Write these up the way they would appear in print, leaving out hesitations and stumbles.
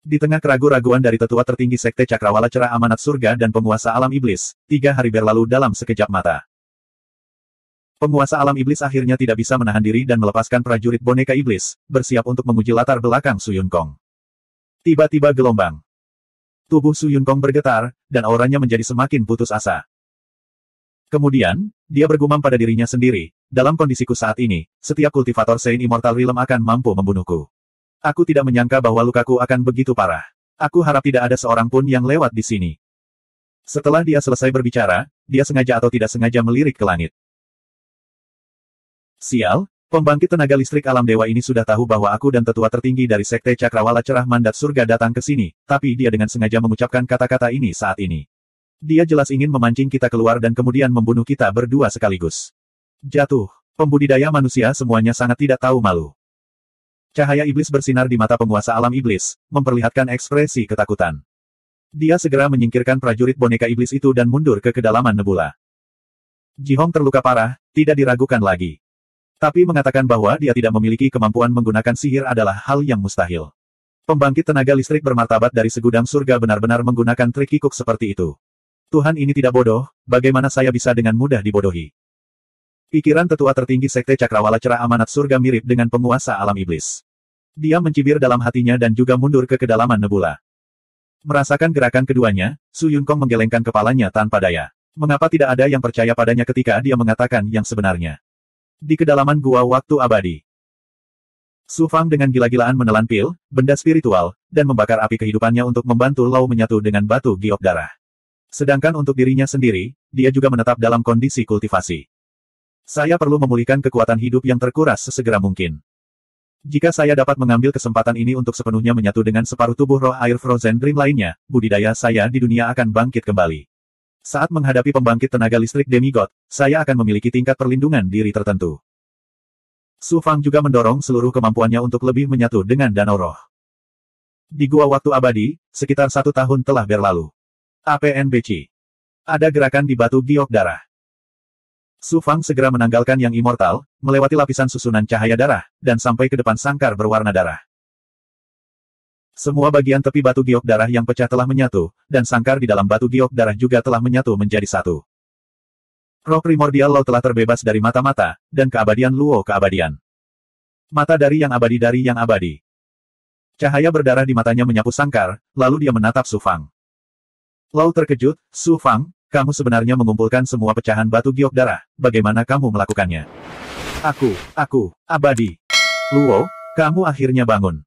Di tengah keraguan-raguan dari tetua tertinggi Sekte Cakrawala Cerah Amanat Surga dan penguasa alam iblis, 3 hari berlalu dalam sekejap mata. Penguasa alam iblis akhirnya tidak bisa menahan diri dan melepaskan prajurit boneka iblis, bersiap untuk menguji latar belakang Su Yunкong. Tiba-tiba gelombang. Tubuh Su Yunкong bergetar, dan auranya menjadi semakin putus asa. Kemudian, dia bergumam pada dirinya sendiri, dalam kondisiku saat ini, setiap kultivator Saint Immortal Realm akan mampu membunuhku. Aku tidak menyangka bahwa lukaku akan begitu parah. Aku harap tidak ada seorang pun yang lewat di sini. Setelah dia selesai berbicara, dia sengaja atau tidak sengaja melirik ke langit. Sial, pembangkit tenaga listrik alam dewa ini sudah tahu bahwa aku dan tetua tertinggi dari Sekte Cakrawala Cerah Mandat Surga datang ke sini, tapi dia dengan sengaja mengucapkan kata-kata ini saat ini. Dia jelas ingin memancing kita keluar dan kemudian membunuh kita berdua sekaligus. Jatuh, pembudidaya manusia semuanya sangat tidak tahu malu. Cahaya iblis bersinar di mata penguasa alam iblis, memperlihatkan ekspresi ketakutan. Dia segera menyingkirkan prajurit boneka iblis itu dan mundur ke kedalaman nebula. Jihong terluka parah, tidak diragukan lagi. Tapi mengatakan bahwa dia tidak memiliki kemampuan menggunakan sihir adalah hal yang mustahil. Pembangkit tenaga listrik bermartabat dari segudang surga benar-benar menggunakan trik kikuk seperti itu. Tuhan ini tidak bodoh, bagaimana saya bisa dengan mudah dibodohi? Pikiran tetua tertinggi Sekte Cakrawala Cerah Amanat Surga mirip dengan penguasa alam iblis. Dia mencibir dalam hatinya dan juga mundur ke kedalaman nebula. Merasakan gerakan keduanya, Su Yunкong menggelengkan kepalanya tanpa daya. Mengapa tidak ada yang percaya padanya ketika dia mengatakan yang sebenarnya? Di kedalaman gua waktu abadi, Su Fang dengan gila-gilaan menelan pil, benda spiritual, dan membakar api kehidupannya untuk membantu Lau menyatu dengan batu giok darah. Sedangkan untuk dirinya sendiri, dia juga menetap dalam kondisi kultivasi. Saya perlu memulihkan kekuatan hidup yang terkuras sesegera mungkin. Jika saya dapat mengambil kesempatan ini untuk sepenuhnya menyatu dengan separuh tubuh roh air Frozen Dream lainnya, budidaya saya di dunia akan bangkit kembali. Saat menghadapi pembangkit tenaga listrik demigod, saya akan memiliki tingkat perlindungan diri tertentu. Su Fang juga mendorong seluruh kemampuannya untuk lebih menyatu dengan danau roh. Di gua waktu abadi, sekitar 1 tahun telah berlalu. APNBC. Ada gerakan di batu giok darah. Su Fang segera menanggalkan yang immortal, melewati lapisan susunan cahaya darah, dan sampai ke depan sangkar berwarna darah. Semua bagian tepi batu giok darah yang pecah telah menyatu, dan sangkar di dalam batu giok darah juga telah menyatu menjadi satu. Roh primordial Lao telah terbebas dari mata-mata, dan keabadian Luo keabadian. Mata dari yang abadi. Cahaya berdarah di matanya menyapu sangkar, lalu dia menatap Su Fang. Lao terkejut, Su Fang, kamu sebenarnya mengumpulkan semua pecahan batu giok darah, bagaimana kamu melakukannya? Aku, abadi. Luo, kamu akhirnya bangun.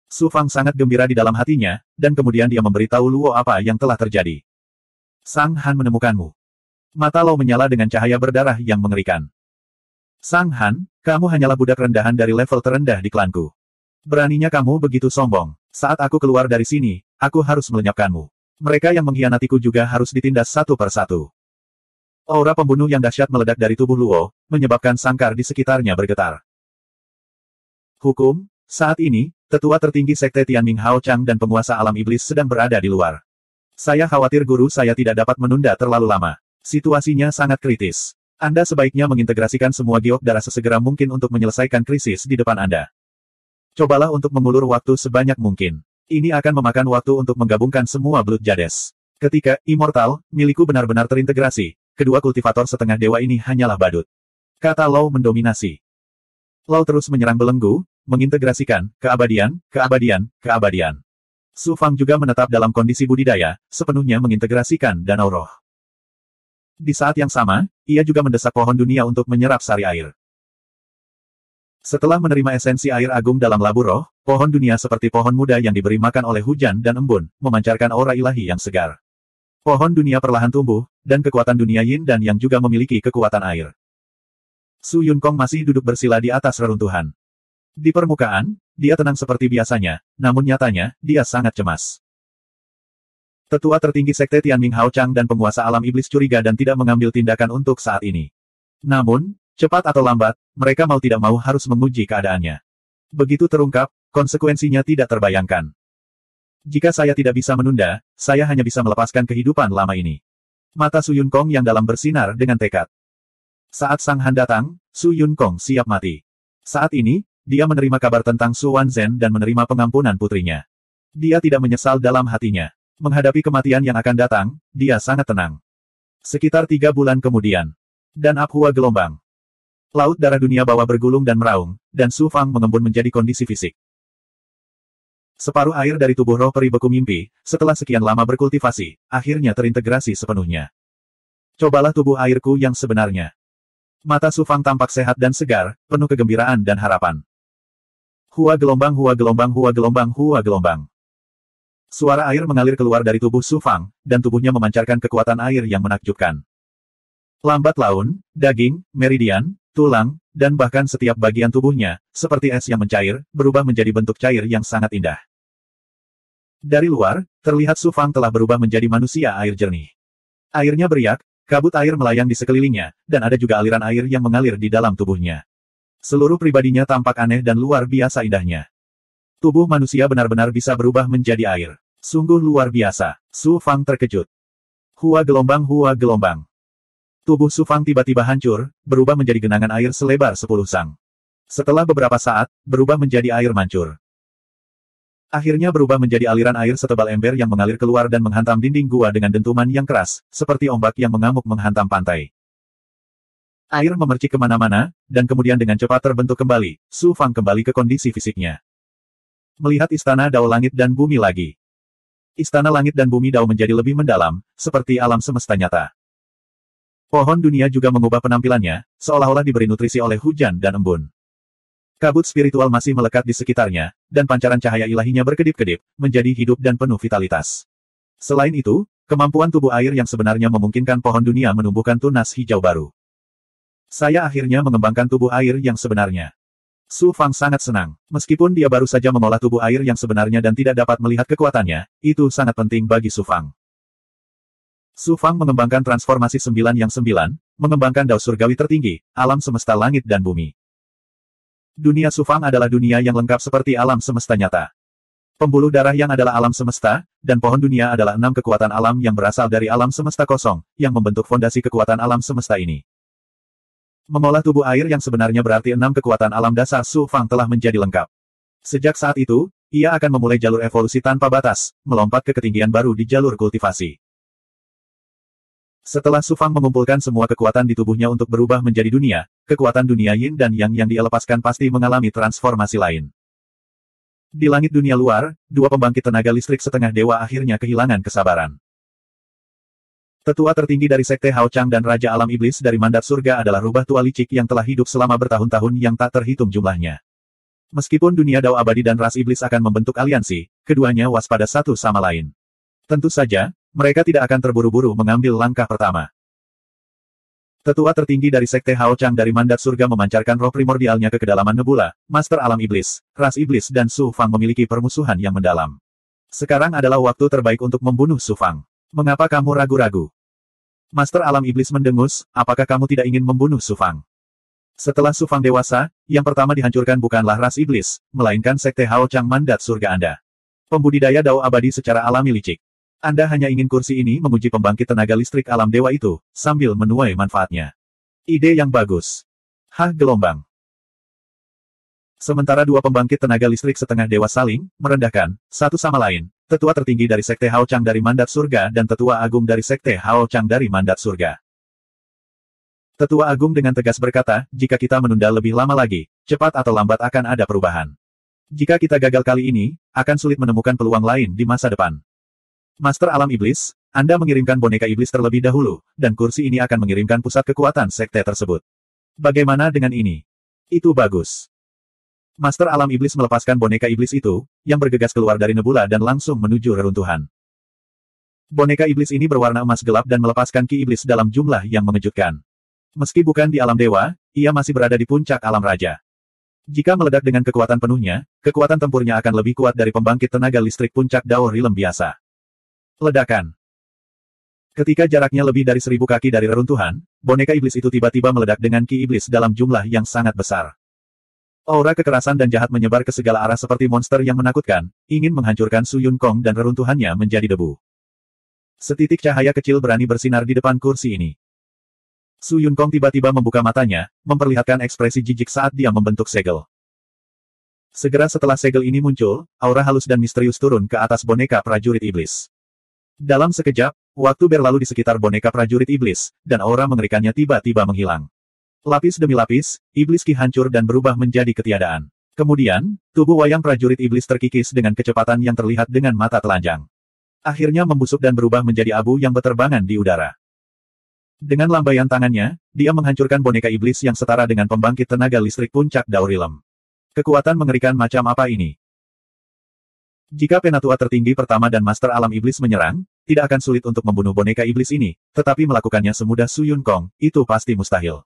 Su Fang sangat gembira di dalam hatinya, dan kemudian dia memberitahu Luo apa yang telah terjadi. Sang Han menemukanmu. Mata Lao menyala dengan cahaya berdarah yang mengerikan. Sang Han, kamu hanyalah budak rendahan dari level terendah di klanku. Beraninya kamu begitu sombong. Saat aku keluar dari sini, aku harus melenyapkanmu. Mereka yang mengkhianatiku juga harus ditindas satu persatu. Aura pembunuh yang dahsyat meledak dari tubuh Luo, menyebabkan sangkar di sekitarnya bergetar. Hukum, saat ini, tetua tertinggi Sekte Tianming Hao Chang dan penguasa alam iblis sedang berada di luar. Saya khawatir guru saya tidak dapat menunda terlalu lama. Situasinya sangat kritis. Anda sebaiknya mengintegrasikan semua giok darah sesegera mungkin untuk menyelesaikan krisis di depan Anda. Cobalah untuk mengulur waktu sebanyak mungkin. Ini akan memakan waktu untuk menggabungkan semua Blood Jades. Ketika immortal milikku benar-benar terintegrasi, kedua kultivator setengah dewa ini hanyalah badut. Kata Lao mendominasi. Lao terus menyerang belenggu, mengintegrasikan keabadian. Su Fang juga menetap dalam kondisi budidaya, sepenuhnya mengintegrasikan danau roh. Di saat yang sama, ia juga mendesak pohon dunia untuk menyerap sari air. Setelah menerima esensi air agung dalam labu roh, pohon dunia seperti pohon muda yang diberi makan oleh hujan dan embun, memancarkan aura ilahi yang segar. Pohon dunia perlahan tumbuh, dan kekuatan dunia yin dan yang juga memiliki kekuatan air. Su Yunкong masih duduk bersila di atas reruntuhan. Di permukaan, dia tenang seperti biasanya, namun nyatanya, dia sangat cemas. Tetua tertinggi Sekte Tianming Hao Chang dan penguasa alam iblis curiga dan tidak mengambil tindakan untuk saat ini. Namun, cepat atau lambat, mereka mau tidak mau harus menguji keadaannya. Begitu terungkap, konsekuensinya tidak terbayangkan. Jika saya tidak bisa menunda, saya hanya bisa melepaskan kehidupan lama ini. Mata Su Yunкong yang dalam bersinar dengan tekad. Saat Sang Han datang, Su Yunкong siap mati. Saat ini, dia menerima kabar tentang Su Wanzhen dan menerima pengampunan putrinya. Dia tidak menyesal dalam hatinya. Menghadapi kematian yang akan datang, dia sangat tenang. Sekitar 3 bulan kemudian. Dan Abhua gelombang. Laut darah dunia bawah bergulung dan meraung, dan Su Fang mengembun menjadi kondisi fisik. Separuh air dari tubuh roh peri beku mimpi, setelah sekian lama berkultivasi, akhirnya terintegrasi sepenuhnya. Cobalah tubuh airku yang sebenarnya. Mata Su Fang tampak sehat dan segar, penuh kegembiraan dan harapan. Hua gelombang, hua gelombang, hua gelombang, hua gelombang. Suara air mengalir keluar dari tubuh Su Fang, dan tubuhnya memancarkan kekuatan air yang menakjubkan. Lambat laun, daging, meridian, tulang, dan bahkan setiap bagian tubuhnya, seperti es yang mencair, berubah menjadi bentuk cair yang sangat indah. Dari luar, terlihat Su Fang telah berubah menjadi manusia air jernih. Airnya beriak, kabut air melayang di sekelilingnya, dan ada juga aliran air yang mengalir di dalam tubuhnya. Seluruh pribadinya tampak aneh dan luar biasa indahnya. Tubuh manusia benar-benar bisa berubah menjadi air. Sungguh luar biasa. Su Fang terkejut. Hua gelombang, hua gelombang. Tubuh Su Fang tiba-tiba hancur, berubah menjadi genangan air selebar 10 sang. Setelah beberapa saat, berubah menjadi air mancur. Akhirnya berubah menjadi aliran air setebal ember yang mengalir keluar dan menghantam dinding gua dengan dentuman yang keras, seperti ombak yang mengamuk menghantam pantai. Air memercik kemana-mana, dan kemudian dengan cepat terbentuk kembali, Su Fang kembali ke kondisi fisiknya. Melihat istana Dao langit dan bumi lagi. Istana langit dan bumi Dao menjadi lebih mendalam, seperti alam semesta nyata. Pohon dunia juga mengubah penampilannya, seolah-olah diberi nutrisi oleh hujan dan embun. Kabut spiritual masih melekat di sekitarnya, dan pancaran cahaya ilahinya berkedip-kedip, menjadi hidup dan penuh vitalitas. Selain itu, kemampuan tubuh air yang sebenarnya memungkinkan pohon dunia menumbuhkan tunas hijau baru. Saya akhirnya mengembangkan tubuh air yang sebenarnya. Su Fang sangat senang. Meskipun dia baru saja mengolah tubuh air yang sebenarnya dan tidak dapat melihat kekuatannya, itu sangat penting bagi Su Fang. Su Fang mengembangkan transformasi 9 yang 9, mengembangkan Dao surgawi tertinggi, alam semesta langit dan bumi. Dunia Su Fang adalah dunia yang lengkap seperti alam semesta nyata. Pembuluh darah yang adalah alam semesta, dan pohon dunia adalah 6 kekuatan alam yang berasal dari alam semesta kosong, yang membentuk fondasi kekuatan alam semesta ini. Mengolah tubuh air yang sebenarnya berarti 6 kekuatan alam dasar Su Fang telah menjadi lengkap. Sejak saat itu, ia akan memulai jalur evolusi tanpa batas, melompat ke ketinggian baru di jalur kultivasi. Setelah Su Fang mengumpulkan semua kekuatan di tubuhnya untuk berubah menjadi dunia, kekuatan dunia Yin dan Yang yang dia lepaskan pasti mengalami transformasi lain. Di langit dunia luar, 2 pembangkit tenaga listrik setengah dewa akhirnya kehilangan kesabaran. Tetua tertinggi dari Sekte Hao Chang dan Raja Alam Iblis dari Mandat Surga adalah rubah tua licik yang telah hidup selama bertahun-tahun yang tak terhitung jumlahnya. Meskipun dunia Dao abadi dan ras iblis akan membentuk aliansi, keduanya waspada satu sama lain. Tentu saja, mereka tidak akan terburu-buru mengambil langkah pertama. Tetua tertinggi dari Sekte Hao Chang dari Mandat Surga memancarkan roh primordialnya ke kedalaman nebula, Master Alam Iblis, ras iblis dan Su Fang memiliki permusuhan yang mendalam. Sekarang adalah waktu terbaik untuk membunuh Su Fang. Mengapa kamu ragu-ragu? Master Alam Iblis mendengus, apakah kamu tidak ingin membunuh Su Fang? Setelah Su Fang dewasa, yang pertama dihancurkan bukanlah ras iblis, melainkan Sekte Hao Chang Mandat Surga Anda. Pembudidaya Dao abadi secara alami licik. Anda hanya ingin kursi ini menguji pembangkit tenaga listrik alam dewa itu, sambil menuai manfaatnya. Ide yang bagus. Hah gelombang. Sementara 2 pembangkit tenaga listrik setengah dewa saling merendahkan satu sama lain, tetua tertinggi dari Sekte Hao Chang dari Mandat Surga dan tetua agung dari Sekte Hao Chang dari Mandat Surga. Tetua agung dengan tegas berkata, jika kita menunda lebih lama lagi, cepat atau lambat akan ada perubahan. Jika kita gagal kali ini, akan sulit menemukan peluang lain di masa depan. Master Alam Iblis, Anda mengirimkan boneka iblis terlebih dahulu, dan kursi ini akan mengirimkan pusat kekuatan sekte tersebut. Bagaimana dengan ini? Itu bagus. Master Alam Iblis melepaskan boneka iblis itu, yang bergegas keluar dari nebula dan langsung menuju reruntuhan. Boneka iblis ini berwarna emas gelap dan melepaskan ki iblis dalam jumlah yang mengejutkan. Meski bukan di alam dewa, ia masih berada di puncak alam raja. Jika meledak dengan kekuatan penuhnya, kekuatan tempurnya akan lebih kuat dari pembangkit tenaga listrik puncak Dao Rilem biasa. Ledakan. Ketika jaraknya lebih dari 1000 kaki dari reruntuhan, boneka iblis itu tiba-tiba meledak dengan ki iblis dalam jumlah yang sangat besar. Aura kekerasan dan jahat menyebar ke segala arah seperti monster yang menakutkan, ingin menghancurkan Su Yun Kong dan reruntuhannya menjadi debu. Setitik cahaya kecil berani bersinar di depan kursi ini. Su Yun Kong tiba-tiba membuka matanya, memperlihatkan ekspresi jijik saat dia membentuk segel. Segera setelah segel ini muncul, aura halus dan misterius turun ke atas boneka prajurit iblis. Dalam sekejap, waktu berlalu di sekitar boneka prajurit iblis, dan aura mengerikannya tiba-tiba menghilang. Lapis demi lapis, iblis Ki hancur dan berubah menjadi ketiadaan. Kemudian, tubuh wayang prajurit iblis terkikis dengan kecepatan yang terlihat dengan mata telanjang. Akhirnya membusuk dan berubah menjadi abu yang berterbangan di udara. Dengan lambaian tangannya, dia menghancurkan boneka iblis yang setara dengan pembangkit tenaga listrik puncak Daurilem. Kekuatan mengerikan macam apa ini? Jika penatua tertinggi pertama dan Master Alam Iblis menyerang, tidak akan sulit untuk membunuh boneka iblis ini, tetapi melakukannya semudah Su Yun-kong, itu pasti mustahil.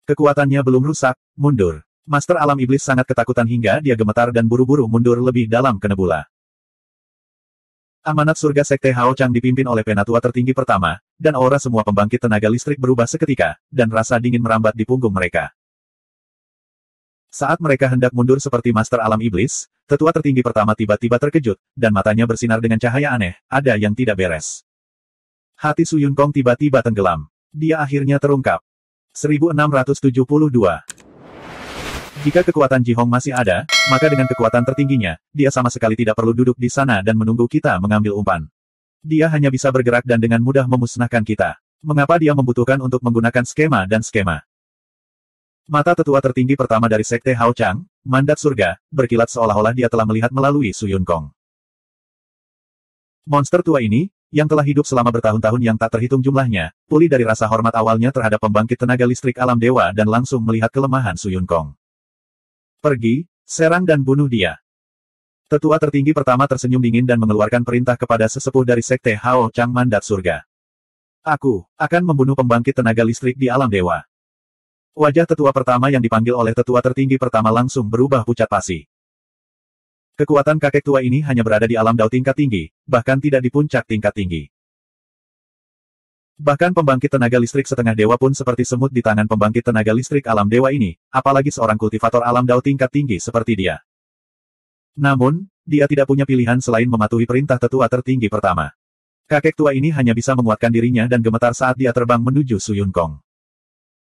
Kekuatannya belum rusak, mundur. Master Alam Iblis sangat ketakutan hingga dia gemetar dan buru-buru mundur lebih dalam ke nebula. Amanat surga Sekte Hao Chang dipimpin oleh penatua tertinggi pertama, dan aura semua pembangkit tenaga listrik berubah seketika, dan rasa dingin merambat di punggung mereka. Saat mereka hendak mundur seperti Master Alam Iblis, tetua tertinggi pertama tiba-tiba terkejut, dan matanya bersinar dengan cahaya aneh, ada yang tidak beres. Hati Su Yun-kong tiba-tiba tenggelam. Dia akhirnya terungkap. 1672. Jika kekuatan Ji Hong masih ada, maka dengan kekuatan tertingginya, dia sama sekali tidak perlu duduk di sana dan menunggu kita mengambil umpan. Dia hanya bisa bergerak dan dengan mudah memusnahkan kita. Mengapa dia membutuhkan untuk menggunakan skema dan skema? Mata tetua tertinggi pertama dari Sekte Hao Chang, mandat surga, berkilat seolah-olah dia telah melihat melalui Su Yun-kong. Monster tua ini, yang telah hidup selama bertahun-tahun yang tak terhitung jumlahnya, pulih dari rasa hormat awalnya terhadap pembangkit tenaga listrik alam dewa dan langsung melihat kelemahan Su Yun-kong. Pergi, serang dan bunuh dia. Tetua tertinggi pertama tersenyum dingin dan mengeluarkan perintah kepada sesepuh dari Sekte Hao Chang mandat surga. Aku akan membunuh pembangkit tenaga listrik di alam dewa. Wajah tetua pertama yang dipanggil oleh tetua tertinggi pertama langsung berubah pucat pasi. Kekuatan kakek tua ini hanya berada di alam dao tingkat tinggi, bahkan tidak di puncak tingkat tinggi. Bahkan pembangkit tenaga listrik setengah dewa pun seperti semut di tangan pembangkit tenaga listrik alam dewa ini, apalagi seorang kultivator alam dao tingkat tinggi seperti dia. Namun, dia tidak punya pilihan selain mematuhi perintah tetua tertinggi pertama. Kakek tua ini hanya bisa menguatkan dirinya dan gemetar saat dia terbang menuju Su Yun-kong.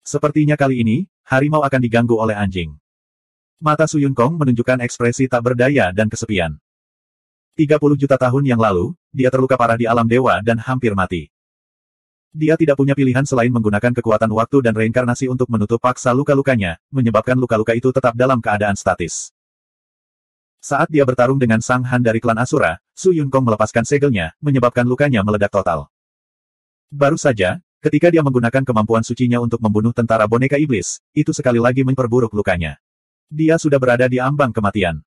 Sepertinya kali ini, harimau akan diganggu oleh anjing. Mata Su Yun-kong menunjukkan ekspresi tak berdaya dan kesepian. 30 juta tahun yang lalu, dia terluka parah di alam dewa dan hampir mati. Dia tidak punya pilihan selain menggunakan kekuatan waktu dan reinkarnasi untuk menutup paksa luka-lukanya, menyebabkan luka-luka itu tetap dalam keadaan statis. Saat dia bertarung dengan Sang Han dari klan Asura, Su Yun-kong melepaskan segelnya, menyebabkan lukanya meledak total. Baru saja, ketika dia menggunakan kemampuan sucinya untuk membunuh tentara boneka iblis, itu sekali lagi memperburuk lukanya. Dia sudah berada di ambang kematian.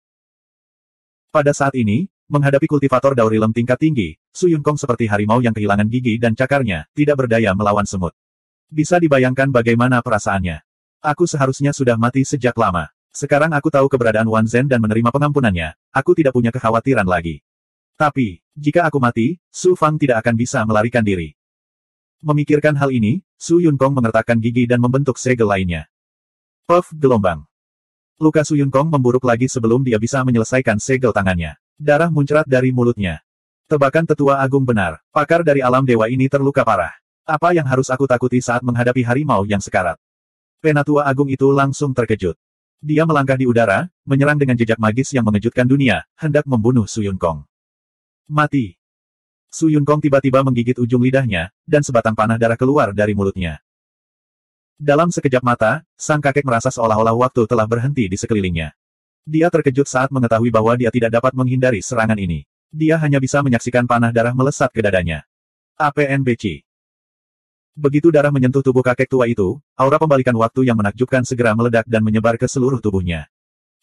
Pada saat ini, menghadapi kultivator Daurilem tingkat tinggi, Su Yun-kong seperti harimau yang kehilangan gigi dan cakarnya, tidak berdaya melawan semut. Bisa dibayangkan bagaimana perasaannya. Aku seharusnya sudah mati sejak lama. Sekarang aku tahu keberadaan Wan Zhen dan menerima pengampunannya, aku tidak punya kekhawatiran lagi. Tapi, jika aku mati, Su Fang tidak akan bisa melarikan diri. Memikirkan hal ini, Su Yun-kong mengertakkan gigi dan membentuk segel lainnya. Puff gelombang. Luka Su Yun-kong memburuk lagi sebelum dia bisa menyelesaikan segel tangannya. Darah muncrat dari mulutnya. Tebakan tetua agung benar. Pakar dari alam dewa ini terluka parah. Apa yang harus aku takuti saat menghadapi harimau yang sekarat? Penatua agung itu langsung terkejut. Dia melangkah di udara, menyerang dengan jejak magis yang mengejutkan dunia, hendak membunuh Su Yun-kong. Mati. Su Yun-kong tiba-tiba menggigit ujung lidahnya, dan sebatang panah darah keluar dari mulutnya. Dalam sekejap mata, sang kakek merasa seolah-olah waktu telah berhenti di sekelilingnya. Dia terkejut saat mengetahui bahwa dia tidak dapat menghindari serangan ini. Dia hanya bisa menyaksikan panah darah melesat ke dadanya. APNBC. Begitu darah menyentuh tubuh kakek tua itu, aura pembalikan waktu yang menakjubkan segera meledak dan menyebar ke seluruh tubuhnya.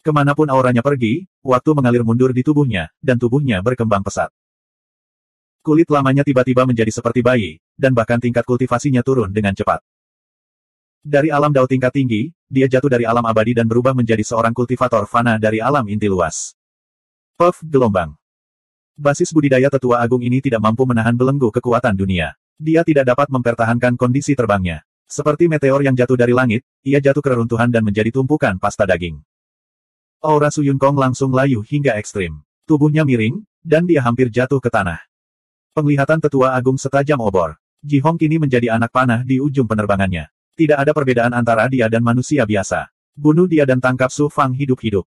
Kemanapun auranya pergi, waktu mengalir mundur di tubuhnya, dan tubuhnya berkembang pesat. Kulit lamanya tiba-tiba menjadi seperti bayi, dan bahkan tingkat kultivasinya turun dengan cepat. Dari alam dao tingkat tinggi, dia jatuh dari alam abadi dan berubah menjadi seorang kultivator fana dari alam inti luas. Puff gelombang. Basis budidaya tetua agung ini tidak mampu menahan belenggu kekuatan dunia. Dia tidak dapat mempertahankan kondisi terbangnya. Seperti meteor yang jatuh dari langit, ia jatuh ke reruntuhan dan menjadi tumpukan pasta daging. Aura Su Yun-kong langsung layu hingga ekstrim. Tubuhnya miring, dan dia hampir jatuh ke tanah. Penglihatan tetua agung setajam obor. Ji Hong kini menjadi anak panah di ujung penerbangannya. Tidak ada perbedaan antara dia dan manusia biasa. Bunuh dia dan tangkap Su Fang hidup-hidup.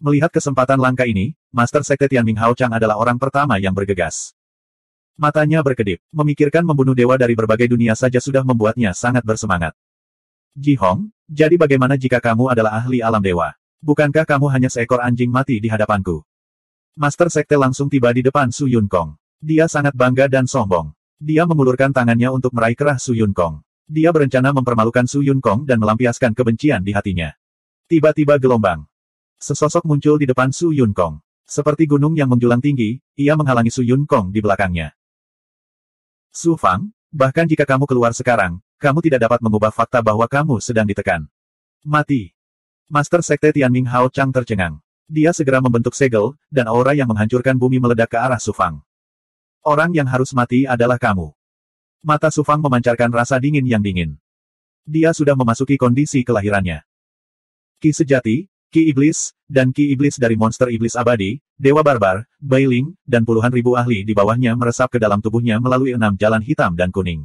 Melihat kesempatan langka ini, Master Sekte Tianming Hao Chang adalah orang pertama yang bergegas. Matanya berkedip, memikirkan membunuh dewa dari berbagai dunia saja sudah membuatnya sangat bersemangat. Ji Hong, jadi bagaimana jika kamu adalah ahli alam dewa? Bukankah kamu hanya seekor anjing mati di hadapanku? Master Sekte langsung tiba di depan Su Yunkong. Dia sangat bangga dan sombong. Dia mengulurkan tangannya untuk meraih kerah Su Yunkong. Dia berencana mempermalukan Su Yunkong dan melampiaskan kebencian di hatinya. Tiba-tiba gelombang. Sesosok muncul di depan Su Yunkong. Seperti gunung yang menjulang tinggi, ia menghalangi Su Yunkong di belakangnya. Su Fang, bahkan jika kamu keluar sekarang, kamu tidak dapat mengubah fakta bahwa kamu sedang ditekan. Mati. Master Sekte Tianming Hao Chang tercengang. Dia segera membentuk segel, dan aura yang menghancurkan bumi meledak ke arah Su Fang. Orang yang harus mati adalah kamu. Mata Su Fang memancarkan rasa dingin yang dingin. Dia sudah memasuki kondisi kelahirannya. Ki sejati, Ki iblis, dan Ki iblis dari monster iblis abadi, dewa barbar, Bailing, dan puluhan ribu ahli di bawahnya meresap ke dalam tubuhnya melalui 6 jalan hitam dan kuning.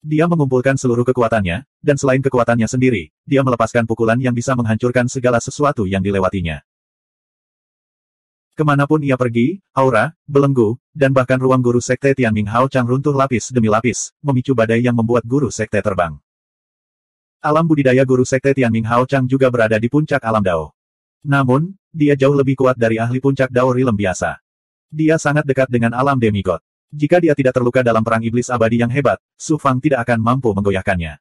Dia mengumpulkan seluruh kekuatannya, dan selain kekuatannya sendiri, dia melepaskan pukulan yang bisa menghancurkan segala sesuatu yang dilewatinya. Kemanapun ia pergi, aura, belenggu, dan bahkan ruang guru Sekte Tianming Hao Chang runtuh lapis demi lapis, memicu badai yang membuat guru Sekte terbang. Alam budidaya guru Sekte Tianming Hao Chang juga berada di puncak alam Dao. Namun, dia jauh lebih kuat dari ahli puncak Dao Realm biasa. Dia sangat dekat dengan alam demigod. Jika dia tidak terluka dalam perang iblis abadi yang hebat, Su Fang tidak akan mampu menggoyahkannya.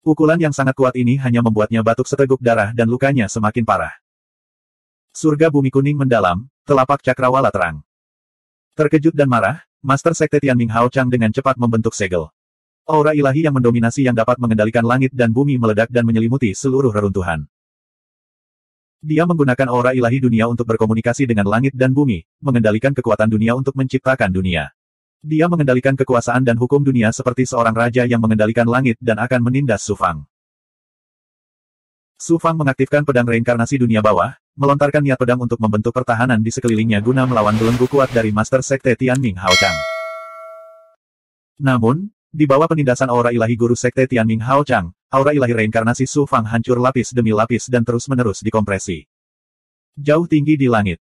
Pukulan yang sangat kuat ini hanya membuatnya batuk seteguk darah dan lukanya semakin parah. Surga bumi kuning mendalam, telapak cakrawala terang. Terkejut dan marah, Master Sekte Tianming Hao Chang dengan cepat membentuk segel. Aura ilahi yang mendominasi yang dapat mengendalikan langit dan bumi meledak dan menyelimuti seluruh reruntuhan. Dia menggunakan aura ilahi dunia untuk berkomunikasi dengan langit dan bumi, mengendalikan kekuatan dunia untuk menciptakan dunia. Dia mengendalikan kekuasaan dan hukum dunia seperti seorang raja yang mengendalikan langit dan akan menindas Su Fang. Su Fang mengaktifkan pedang reinkarnasi dunia bawah, melontarkan niat pedang untuk membentuk pertahanan di sekelilingnya guna melawan belenggu kuat dari Master Sekte Tianming Hao Chang. Namun, di bawah penindasan aura ilahi guru Sekte Tianming Hao Chang, aura ilahi reinkarnasi Su Fang hancur lapis demi lapis dan terus-menerus dikompresi. Jauh tinggi di langit.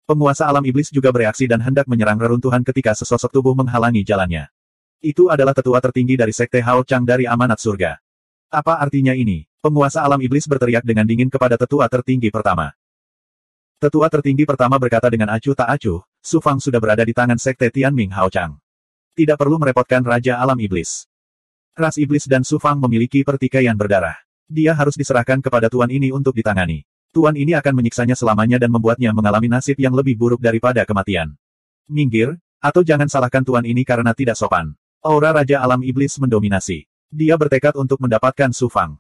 Penguasa alam iblis juga bereaksi dan hendak menyerang reruntuhan ketika sesosok tubuh menghalangi jalannya. Itu adalah tetua tertinggi dari Sekte Hao Chang dari amanat surga. Apa artinya ini? Penguasa alam iblis berteriak dengan dingin kepada tetua tertinggi pertama. Tetua tertinggi pertama berkata dengan acuh tak acuh, Su Fang sudah berada di tangan Sekte Tianming Hao Chang. Tidak perlu merepotkan Raja Alam Iblis. Ras Iblis dan Su Fang memiliki pertikaian berdarah. Dia harus diserahkan kepada tuan ini untuk ditangani. Tuan ini akan menyiksanya selamanya dan membuatnya mengalami nasib yang lebih buruk daripada kematian. Minggir, atau jangan salahkan tuan ini karena tidak sopan. Aura Raja Alam Iblis mendominasi. Dia bertekad untuk mendapatkan Su Fang.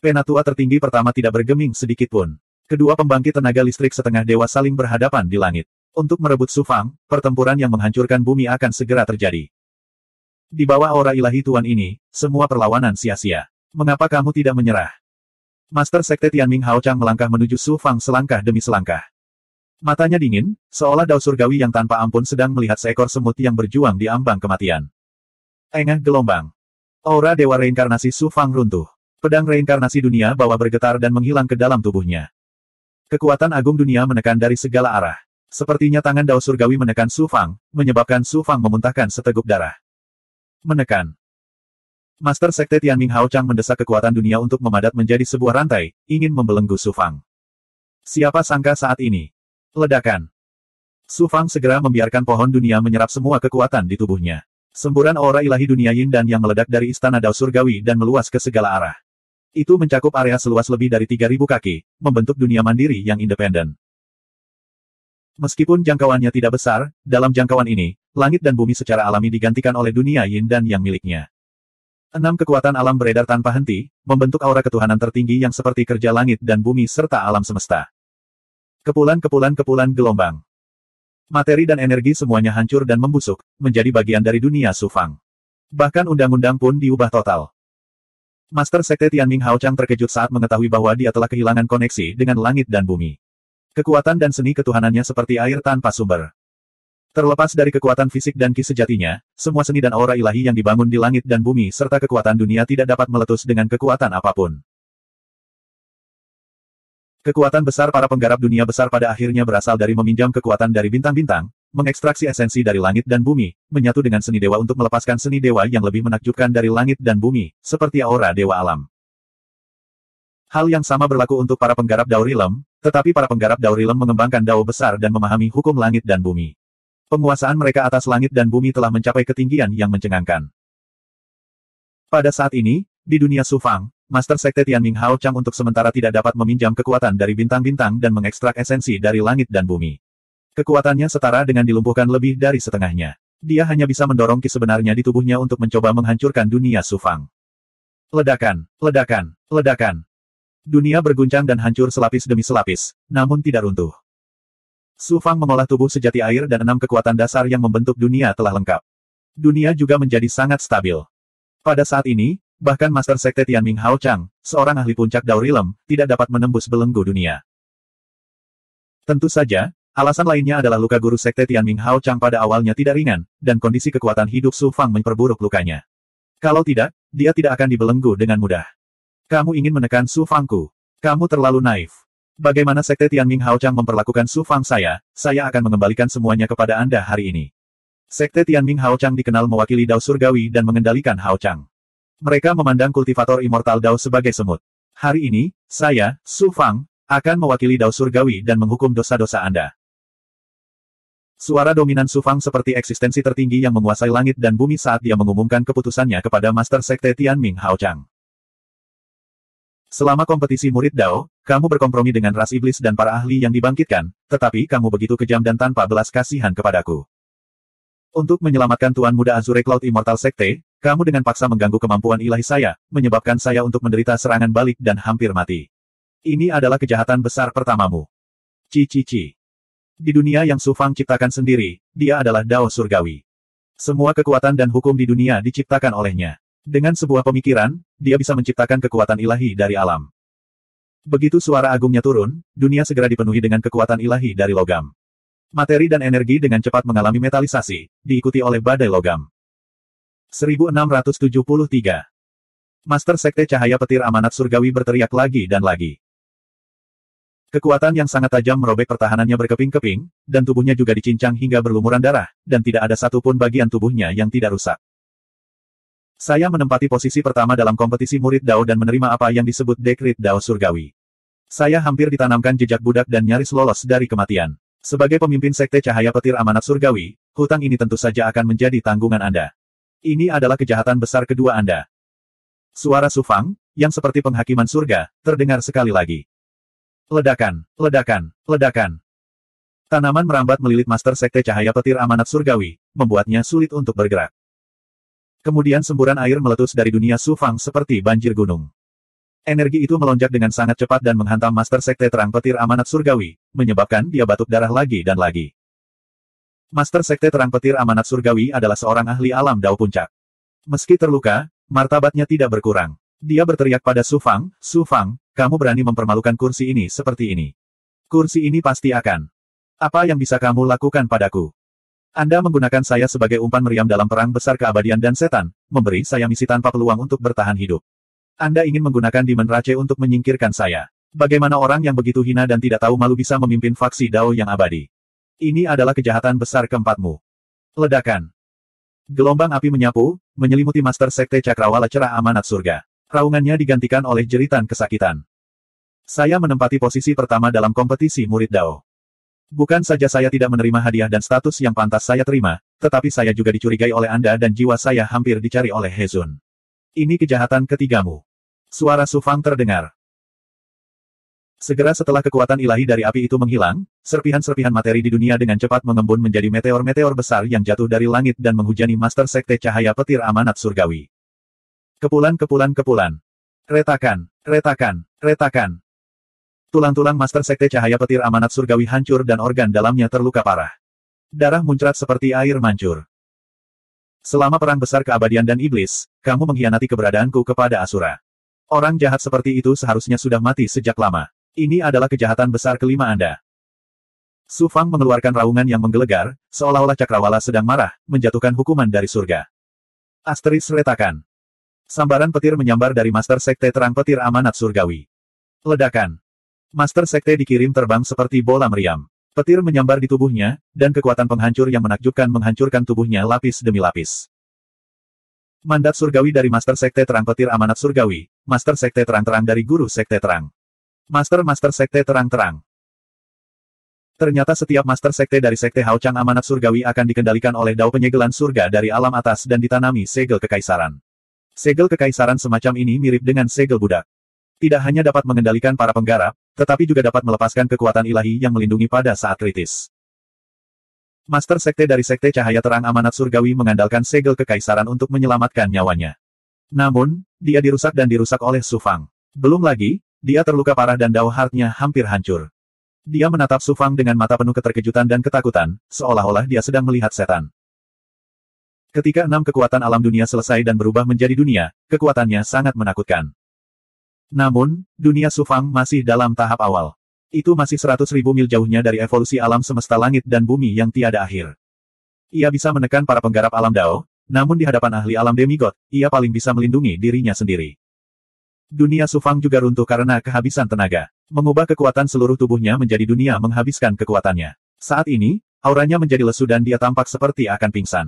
Penatua tertinggi pertama tidak bergeming sedikit pun. Kedua pembangkit tenaga listrik setengah dewa saling berhadapan di langit. Untuk merebut Su Fang, pertempuran yang menghancurkan bumi akan segera terjadi. Di bawah aura ilahi tuan ini, semua perlawanan sia-sia. Mengapa kamu tidak menyerah? Master Sekte Tianming Hao Chang melangkah menuju Su Fang selangkah demi selangkah. Matanya dingin, seolah Dao Surgawi yang tanpa ampun sedang melihat seekor semut yang berjuang di ambang kematian. Engah gelombang. Aura Dewa Reinkarnasi Su Fang runtuh. Pedang reinkarnasi dunia bawah bergetar dan menghilang ke dalam tubuhnya. Kekuatan agung dunia menekan dari segala arah. Sepertinya tangan Dao Surgawi menekan Su Fang, menyebabkan Su Fang memuntahkan seteguk darah. Menekan. Master Sekte Tianming Hao Chang mendesak kekuatan dunia untuk memadat menjadi sebuah rantai, ingin membelenggu Su Fang. Siapa sangka saat ini? Ledakan. Su Fang segera membiarkan pohon dunia menyerap semua kekuatan di tubuhnya. Semburan aura ilahi dunia Yin dan yang meledak dari istana Dao Surgawi dan meluas ke segala arah. Itu mencakup area seluas lebih dari 3.000 kaki, membentuk dunia mandiri yang independen. Meskipun jangkauannya tidak besar, dalam jangkauan ini, langit dan bumi secara alami digantikan oleh dunia Yin dan yang miliknya. 6 kekuatan alam beredar tanpa henti, membentuk aura ketuhanan tertinggi yang seperti kerja langit dan bumi serta alam semesta. Kepulan-kepulan gelombang. Materi dan energi semuanya hancur dan membusuk, menjadi bagian dari dunia Su Fang. Bahkan undang-undang pun diubah total. Master Sekte Tianming Hao Chang terkejut saat mengetahui bahwa dia telah kehilangan koneksi dengan langit dan bumi. Kekuatan dan seni ketuhanannya seperti air tanpa sumber. Terlepas dari kekuatan fisik dan ki sejatinya, semua seni dan aura ilahi yang dibangun di langit dan bumi serta kekuatan dunia tidak dapat meletus dengan kekuatan apapun. Kekuatan besar para penggarap dunia besar pada akhirnya berasal dari meminjam kekuatan dari bintang-bintang, mengekstraksi esensi dari langit dan bumi, menyatu dengan seni dewa untuk melepaskan seni dewa yang lebih menakjubkan dari langit dan bumi, seperti aura dewa alam. Hal yang sama berlaku untuk para penggarap Dao Rilem, tetapi para penggarap Dao Rilem mengembangkan Dao besar dan memahami hukum langit dan bumi. Penguasaan mereka atas langit dan bumi telah mencapai ketinggian yang mencengangkan. Pada saat ini, di dunia Sufang, Master Sekte Tianming Hao Chang untuk sementara tidak dapat meminjam kekuatan dari bintang-bintang dan mengekstrak esensi dari langit dan bumi. Kekuatannya setara dengan dilumpuhkan lebih dari setengahnya. Dia hanya bisa mendorong ki sebenarnya di tubuhnya untuk mencoba menghancurkan dunia Sufang. Ledakan, ledakan, ledakan. Dunia berguncang dan hancur selapis demi selapis, namun tidak runtuh. Sufang mengolah tubuh sejati air dan 6 kekuatan dasar yang membentuk dunia telah lengkap. Dunia juga menjadi sangat stabil. Pada saat ini, bahkan Master Sekte Tianming Hao Chang, seorang ahli puncak Dao Rilem, tidak dapat menembus belenggu dunia. Tentu saja, alasan lainnya adalah luka guru Sekte Tianming Hao Chang pada awalnya tidak ringan, dan kondisi kekuatan hidup Su Fang memperburuk lukanya. Kalau tidak, dia tidak akan dibelenggu dengan mudah. Kamu ingin menekan Su Fangku. Kamu terlalu naif. Bagaimana Sekte Tianming Hao Chang memperlakukan Su Fang saya akan mengembalikan semuanya kepada Anda hari ini. Sekte Tianming Hao Chang dikenal mewakili Dao Surgawi dan mengendalikan Hao Chang. Mereka memandang kultivator immortal Dao sebagai semut. Hari ini, saya, Su Fang, akan mewakili Dao Surgawi dan menghukum dosa-dosa Anda. Suara dominan Su Fang seperti eksistensi tertinggi yang menguasai langit dan bumi saat dia mengumumkan keputusannya kepada Master Sekte Tianming Hao Chang. Selama kompetisi murid Dao, kamu berkompromi dengan ras iblis dan para ahli yang dibangkitkan, tetapi kamu begitu kejam dan tanpa belas kasihan kepadaku. Untuk menyelamatkan Tuan Muda Azure Cloud Immortal Sekte, kamu dengan paksa mengganggu kemampuan ilahi saya, menyebabkan saya untuk menderita serangan balik dan hampir mati. Ini adalah kejahatan besar pertamamu. Ci. Di dunia yang Su Fang ciptakan sendiri, dia adalah Dao Surgawi. Semua kekuatan dan hukum di dunia diciptakan olehnya. Dengan sebuah pemikiran, dia bisa menciptakan kekuatan ilahi dari alam. Begitu suara agungnya turun, dunia segera dipenuhi dengan kekuatan ilahi dari logam. Materi dan energi dengan cepat mengalami metalisasi, diikuti oleh badai logam. 1673. Master Sekte Cahaya Petir Amanat Surgawi berteriak lagi dan lagi. Kekuatan yang sangat tajam merobek pertahanannya berkeping-keping, dan tubuhnya juga dicincang hingga berlumuran darah, dan tidak ada satupun bagian tubuhnya yang tidak rusak. Saya menempati posisi pertama dalam kompetisi murid Dao dan menerima apa yang disebut dekrit Dao Surgawi. Saya hampir ditanamkan jejak budak dan nyaris lolos dari kematian. Sebagai pemimpin Sekte Cahaya Petir Amanat Surgawi, hutang ini tentu saja akan menjadi tanggungan Anda. Ini adalah kejahatan besar kedua Anda. Suara Su Fang, yang seperti penghakiman surga, terdengar sekali lagi. Ledakan, ledakan, ledakan. Tanaman merambat melilit Master Sekte Cahaya Petir Amanat Surgawi, membuatnya sulit untuk bergerak. Kemudian semburan air meletus dari dunia Su Fang seperti banjir gunung. Energi itu melonjak dengan sangat cepat dan menghantam Master Sekte Terang Petir Amanat Surgawi, menyebabkan dia batuk darah lagi dan lagi. Master Sekte Terang Petir Amanat Surgawi adalah seorang ahli alam Dao Puncak. Meski terluka, martabatnya tidak berkurang. Dia berteriak pada Su Fang, "Su Fang, kamu berani mempermalukan kursi ini seperti ini. Kursi ini pasti akan. Apa yang bisa kamu lakukan padaku? Anda menggunakan saya sebagai umpan meriam dalam perang besar keabadian dan setan, memberi saya misi tanpa peluang untuk bertahan hidup. Anda ingin menggunakan Demon Rache untuk menyingkirkan saya. Bagaimana orang yang begitu hina dan tidak tahu malu bisa memimpin faksi Dao yang abadi? Ini adalah kejahatan besar keempatmu." Ledakan. Gelombang api menyapu, menyelimuti Master Sekte Cakrawala Cerah Amanat Surga. Raungannya digantikan oleh jeritan kesakitan. Saya menempati posisi pertama dalam kompetisi murid Dao. Bukan saja saya tidak menerima hadiah dan status yang pantas saya terima, tetapi saya juga dicurigai oleh Anda dan jiwa saya hampir dicari oleh Hezun. Ini kejahatan ketigamu. Suara Su Fang terdengar. Segera setelah kekuatan ilahi dari api itu menghilang, serpihan-serpihan materi di dunia dengan cepat mengembun menjadi meteor-meteor besar yang jatuh dari langit dan menghujani Master Sekte Cahaya Petir Amanat Surgawi. Kepulan. Retakan, retakan, retakan. Tulang-tulang Master Sekte Cahaya Petir Amanat Surgawi hancur dan organ dalamnya terluka parah. Darah muncrat seperti air mancur. Selama perang besar keabadian dan iblis, kamu mengkhianati keberadaanku kepada Asura. Orang jahat seperti itu seharusnya sudah mati sejak lama. Ini adalah kejahatan besar kelima Anda. Su Fang mengeluarkan raungan yang menggelegar, seolah-olah Cakrawala sedang marah, menjatuhkan hukuman dari surga. Asteris retakan. Sambaran petir menyambar dari Master Sekte Terang Petir Amanat Surgawi. Ledakan. Master Sekte dikirim terbang seperti bola meriam. Petir menyambar di tubuhnya, dan kekuatan penghancur yang menakjubkan menghancurkan tubuhnya lapis demi lapis. Mandat surgawi dari Master Sekte Terang Petir Amanat Surgawi, Master Sekte Terang-Terang dari Guru Sekte Terang. Master Sekte Terang-Terang. Ternyata setiap Master Sekte dari Sekte Hao Chang Amanat Surgawi akan dikendalikan oleh dao penyegelan surga dari alam atas dan ditanami segel kekaisaran. Segel kekaisaran semacam ini mirip dengan segel budak. Tidak hanya dapat mengendalikan para penggarap, tetapi juga dapat melepaskan kekuatan ilahi yang melindungi pada saat kritis. Master Sekte dari Sekte Cahaya Terang Amanat Surgawi mengandalkan segel kekaisaran untuk menyelamatkan nyawanya. Namun, dia dirusak dan dirusak oleh Su Fang. Belum lagi, dia terluka parah dan dao heart-nya hampir hancur. Dia menatap Su Fang dengan mata penuh keterkejutan dan ketakutan, seolah-olah dia sedang melihat setan. Ketika 6 kekuatan alam dunia selesai dan berubah menjadi dunia, kekuatannya sangat menakutkan. Namun, dunia Su Fang masih dalam tahap awal. Itu masih 100.000 mil jauhnya dari evolusi alam semesta langit dan bumi yang tiada akhir. Ia bisa menekan para penggarap alam Dao, namun di hadapan ahli alam demigod, ia paling bisa melindungi dirinya sendiri. Dunia Su Fang juga runtuh karena kehabisan tenaga. Mengubah kekuatan seluruh tubuhnya menjadi dunia menghabiskan kekuatannya. Saat ini, auranya menjadi lesu dan dia tampak seperti akan pingsan.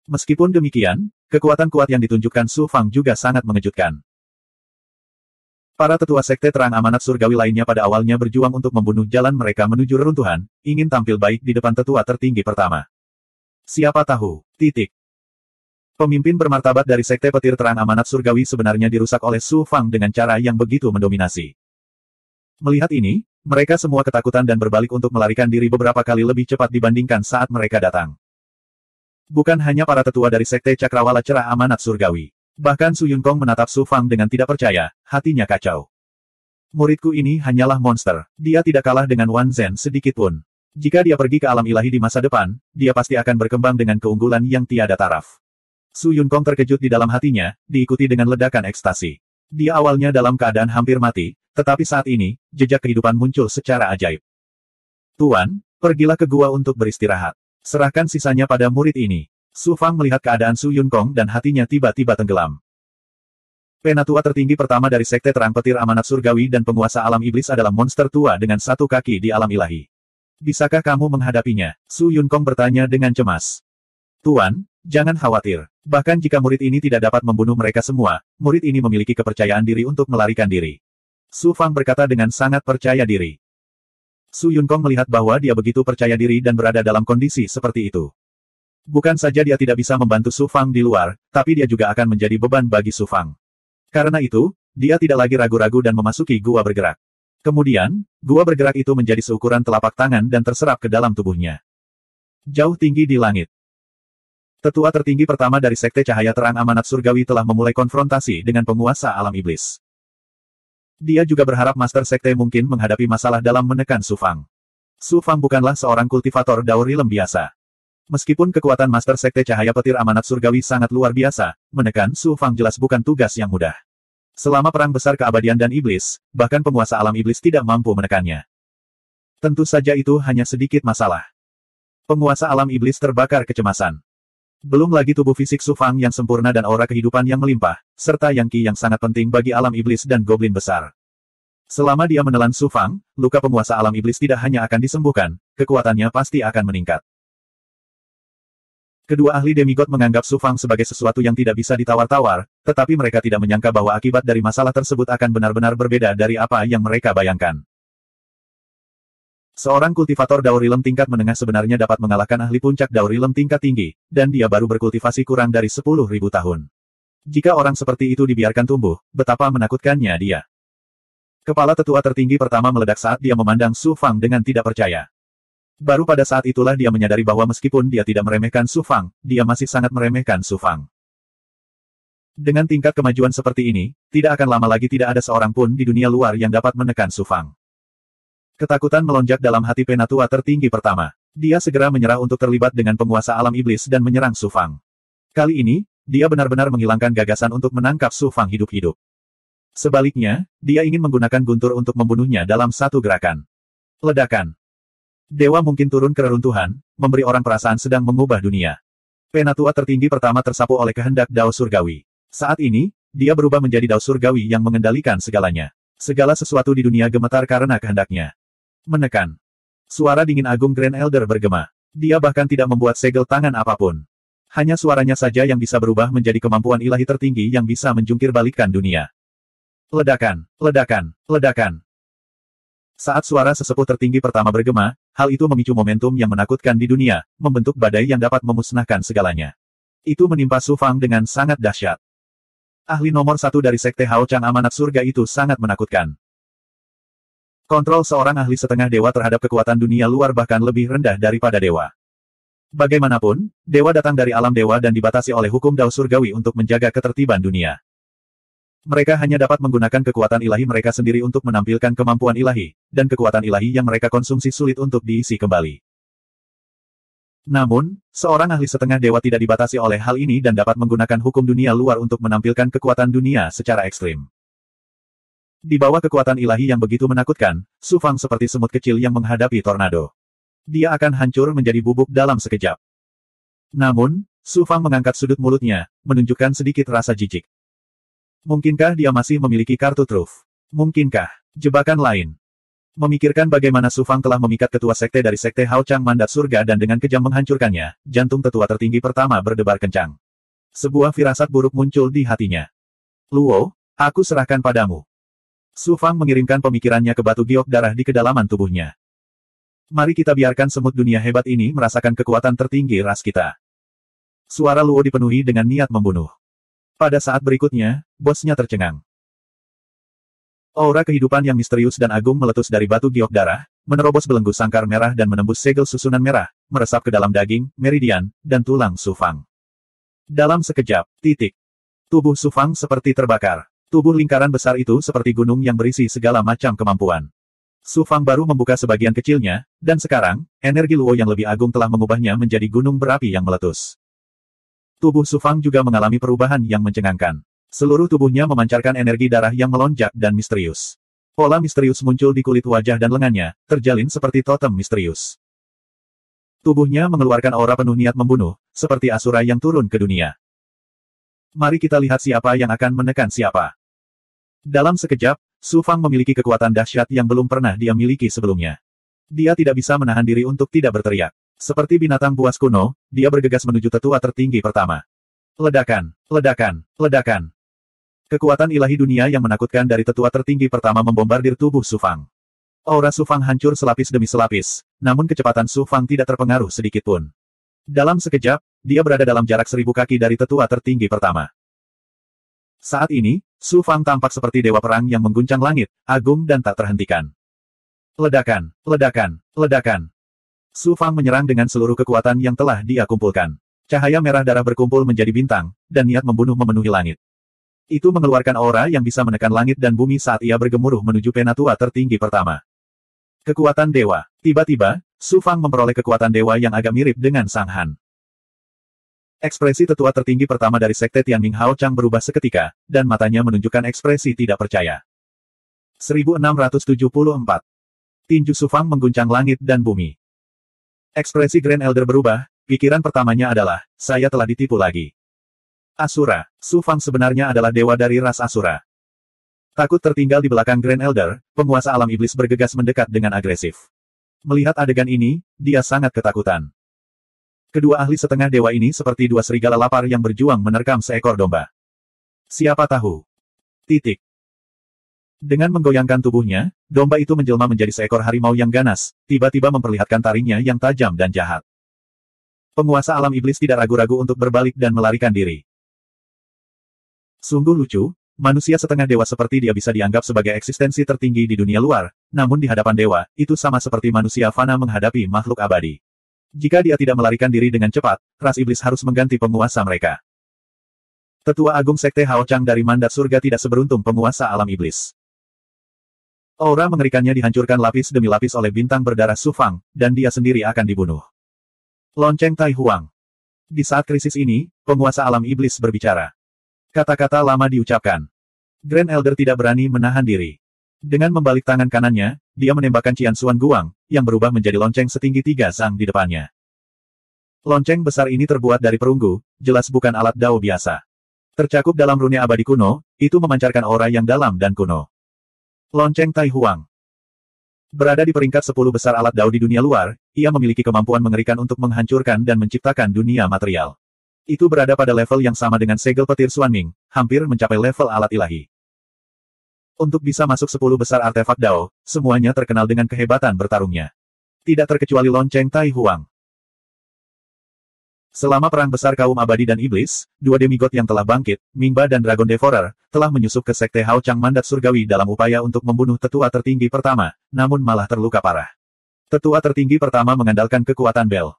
Meskipun demikian, kekuatan kuat yang ditunjukkan Su Fang juga sangat mengejutkan. Para tetua Sekte Terang Amanat Surgawi lainnya pada awalnya berjuang untuk membunuh jalan mereka menuju reruntuhan, ingin tampil baik di depan tetua tertinggi pertama. Siapa tahu, titik. Pemimpin bermartabat dari Sekte Petir Terang Amanat Surgawi sebenarnya dirusak oleh Su Fang dengan cara yang begitu mendominasi. Melihat ini, mereka semua ketakutan dan berbalik untuk melarikan diri beberapa kali lebih cepat dibandingkan saat mereka datang. Bukan hanya para tetua dari Sekte Cakrawala Cerah Amanat Surgawi. Bahkan Su Yunkong menatap Su Fang dengan tidak percaya, hatinya kacau. Muridku ini hanyalah monster, dia tidak kalah dengan Wan Zhen sedikitpun. Jika dia pergi ke alam ilahi di masa depan, dia pasti akan berkembang dengan keunggulan yang tiada taraf. Su Yunkong terkejut di dalam hatinya, diikuti dengan ledakan ekstasi. Dia awalnya dalam keadaan hampir mati, tetapi saat ini, jejak kehidupan muncul secara ajaib. Tuan, pergilah ke gua untuk beristirahat. Serahkan sisanya pada murid ini. Su Fang melihat keadaan Su Yunkong dan hatinya tiba-tiba tenggelam. Penatua tertinggi pertama dari Sekte Terang Petir Amanat Surgawi dan penguasa alam iblis adalah monster tua dengan satu kaki di alam ilahi. Bisakah kamu menghadapinya? Su Yunkong bertanya dengan cemas. Tuan, jangan khawatir. Bahkan jika murid ini tidak dapat membunuh mereka semua, murid ini memiliki kepercayaan diri untuk melarikan diri. Su Fang berkata dengan sangat percaya diri. Su Yunkong melihat bahwa dia begitu percaya diri dan berada dalam kondisi seperti itu. Bukan saja dia tidak bisa membantu Su Fang di luar, tapi dia juga akan menjadi beban bagi Su Fang. Karena itu, dia tidak lagi ragu-ragu dan memasuki gua bergerak. Kemudian, gua bergerak itu menjadi seukuran telapak tangan dan terserap ke dalam tubuhnya. Jauh tinggi di langit. Tetua tertinggi pertama dari Sekte Cahaya Terang Amanat Surgawi telah memulai konfrontasi dengan penguasa alam iblis. Dia juga berharap Master Sekte mungkin menghadapi masalah dalam menekan Su Fang. Su Fang bukanlah seorang kultivator Dao Rilem biasa. Meskipun kekuatan Master Sekte Cahaya Petir Amanat Surgawi sangat luar biasa, menekan Su Fang jelas bukan tugas yang mudah. Selama Perang Besar Keabadian dan Iblis, bahkan penguasa alam iblis tidak mampu menekannya. Tentu saja itu hanya sedikit masalah. Penguasa alam iblis terbakar kecemasan. Belum lagi tubuh fisik Su Fang yang sempurna dan aura kehidupan yang melimpah, serta yang Qi yang sangat penting bagi alam iblis dan goblin besar. Selama dia menelan Su Fang, luka penguasa alam iblis tidak hanya akan disembuhkan, kekuatannya pasti akan meningkat. Kedua ahli demigod menganggap Su Fang sebagai sesuatu yang tidak bisa ditawar-tawar, tetapi mereka tidak menyangka bahwa akibat dari masalah tersebut akan benar-benar berbeda dari apa yang mereka bayangkan. Seorang kultivator Dao Rilem tingkat menengah sebenarnya dapat mengalahkan ahli puncak Dao Rilem tingkat tinggi, dan dia baru berkultivasi kurang dari 10.000 tahun. Jika orang seperti itu dibiarkan tumbuh, betapa menakutkannya dia. Kepala tetua tertinggi pertama meledak saat dia memandang Su Fang dengan tidak percaya. Baru pada saat itulah dia menyadari bahwa meskipun dia tidak meremehkan Su Fang, dia masih sangat meremehkan Su Fang. Dengan tingkat kemajuan seperti ini, tidak akan lama lagi tidak ada seorang pun di dunia luar yang dapat menekan Su Fang. Ketakutan melonjak dalam hati penatua tertinggi pertama. Dia segera menyerah untuk terlibat dengan penguasa alam iblis dan menyerang Su Fang. Kali ini, dia benar-benar menghilangkan gagasan untuk menangkap Su Fang hidup-hidup. Sebaliknya, dia ingin menggunakan guntur untuk membunuhnya dalam satu gerakan. Ledakan. Dewa mungkin turun ke reruntuhan, memberi orang perasaan sedang mengubah dunia. Penatua tertinggi pertama tersapu oleh kehendak Dao Surgawi. Saat ini, dia berubah menjadi Dao Surgawi yang mengendalikan segalanya. Segala sesuatu di dunia gemetar karena kehendaknya. Menekan. Suara dingin agung Grand Elder bergema. Dia bahkan tidak membuat segel tangan apapun. Hanya suaranya saja yang bisa berubah menjadi kemampuan ilahi tertinggi yang bisa menjungkir balikkan dunia. Ledakan, ledakan, ledakan. Saat suara sesepuh tertinggi pertama bergema, hal itu memicu momentum yang menakutkan di dunia, membentuk badai yang dapat memusnahkan segalanya. Itu menimpa Su Fang dengan sangat dahsyat. Ahli nomor 1 dari Sekte Hao Chang Amanat Surga itu sangat menakutkan. Kontrol seorang ahli setengah dewa terhadap kekuatan dunia luar bahkan lebih rendah daripada dewa. Bagaimanapun, dewa datang dari alam dewa dan dibatasi oleh hukum Dao Surgawi untuk menjaga ketertiban dunia. Mereka hanya dapat menggunakan kekuatan ilahi mereka sendiri untuk menampilkan kemampuan ilahi, dan kekuatan ilahi yang mereka konsumsi sulit untuk diisi kembali. Namun, seorang ahli setengah dewa tidak dibatasi oleh hal ini dan dapat menggunakan hukum dunia luar untuk menampilkan kekuatan dunia secara ekstrim. Di bawah kekuatan ilahi yang begitu menakutkan, Su Fang seperti semut kecil yang menghadapi tornado. Dia akan hancur menjadi bubuk dalam sekejap. Namun, Su Fang mengangkat sudut mulutnya, menunjukkan sedikit rasa jijik. Mungkinkah dia masih memiliki kartu truf? Mungkinkah jebakan lain? Memikirkan bagaimana Su Fang telah memikat ketua sekte dari Sekte Hao Chang Mandat Surga dan dengan kejam menghancurkannya, jantung tetua tertinggi pertama berdebar kencang. Sebuah firasat buruk muncul di hatinya. Luo, aku serahkan padamu. Su Fang mengirimkan pemikirannya ke batu giok darah di kedalaman tubuhnya. Mari kita biarkan semut dunia hebat ini merasakan kekuatan tertinggi ras kita. Suara Luo dipenuhi dengan niat membunuh. Pada saat berikutnya, bosnya tercengang. Aura kehidupan yang misterius dan agung meletus dari batu giok darah, menerobos belenggu sangkar merah dan menembus segel susunan merah, meresap ke dalam daging, meridian, dan tulang Su Fang. Dalam sekejap, tubuh Su Fang seperti terbakar. Tubuh lingkaran besar itu seperti gunung yang berisi segala macam kemampuan. Su Fang baru membuka sebagian kecilnya, dan sekarang, energi Luo yang lebih agung telah mengubahnya menjadi gunung berapi yang meletus. Tubuh Su Fang juga mengalami perubahan yang mencengangkan. Seluruh tubuhnya memancarkan energi darah yang melonjak dan misterius. Pola misterius muncul di kulit wajah dan lengannya, terjalin seperti totem misterius. Tubuhnya mengeluarkan aura penuh niat membunuh, seperti asura yang turun ke dunia. Mari kita lihat siapa yang akan menekan siapa. Dalam sekejap, Su Fang memiliki kekuatan dahsyat yang belum pernah dia miliki sebelumnya. Dia tidak bisa menahan diri untuk tidak berteriak. Seperti binatang buas kuno, dia bergegas menuju tetua tertinggi pertama. Ledakan, ledakan, ledakan. Kekuatan ilahi dunia yang menakutkan dari tetua tertinggi pertama membombardir tubuh Su Fang. Aura Su Fang hancur selapis demi selapis, namun kecepatan Su Fang tidak terpengaruh sedikitpun. Dalam sekejap, dia berada dalam jarak 1000 kaki dari tetua tertinggi pertama. Saat ini, Su Fang tampak seperti dewa perang yang mengguncang langit, agung dan tak terhentikan. Ledakan, ledakan, ledakan. Su Fang menyerang dengan seluruh kekuatan yang telah dia kumpulkan. Cahaya merah darah berkumpul menjadi bintang, dan niat membunuh memenuhi langit. Itu mengeluarkan aura yang bisa menekan langit dan bumi saat ia bergemuruh menuju penatua tertinggi pertama. Kekuatan dewa. Tiba-tiba, Su Fang memperoleh kekuatan dewa yang agak mirip dengan Sang Han. Ekspresi tetua tertinggi pertama dari Sekte Tianming Hao Chang berubah seketika, dan matanya menunjukkan ekspresi tidak percaya. 1674. Tinju Su Fang mengguncang langit dan bumi. Ekspresi Grand Elder berubah, pikiran pertamanya adalah, saya telah ditipu lagi. Asura, Su Fang sebenarnya adalah dewa dari ras Asura. Takut tertinggal di belakang Grand Elder, penguasa alam iblis bergegas mendekat dengan agresif. Melihat adegan ini, dia sangat ketakutan. Kedua ahli setengah dewa ini seperti dua serigala lapar yang berjuang menerkam seekor domba. Siapa tahu? Dengan menggoyangkan tubuhnya, domba itu menjelma menjadi seekor harimau yang ganas, tiba-tiba memperlihatkan taringnya yang tajam dan jahat. Penguasa alam iblis tidak ragu-ragu untuk berbalik dan melarikan diri. Sungguh lucu, manusia setengah dewa seperti dia bisa dianggap sebagai eksistensi tertinggi di dunia luar, namun di hadapan dewa, itu sama seperti manusia fana menghadapi makhluk abadi. Jika dia tidak melarikan diri dengan cepat, ras iblis harus mengganti penguasa mereka. Tetua Agung Sekte Hao Chang dari Mandat Surga tidak seberuntung penguasa alam iblis. Aura mengerikannya dihancurkan lapis demi lapis oleh bintang berdarah Su Fang, dan dia sendiri akan dibunuh. Lonceng Tai Huang. Di saat krisis ini, penguasa alam iblis berbicara. Kata-kata lama diucapkan. Grand Elder tidak berani menahan diri. Dengan membalik tangan kanannya, dia menembakkan Qian Xuan Guang, yang berubah menjadi lonceng setinggi 3 zang di depannya. Lonceng besar ini terbuat dari perunggu, jelas bukan alat dao biasa. Tercakup dalam rune abadi kuno, itu memancarkan aura yang dalam dan kuno. Lonceng Tai Huang. Berada di peringkat 10 besar alat dao di dunia luar, ia memiliki kemampuan mengerikan untuk menghancurkan dan menciptakan dunia material. Itu berada pada level yang sama dengan segel petir Xuanming, hampir mencapai level alat ilahi. Untuk bisa masuk 10 besar artefak dao, semuanya terkenal dengan kehebatan bertarungnya. Tidak terkecuali lonceng Tai Huang. Selama perang besar kaum abadi dan iblis, dua demigod yang telah bangkit, Mingba dan Dragon Devourer, telah menyusup ke Sekte Hao Chang Mandat Surgawi dalam upaya untuk membunuh tetua tertinggi pertama, namun malah terluka parah. Tetua tertinggi pertama mengandalkan kekuatan Bell.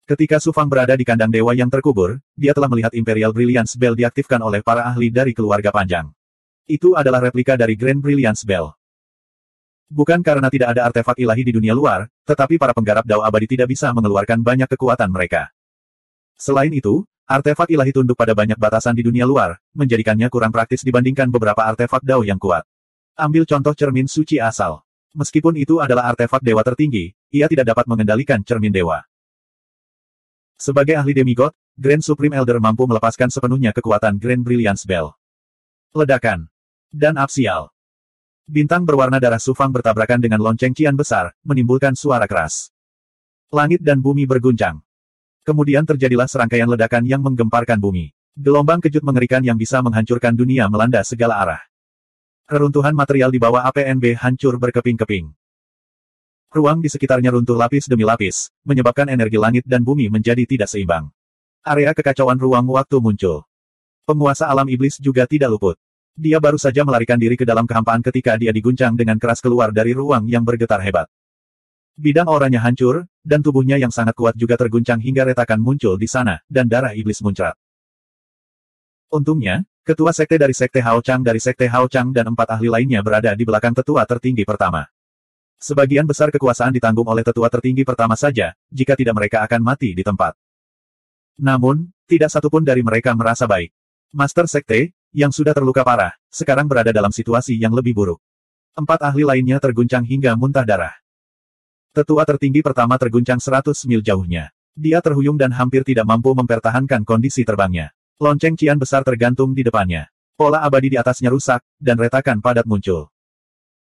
Ketika Su Fang berada di kandang dewa yang terkubur, dia telah melihat Imperial Brilliance Bell diaktifkan oleh para ahli dari keluarga panjang. Itu adalah replika dari Grand Brilliance Bell. Bukan karena tidak ada artefak ilahi di dunia luar, tetapi para penggarap dao abadi tidak bisa mengeluarkan banyak kekuatan mereka. Selain itu, artefak ilahi tunduk pada banyak batasan di dunia luar, menjadikannya kurang praktis dibandingkan beberapa artefak dao yang kuat. Ambil contoh cermin suci asal. Meskipun itu adalah artefak dewa tertinggi, ia tidak dapat mengendalikan cermin dewa. Sebagai ahli demigod, Grand Supreme Elder mampu melepaskan sepenuhnya kekuatan Grand Brilliance Bell. Ledakan. Dan Apsial. Bintang berwarna darah Su Fang bertabrakan dengan lonceng cian besar, menimbulkan suara keras. Langit dan bumi berguncang. Kemudian terjadilah serangkaian ledakan yang menggemparkan bumi. Gelombang kejut mengerikan yang bisa menghancurkan dunia melanda segala arah. Reruntuhan material di bawah APNB hancur berkeping-keping. Ruang di sekitarnya runtuh lapis demi lapis, menyebabkan energi langit dan bumi menjadi tidak seimbang. Area kekacauan ruang waktu muncul. Penguasa alam iblis juga tidak luput. Dia baru saja melarikan diri ke dalam kehampaan ketika dia diguncang dengan keras keluar dari ruang yang bergetar hebat. Bidang auranya hancur, dan tubuhnya yang sangat kuat juga terguncang hingga retakan muncul di sana, dan darah iblis muncrat. Untungnya, ketua sekte dari Sekte Hao Chang dan 4 ahli lainnya berada di belakang tetua tertinggi pertama. Sebagian besar kekuasaan ditanggung oleh tetua tertinggi pertama saja, jika tidak mereka akan mati di tempat. Namun, tidak satupun dari mereka merasa baik. Master Sekte, yang sudah terluka parah, sekarang berada dalam situasi yang lebih buruk. 4 ahli lainnya terguncang hingga muntah darah. Tetua tertinggi pertama terguncang 100 mil jauhnya. Dia terhuyung dan hampir tidak mampu mempertahankan kondisi terbangnya. Lonceng cian besar tergantung di depannya. Pola abadi di atasnya rusak, dan retakan padat muncul.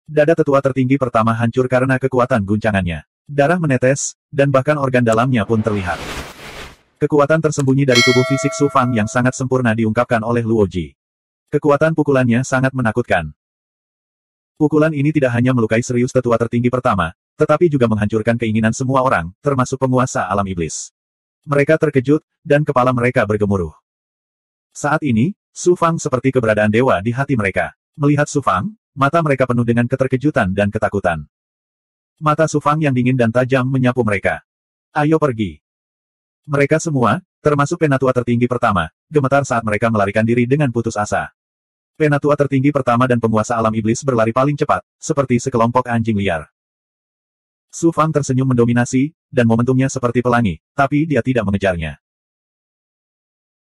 Dada tetua tertinggi pertama hancur karena kekuatan guncangannya. Darah menetes, dan bahkan organ dalamnya pun terlihat. Kekuatan tersembunyi dari tubuh fisik Su Fang yang sangat sempurna diungkapkan oleh Luo Ji. Kekuatan pukulannya sangat menakutkan. Pukulan ini tidak hanya melukai serius tetua tertinggi pertama, tetapi juga menghancurkan keinginan semua orang, termasuk penguasa alam iblis. Mereka terkejut, dan kepala mereka bergemuruh. Saat ini, Su Fang seperti keberadaan dewa di hati mereka. Melihat Su Fang, mata mereka penuh dengan keterkejutan dan ketakutan. Mata Su Fang yang dingin dan tajam menyapu mereka. Ayo pergi. Mereka semua, termasuk penatua tertinggi pertama, gemetar saat mereka melarikan diri dengan putus asa. Penatua tertinggi pertama dan penguasa alam iblis berlari paling cepat, seperti sekelompok anjing liar. Su Fang tersenyum mendominasi, dan momentumnya seperti pelangi, tapi dia tidak mengejarnya.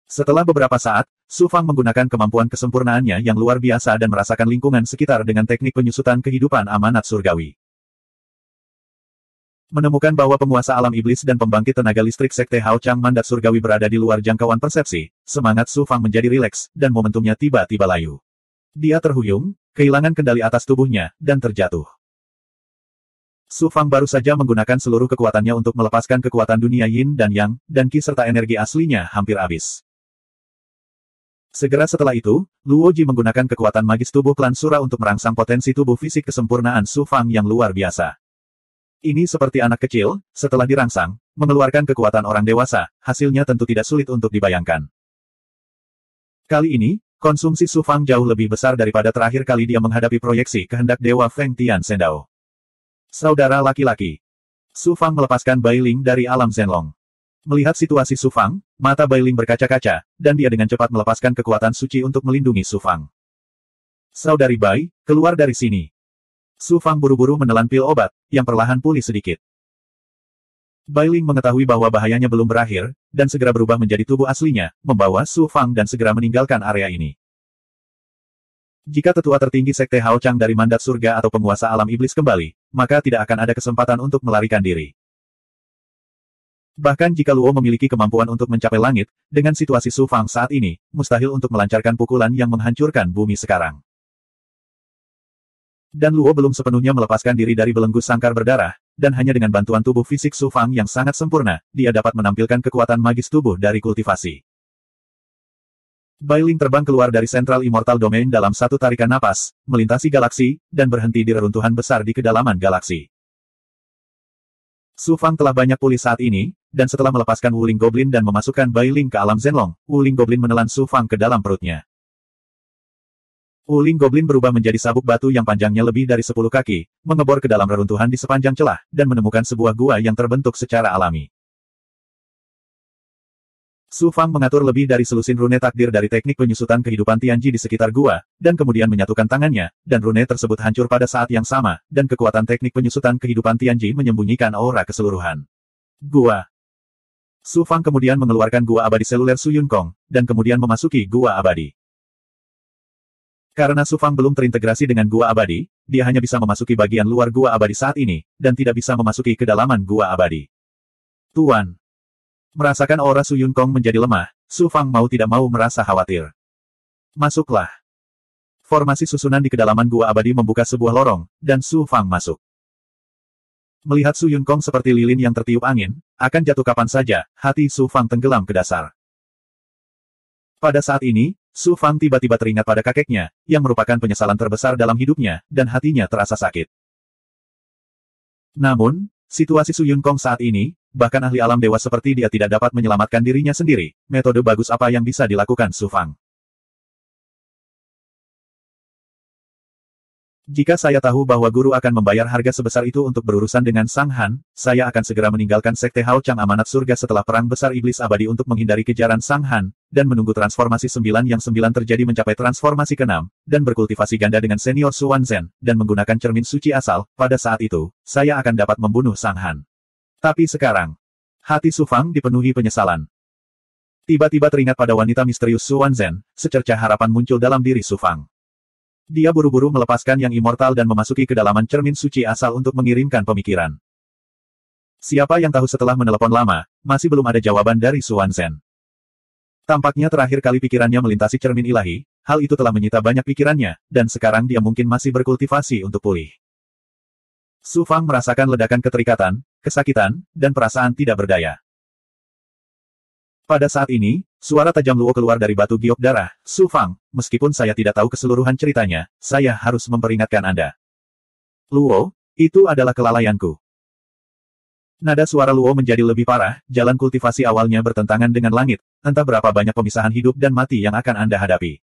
Setelah beberapa saat, Su Fang menggunakan kemampuan kesempurnaannya yang luar biasa dan merasakan lingkungan sekitar dengan teknik penyusutan kehidupan amanat surgawi. Menemukan bahwa penguasa alam iblis dan pembangkit tenaga listrik Sekte Hao Chang Mandat Surgawi berada di luar jangkauan persepsi, semangat Su Fang menjadi rileks, dan momentumnya tiba-tiba layu. Dia terhuyung, kehilangan kendali atas tubuhnya, dan terjatuh. Su Fang baru saja menggunakan seluruh kekuatannya untuk melepaskan kekuatan dunia Yin dan Yang, dan Qi serta energi aslinya hampir habis. Segera setelah itu, Luo Ji menggunakan kekuatan magis tubuh klan Sura untuk merangsang potensi tubuh fisik kesempurnaan Su Fang yang luar biasa. Ini seperti anak kecil, setelah dirangsang, mengeluarkan kekuatan orang dewasa, hasilnya tentu tidak sulit untuk dibayangkan. Kali ini, konsumsi Su Fang jauh lebih besar daripada terakhir kali dia menghadapi proyeksi kehendak Dewa Feng Tian Sendao. Saudara laki-laki. Su Fang melepaskan Bai Ling dari alam Zenlong. Melihat situasi Su Fang, mata Bai Ling berkaca-kaca, dan dia dengan cepat melepaskan kekuatan suci untuk melindungi Su Fang. Saudari Bai, keluar dari sini. Su Fang buru-buru menelan pil obat, yang perlahan pulih sedikit. Bai Ling mengetahui bahwa bahayanya belum berakhir, dan segera berubah menjadi tubuh aslinya, membawa Su Fang dan segera meninggalkan area ini. Jika tetua tertinggi Sekte Hao Chang dari Mandat Surga atau penguasa alam iblis kembali, maka tidak akan ada kesempatan untuk melarikan diri. Bahkan jika Luo memiliki kemampuan untuk mencapai langit, dengan situasi Su Fang saat ini, mustahil untuk melancarkan pukulan yang menghancurkan bumi sekarang. Dan Luo belum sepenuhnya melepaskan diri dari belenggu sangkar berdarah, dan hanya dengan bantuan tubuh fisik Su Fang yang sangat sempurna, dia dapat menampilkan kekuatan magis tubuh dari kultivasi. Bai Ling terbang keluar dari Central Immortal Domain dalam satu tarikan napas, melintasi galaksi, dan berhenti di reruntuhan besar di kedalaman galaksi. Su Fang telah banyak pulih saat ini, dan setelah melepaskan Wuling Goblin dan memasukkan Bai Ling ke alam Zenlong, Wuling Goblin menelan Su Fang ke dalam perutnya. Wuling Goblin berubah menjadi sabuk batu yang panjangnya lebih dari 10 kaki, mengebor ke dalam reruntuhan di sepanjang celah, dan menemukan sebuah gua yang terbentuk secara alami. Su Fang mengatur lebih dari selusin rune takdir dari teknik penyusutan kehidupan Tianji di sekitar gua, dan kemudian menyatukan tangannya, dan rune tersebut hancur pada saat yang sama, dan kekuatan teknik penyusutan kehidupan Tianji menyembunyikan aura keseluruhan. Gua. Su Fang kemudian mengeluarkan gua abadi seluler Su Yunkong, dan kemudian memasuki gua abadi. Karena Su Fang belum terintegrasi dengan gua abadi, dia hanya bisa memasuki bagian luar gua abadi saat ini, dan tidak bisa memasuki kedalaman gua abadi. Tuan. Merasakan aura Su Yunkong menjadi lemah, Su Fang mau tidak mau merasa khawatir. Masuklah. Formasi susunan di kedalaman gua abadi membuka sebuah lorong, dan Su Fang masuk. Melihat Su Yunkong seperti lilin yang tertiup angin, akan jatuh kapan saja, hati Su Fang tenggelam ke dasar. Pada saat ini, Su Fang tiba-tiba teringat pada kakeknya, yang merupakan penyesalan terbesar dalam hidupnya, dan hatinya terasa sakit. Namun, situasi Su Yunkong saat ini, bahkan ahli alam dewa seperti dia tidak dapat menyelamatkan dirinya sendiri, metode bagus apa yang bisa dilakukan Su Fang? Jika saya tahu bahwa guru akan membayar harga sebesar itu untuk berurusan dengan Sang Han, saya akan segera meninggalkan Sekte Hao Chang Amanat Surga setelah Perang Besar Iblis Abadi untuk menghindari kejaran Sang Han, dan menunggu transformasi 9 yang 9 terjadi mencapai transformasi ke-6, dan berkultivasi ganda dengan senior Su Wanzhen, dan menggunakan cermin suci asal, pada saat itu, saya akan dapat membunuh Sang Han. Tapi sekarang, hati Su Fang dipenuhi penyesalan. Tiba-tiba teringat pada wanita misterius Su Wanzhen, secercah harapan muncul dalam diri Su Fang. Dia buru-buru melepaskan yang immortal dan memasuki kedalaman cermin suci asal untuk mengirimkan pemikiran. Siapa yang tahu setelah menelepon lama, masih belum ada jawaban dari Su Wanzhen. Tampaknya terakhir kali pikirannya melintasi cermin ilahi, hal itu telah menyita banyak pikirannya, dan sekarang dia mungkin masih berkultivasi untuk pulih. Su Fang merasakan ledakan keterikatan, kesakitan, dan perasaan tidak berdaya. Pada saat ini, suara tajam Luo keluar dari batu giok darah. Su Fang, meskipun saya tidak tahu keseluruhan ceritanya, saya harus memperingatkan Anda. Luo, itu adalah kelalaianku. Nada suara Luo menjadi lebih parah, jalan kultivasi awalnya bertentangan dengan langit, entah berapa banyak pemisahan hidup dan mati yang akan Anda hadapi.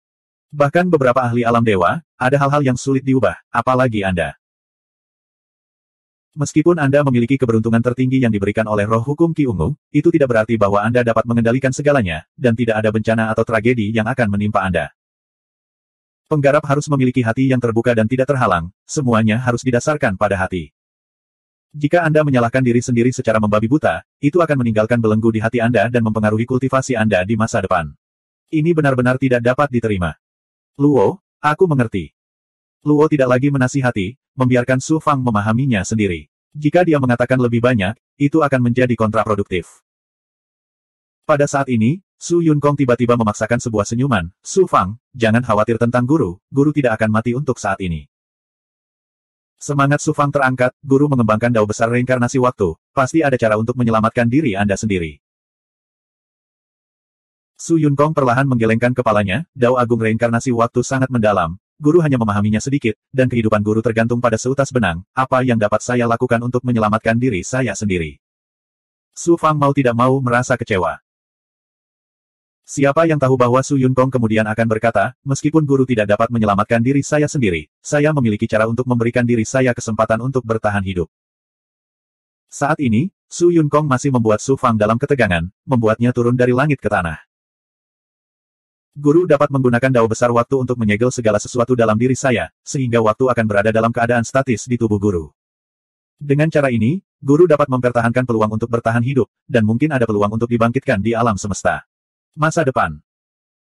Bahkan beberapa ahli alam dewa, ada hal-hal yang sulit diubah, apalagi Anda. Meskipun Anda memiliki keberuntungan tertinggi yang diberikan oleh roh hukum Ki Ungu, itu tidak berarti bahwa Anda dapat mengendalikan segalanya, dan tidak ada bencana atau tragedi yang akan menimpa Anda. Penggarap harus memiliki hati yang terbuka dan tidak terhalang, semuanya harus didasarkan pada hati. Jika Anda menyalahkan diri sendiri secara membabi buta, itu akan meninggalkan belenggu di hati Anda dan mempengaruhi kultivasi Anda di masa depan. Ini benar-benar tidak dapat diterima. Luo, aku mengerti. Luo tidak lagi menasihati, membiarkan Su Fang memahaminya sendiri. Jika dia mengatakan lebih banyak, itu akan menjadi kontraproduktif. Pada saat ini, Su Yunkong tiba-tiba memaksakan sebuah senyuman. Su Fang, jangan khawatir tentang guru, guru tidak akan mati untuk saat ini. Semangat Su Fang terangkat, guru mengembangkan dao besar reinkarnasi waktu, pasti ada cara untuk menyelamatkan diri Anda sendiri. Su Yunkong perlahan menggelengkan kepalanya, dao agung reinkarnasi waktu sangat mendalam. Guru hanya memahaminya sedikit, dan kehidupan guru tergantung pada seutas benang, apa yang dapat saya lakukan untuk menyelamatkan diri saya sendiri. Su Fang mau tidak mau merasa kecewa. Siapa yang tahu bahwa Su Yunkong kemudian akan berkata, meskipun guru tidak dapat menyelamatkan diri saya sendiri, saya memiliki cara untuk memberikan diri saya kesempatan untuk bertahan hidup. Saat ini, Su Yunkong masih membuat Su Fang dalam ketegangan, membuatnya turun dari langit ke tanah. Guru dapat menggunakan dao besar waktu untuk menyegel segala sesuatu dalam diri saya, sehingga waktu akan berada dalam keadaan statis di tubuh guru. Dengan cara ini, guru dapat mempertahankan peluang untuk bertahan hidup, dan mungkin ada peluang untuk dibangkitkan di alam semesta. Masa depan.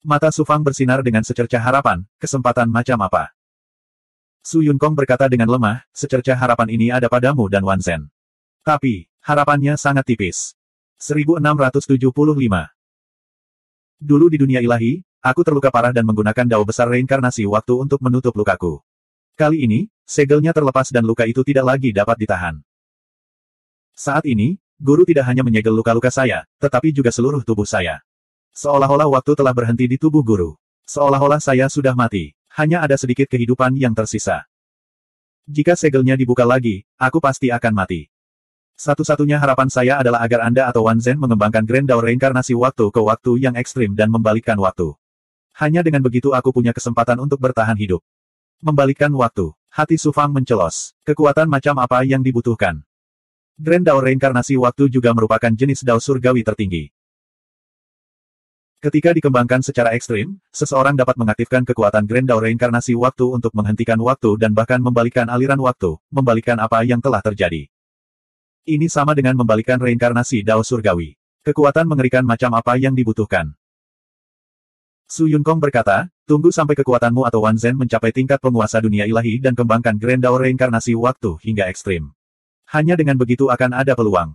Mata Su Fang bersinar dengan secercah harapan, kesempatan macam apa? Su Yunkong berkata dengan lemah, secercah harapan ini ada padamu dan Wanzhen. Tapi, harapannya sangat tipis. 1675. Dulu di dunia ilahi, aku terluka parah dan menggunakan dao besar reinkarnasi waktu untuk menutup lukaku. Kali ini, segelnya terlepas dan luka itu tidak lagi dapat ditahan. Saat ini, guru tidak hanya menyegel luka-luka saya, tetapi juga seluruh tubuh saya. Seolah-olah waktu telah berhenti di tubuh guru. Seolah-olah saya sudah mati. Hanya ada sedikit kehidupan yang tersisa. Jika segelnya dibuka lagi, aku pasti akan mati. Satu-satunya harapan saya adalah agar Anda atau Wan Zhen mengembangkan Grand Dao reinkarnasi waktu ke waktu yang ekstrim dan membalikkan waktu. Hanya dengan begitu aku punya kesempatan untuk bertahan hidup. Membalikkan waktu. Hati Su Fang mencelos. Kekuatan macam apa yang dibutuhkan? Grand Dao reinkarnasi waktu juga merupakan jenis Dao surgawi tertinggi. Ketika dikembangkan secara ekstrim, seseorang dapat mengaktifkan kekuatan Grand Dao reinkarnasi waktu untuk menghentikan waktu dan bahkan membalikkan aliran waktu, membalikkan apa yang telah terjadi. Ini sama dengan membalikkan reinkarnasi Dao surgawi. Kekuatan mengerikan macam apa yang dibutuhkan? Su Yunkong berkata, tunggu sampai kekuatanmu atau Wan Zhen mencapai tingkat penguasa dunia ilahi dan kembangkan Grand Dao reinkarnasi waktu hingga ekstrim. Hanya dengan begitu akan ada peluang.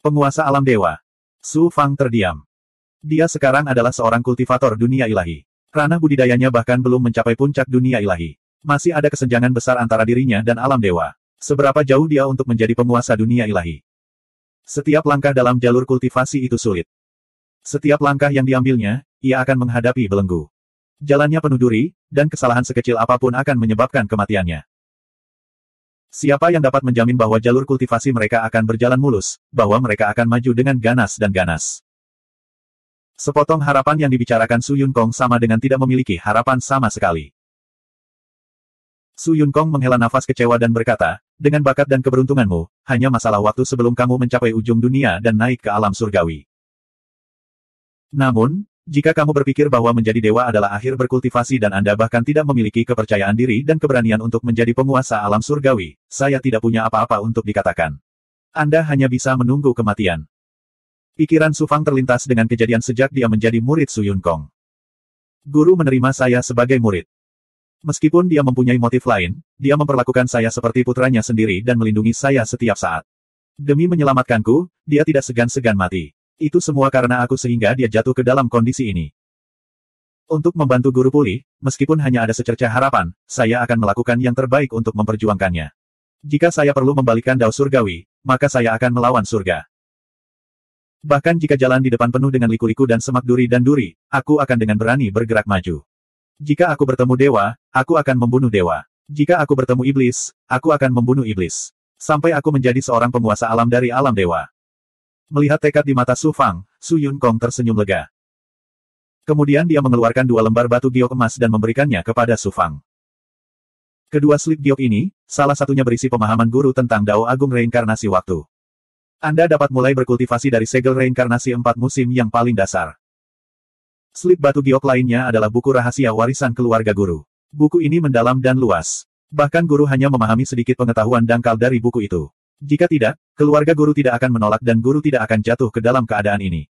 Penguasa alam dewa. Su Fang terdiam. Dia sekarang adalah seorang kultivator dunia ilahi. Ranah budidayanya bahkan belum mencapai puncak dunia ilahi. Masih ada kesenjangan besar antara dirinya dan alam dewa. Seberapa jauh dia untuk menjadi penguasa dunia ilahi? Setiap langkah dalam jalur kultivasi itu sulit. Setiap langkah yang diambilnya, ia akan menghadapi belenggu. Jalannya penuh duri, dan kesalahan sekecil apapun akan menyebabkan kematiannya. Siapa yang dapat menjamin bahwa jalur kultivasi mereka akan berjalan mulus, bahwa mereka akan maju dengan ganas dan ganas? Sepotong harapan yang dibicarakan Su Yunkong sama dengan tidak memiliki harapan sama sekali. Su Yunkong menghela nafas kecewa dan berkata, dengan bakat dan keberuntunganmu, hanya masalah waktu sebelum kamu mencapai ujung dunia dan naik ke alam surgawi. Namun, jika kamu berpikir bahwa menjadi dewa adalah akhir berkultivasi dan Anda bahkan tidak memiliki kepercayaan diri dan keberanian untuk menjadi penguasa alam surgawi, saya tidak punya apa-apa untuk dikatakan. Anda hanya bisa menunggu kematian. Pikiran Su Fang terlintas dengan kejadian sejak dia menjadi murid Su Yunkong. Guru menerima saya sebagai murid. Meskipun dia mempunyai motif lain, dia memperlakukan saya seperti putranya sendiri dan melindungi saya setiap saat. Demi menyelamatkanku, dia tidak segan-segan mati. Itu semua karena aku sehingga dia jatuh ke dalam kondisi ini. Untuk membantu guru pulih, meskipun hanya ada secercah harapan, saya akan melakukan yang terbaik untuk memperjuangkannya. Jika saya perlu membalikkan Dao surgawi, maka saya akan melawan surga. Bahkan jika jalan di depan penuh dengan liku-liku dan semak duri dan duri, aku akan dengan berani bergerak maju. Jika aku bertemu dewa, aku akan membunuh dewa. Jika aku bertemu iblis, aku akan membunuh iblis. Sampai aku menjadi seorang penguasa alam dari alam dewa. Melihat tekad di mata Su Fang, Su Yunkong tersenyum lega. Kemudian dia mengeluarkan 2 lembar batu giok emas dan memberikannya kepada Su Fang. Kedua slip giok ini, salah satunya berisi pemahaman guru tentang Dao Agung Reinkarnasi Waktu. Anda dapat mulai berkultivasi dari segel reinkarnasi 4 musim yang paling dasar. Slip batu giok lainnya adalah buku rahasia warisan keluarga guru. Buku ini mendalam dan luas. Bahkan guru hanya memahami sedikit pengetahuan dangkal dari buku itu. Jika tidak, keluarga guru tidak akan menolak dan guru tidak akan jatuh ke dalam keadaan ini.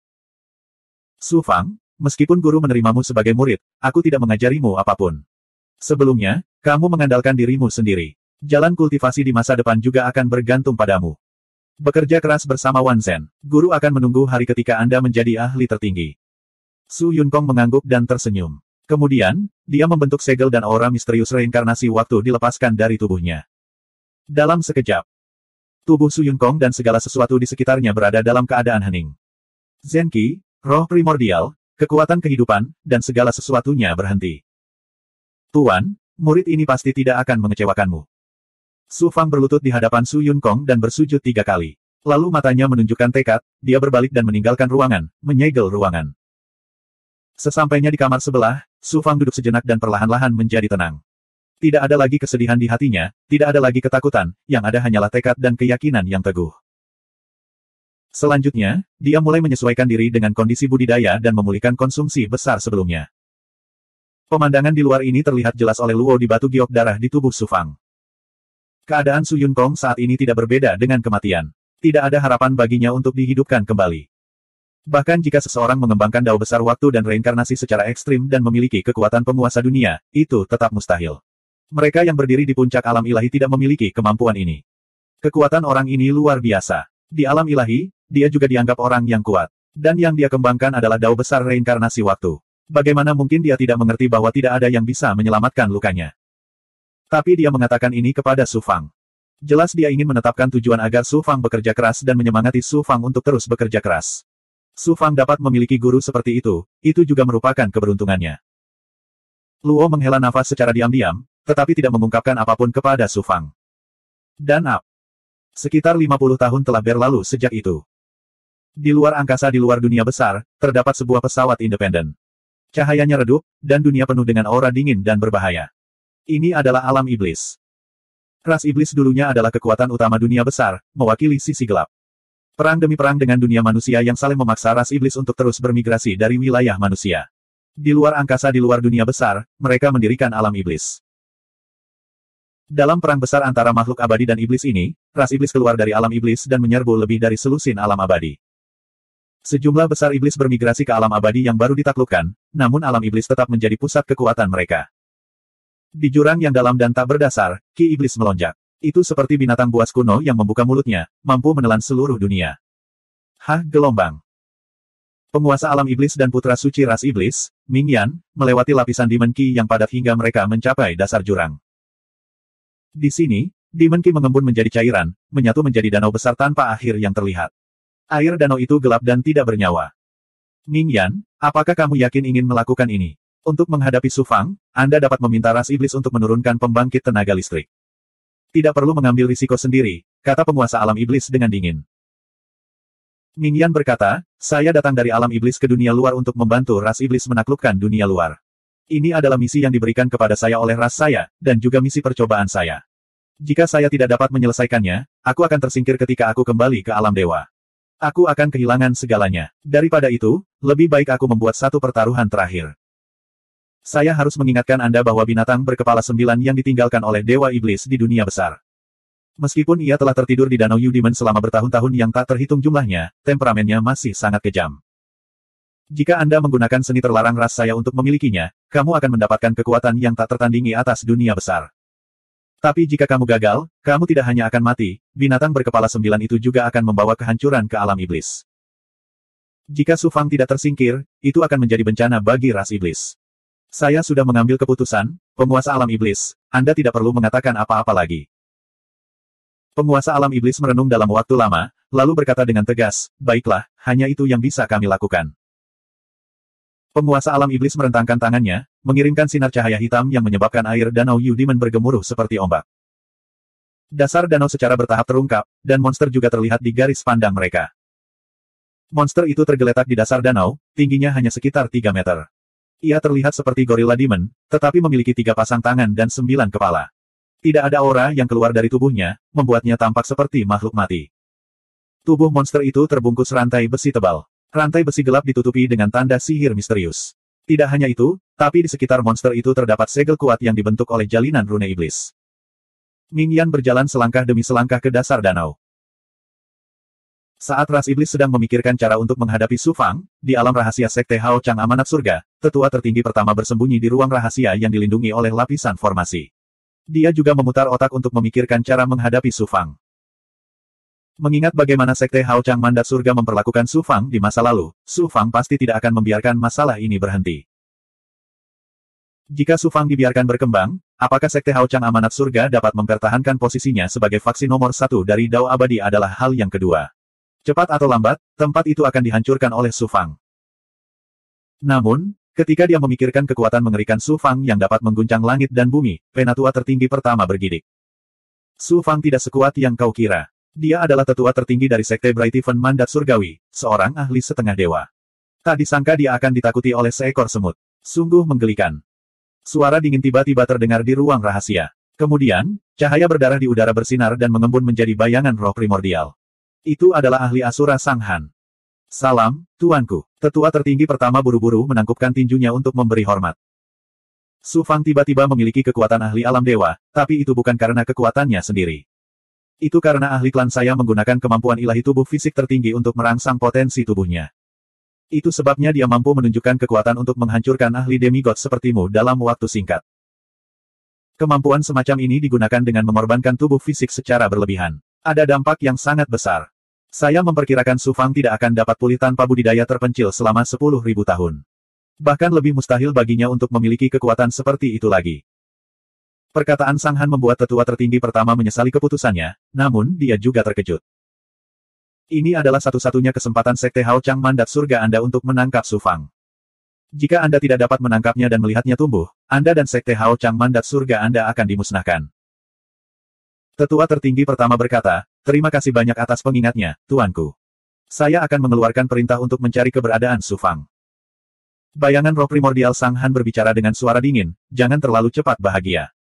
Su Fang, meskipun guru menerimamu sebagai murid, aku tidak mengajarimu apapun. Sebelumnya, kamu mengandalkan dirimu sendiri. Jalan kultivasi di masa depan juga akan bergantung padamu. Bekerja keras bersama Wan Zhen, guru akan menunggu hari ketika Anda menjadi ahli tertinggi. Su Yunkong mengangguk dan tersenyum. Kemudian, dia membentuk segel dan aura misterius reinkarnasi waktu dilepaskan dari tubuhnya. Dalam sekejap, tubuh Su Yunkong dan segala sesuatu di sekitarnya berada dalam keadaan hening. Zenki, roh primordial, kekuatan kehidupan, dan segala sesuatunya berhenti. Tuan, murid ini pasti tidak akan mengecewakanmu. Su Fang berlutut di hadapan Su Yunkong dan bersujud 3 kali. Lalu matanya menunjukkan tekad, dia berbalik dan meninggalkan ruangan, menyegel ruangan. Sesampainya di kamar sebelah, Su Fang duduk sejenak dan perlahan-lahan menjadi tenang. Tidak ada lagi kesedihan di hatinya, tidak ada lagi ketakutan, yang ada hanyalah tekad dan keyakinan yang teguh. Selanjutnya, dia mulai menyesuaikan diri dengan kondisi budidaya dan memulihkan konsumsi besar sebelumnya. Pemandangan di luar ini terlihat jelas oleh Luo di batu giok darah di tubuh Su Fang. Keadaan Su Yunkong saat ini tidak berbeda dengan kematian. Tidak ada harapan baginya untuk dihidupkan kembali. Bahkan jika seseorang mengembangkan dao besar waktu dan reinkarnasi secara ekstrim dan memiliki kekuatan penguasa dunia, itu tetap mustahil. Mereka yang berdiri di puncak alam ilahi tidak memiliki kemampuan ini. Kekuatan orang ini luar biasa. Di alam ilahi, dia juga dianggap orang yang kuat. Dan yang dia kembangkan adalah dao besar reinkarnasi waktu. Bagaimana mungkin dia tidak mengerti bahwa tidak ada yang bisa menyelamatkan lukanya? Tapi dia mengatakan ini kepada Su Fang. Jelas dia ingin menetapkan tujuan agar Su Fang bekerja keras dan menyemangati Su Fang untuk terus bekerja keras. Su Fang dapat memiliki guru seperti itu juga merupakan keberuntungannya. Luo menghela nafas secara diam-diam, tetapi tidak mengungkapkan apapun kepada Su Fang. Dan sekitar 50 tahun telah berlalu sejak itu. Di luar angkasa di luar dunia besar, terdapat sebuah pesawat independen. Cahayanya redup, dan dunia penuh dengan aura dingin dan berbahaya. Ini adalah alam iblis. Ras iblis dulunya adalah kekuatan utama dunia besar, mewakili sisi gelap. Perang demi perang dengan dunia manusia yang saling memaksa ras iblis untuk terus bermigrasi dari wilayah manusia. Di luar angkasa di luar dunia besar, mereka mendirikan alam iblis. Dalam perang besar antara makhluk abadi dan iblis ini, ras iblis keluar dari alam iblis dan menyerbu lebih dari selusin alam abadi. Sejumlah besar iblis bermigrasi ke alam abadi yang baru ditaklukkan, namun alam iblis tetap menjadi pusat kekuatan mereka. Di jurang yang dalam dan tak berdasar, ki iblis melonjak. Itu seperti binatang buas kuno yang membuka mulutnya, mampu menelan seluruh dunia. Gelombang. Penguasa alam iblis dan putra suci ras iblis, Ming Yan, melewati lapisan Demon Ki yang padat hingga mereka mencapai dasar jurang. Di sini, Demon Ki mengembun menjadi cairan, menyatu menjadi danau besar tanpa akhir yang terlihat. Air danau itu gelap dan tidak bernyawa. Ming Yan, apakah kamu yakin ingin melakukan ini? Untuk menghadapi Su Fang, Anda dapat meminta ras iblis untuk menurunkan pembangkit tenaga listrik. Tidak perlu mengambil risiko sendiri, kata penguasa alam iblis dengan dingin. Ming Yan berkata, saya datang dari alam iblis ke dunia luar untuk membantu ras iblis menaklukkan dunia luar. Ini adalah misi yang diberikan kepada saya oleh ras saya, dan juga misi percobaan saya. Jika saya tidak dapat menyelesaikannya, aku akan tersingkir ketika aku kembali ke alam dewa. Aku akan kehilangan segalanya. Daripada itu, lebih baik aku membuat satu pertaruhan terakhir. Saya harus mengingatkan Anda bahwa binatang berkepala 9 yang ditinggalkan oleh Dewa Iblis di dunia besar. Meskipun ia telah tertidur di Danau Yu Demon selama bertahun-tahun yang tak terhitung jumlahnya, temperamennya masih sangat kejam. Jika Anda menggunakan seni terlarang ras saya untuk memilikinya, kamu akan mendapatkan kekuatan yang tak tertandingi atas dunia besar. Tapi jika kamu gagal, kamu tidak hanya akan mati, binatang berkepala 9 itu juga akan membawa kehancuran ke alam iblis. Jika Su Fang tidak tersingkir, itu akan menjadi bencana bagi ras iblis. Saya sudah mengambil keputusan, penguasa alam iblis, Anda tidak perlu mengatakan apa-apa lagi. Penguasa alam iblis merenung dalam waktu lama, lalu berkata dengan tegas, baiklah, hanya itu yang bisa kami lakukan. Penguasa alam iblis merentangkan tangannya, mengirimkan sinar cahaya hitam yang menyebabkan air danau Yu Demon bergemuruh seperti ombak. Dasar danau secara bertahap terungkap, dan monster juga terlihat di garis pandang mereka. Monster itu tergeletak di dasar danau, tingginya hanya sekitar 3 meter. Ia terlihat seperti gorila demon, tetapi memiliki 3 pasang tangan dan 9 kepala. Tidak ada aura yang keluar dari tubuhnya, membuatnya tampak seperti makhluk mati. Tubuh monster itu terbungkus rantai besi tebal. Rantai besi gelap ditutupi dengan tanda sihir misterius. Tidak hanya itu, tapi di sekitar monster itu terdapat segel kuat yang dibentuk oleh jalinan rune iblis. Ming Yan berjalan selangkah demi selangkah ke dasar danau. Saat ras iblis sedang memikirkan cara untuk menghadapi Su Fang, di alam rahasia Sekte Hao Chang Amanat Surga, tetua tertinggi pertama bersembunyi di ruang rahasia yang dilindungi oleh lapisan formasi. Dia juga memutar otak untuk memikirkan cara menghadapi Su Fang. Mengingat bagaimana Sekte Hao Chang Mandat Surga memperlakukan Su Fang di masa lalu, Su Fang pasti tidak akan membiarkan masalah ini berhenti. Jika Su Fang dibiarkan berkembang, apakah Sekte Hao Chang Amanat Surga dapat mempertahankan posisinya sebagai faksi nomor 1 dari Dao Abadi adalah hal yang kedua. Cepat atau lambat, tempat itu akan dihancurkan oleh Su Fang. Namun, ketika dia memikirkan kekuatan mengerikan Su Fang yang dapat mengguncang langit dan bumi, penatua tertinggi pertama bergidik. Su Fang tidak sekuat yang kau kira. Dia adalah tetua tertinggi dari Sekte Brightiven Mandat Surgawi, seorang ahli setengah dewa. Tak disangka dia akan ditakuti oleh seekor semut. Sungguh menggelikan. Suara dingin tiba-tiba terdengar di ruang rahasia. Kemudian, cahaya berdarah di udara bersinar dan mengembun menjadi bayangan roh primordial. Itu adalah ahli Asura Sang Han. Salam, tuanku. Tetua tertinggi pertama buru-buru menangkupkan tinjunya untuk memberi hormat. Su Fang tiba-tiba memiliki kekuatan ahli alam dewa, tapi itu bukan karena kekuatannya sendiri. Itu karena ahli klan saya menggunakan kemampuan ilahi tubuh fisik tertinggi untuk merangsang potensi tubuhnya. Itu sebabnya dia mampu menunjukkan kekuatan untuk menghancurkan ahli demigod sepertimu dalam waktu singkat. Kemampuan semacam ini digunakan dengan mengorbankan tubuh fisik secara berlebihan. Ada dampak yang sangat besar. Saya memperkirakan Su Fang tidak akan dapat pulih tanpa budidaya terpencil selama 10.000 tahun. Bahkan lebih mustahil baginya untuk memiliki kekuatan seperti itu lagi. Perkataan Sang Han membuat tetua tertinggi pertama menyesali keputusannya, namun dia juga terkejut. Ini adalah satu-satunya kesempatan Sekte Hao Chang Mandat Surga Anda untuk menangkap Su Fang. Jika Anda tidak dapat menangkapnya dan melihatnya tumbuh, Anda dan Sekte Hao Chang Mandat Surga Anda akan dimusnahkan. Tetua tertinggi pertama berkata, terima kasih banyak atas pengingatnya, tuanku. Saya akan mengeluarkan perintah untuk mencari keberadaan Su Fang. Bayangan roh primordial Sang Han berbicara dengan suara dingin, jangan terlalu cepat bahagia.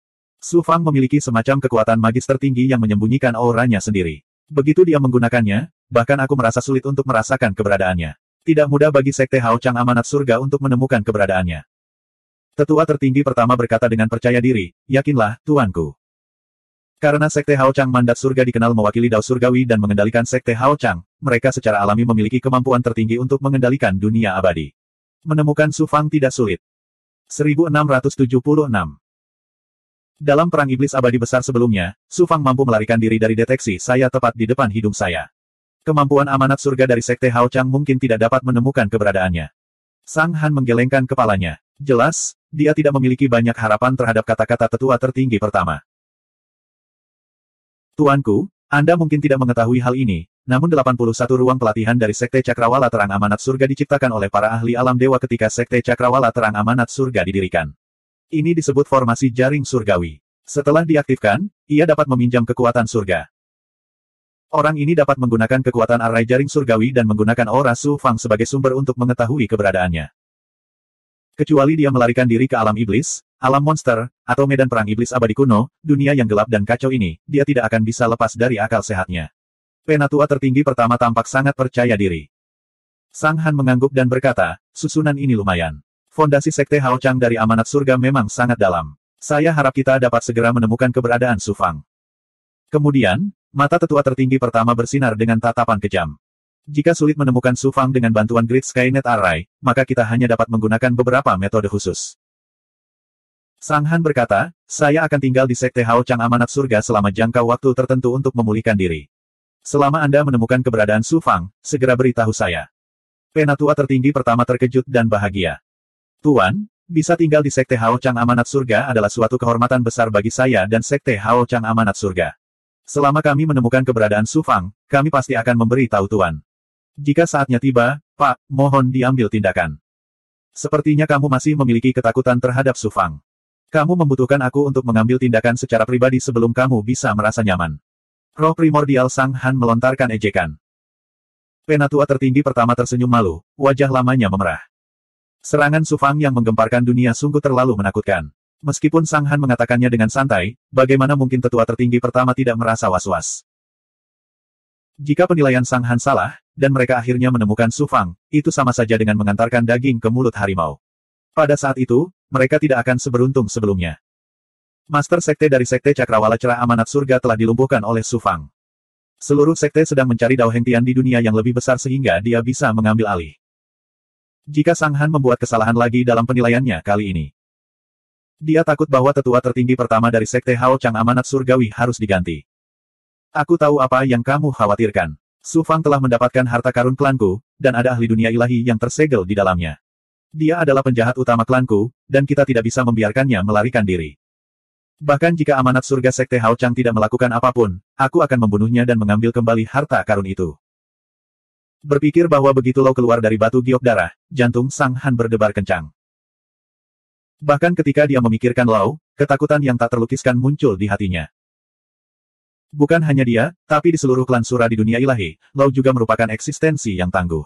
Su Fang memiliki semacam kekuatan magis tertinggi yang menyembunyikan auranya sendiri. Begitu dia menggunakannya, bahkan aku merasa sulit untuk merasakan keberadaannya. Tidak mudah bagi Sekte Hao Chang Amanat Surga untuk menemukan keberadaannya. Tetua tertinggi pertama berkata dengan percaya diri, yakinlah, tuanku. Karena Sekte Hao Chang Mandat Surga dikenal mewakili Dao Surgawi dan mengendalikan Sekte Hao Chang, mereka secara alami memiliki kemampuan tertinggi untuk mengendalikan dunia abadi. Menemukan Su Fang tidak sulit. 1676. Dalam perang iblis abadi besar sebelumnya, Su Fang mampu melarikan diri dari deteksi saya tepat di depan hidung saya. Kemampuan amanat surga dari Sekte Hao Chang mungkin tidak dapat menemukan keberadaannya. Sang Han menggelengkan kepalanya. Jelas, dia tidak memiliki banyak harapan terhadap kata-kata tetua tertinggi pertama. Tuanku, Anda mungkin tidak mengetahui hal ini, namun 81 ruang pelatihan dari Sekte Cakrawala Terang Amanat Surga diciptakan oleh para ahli alam dewa ketika Sekte Cakrawala Terang Amanat Surga didirikan. Ini disebut formasi jaring surgawi. Setelah diaktifkan, ia dapat meminjam kekuatan surga. Orang ini dapat menggunakan kekuatan arai jaring surgawi dan menggunakan aura Su Fang sebagai sumber untuk mengetahui keberadaannya. Kecuali dia melarikan diri ke alam iblis, alam monster, atau medan perang iblis abadi kuno, dunia yang gelap dan kacau ini, dia tidak akan bisa lepas dari akal sehatnya. Penatua tertinggi pertama tampak sangat percaya diri. Sang Han mengangguk dan berkata, susunan ini lumayan. Fondasi Sekte Hao Chang dari amanat surga memang sangat dalam. Saya harap kita dapat segera menemukan keberadaan Su Fang. Kemudian, mata tetua tertinggi pertama bersinar dengan tatapan kejam. Jika sulit menemukan Su Fang dengan bantuan Great Skynet Array, maka kita hanya dapat menggunakan beberapa metode khusus. Sang Han berkata, saya akan tinggal di Sekte Hao Chang Amanat Surga selama jangka waktu tertentu untuk memulihkan diri. Selama Anda menemukan keberadaan Su Fang, segera beritahu saya. Penatua tertinggi pertama terkejut dan bahagia. Tuan, bisa tinggal di Sekte Hao Chang Amanat Surga adalah suatu kehormatan besar bagi saya dan Sekte Hao Chang Amanat Surga. Selama kami menemukan keberadaan Su Fang, kami pasti akan memberi tahu Tuan. Jika saatnya tiba, Pak, mohon diambil tindakan. Sepertinya kamu masih memiliki ketakutan terhadap Su Fang. Kamu membutuhkan aku untuk mengambil tindakan secara pribadi sebelum kamu bisa merasa nyaman. Roh primordial Sang Han melontarkan ejekan. Penatua tertinggi pertama tersenyum malu, wajah lamanya memerah. Serangan Su Fang yang menggemparkan dunia sungguh terlalu menakutkan. Meskipun Sang Han mengatakannya dengan santai, bagaimana mungkin tetua tertinggi pertama tidak merasa was-was? Jika penilaian Sang Han salah, dan mereka akhirnya menemukan Su Fang, itu sama saja dengan mengantarkan daging ke mulut harimau. Pada saat itu, mereka tidak akan seberuntung sebelumnya. Master Sekte dari Sekte Cakrawala Cerah Amanat Surga telah dilumpuhkan oleh Su Fang. Seluruh sekte sedang mencari Dao Heng Tian di dunia yang lebih besar sehingga dia bisa mengambil alih. Jika Sang Han membuat kesalahan lagi dalam penilaiannya kali ini, dia takut bahwa tetua tertinggi pertama dari Sekte Hao Chang Amanat Surgawi harus diganti. Aku tahu apa yang kamu khawatirkan. Su Fang telah mendapatkan harta karun klanku, dan ada ahli dunia ilahi yang tersegel di dalamnya. Dia adalah penjahat utama klanku, dan kita tidak bisa membiarkannya melarikan diri. Bahkan jika amanat surga Sekte Hao Chang tidak melakukan apapun, aku akan membunuhnya dan mengambil kembali harta karun itu. Berpikir bahwa begitu Lau keluar dari batu giok darah, jantung Sang Han berdebar kencang. Bahkan ketika dia memikirkan Lau, ketakutan yang tak terlukiskan muncul di hatinya. Bukan hanya dia, tapi di seluruh klan Sura di dunia ilahi, Lau juga merupakan eksistensi yang tangguh.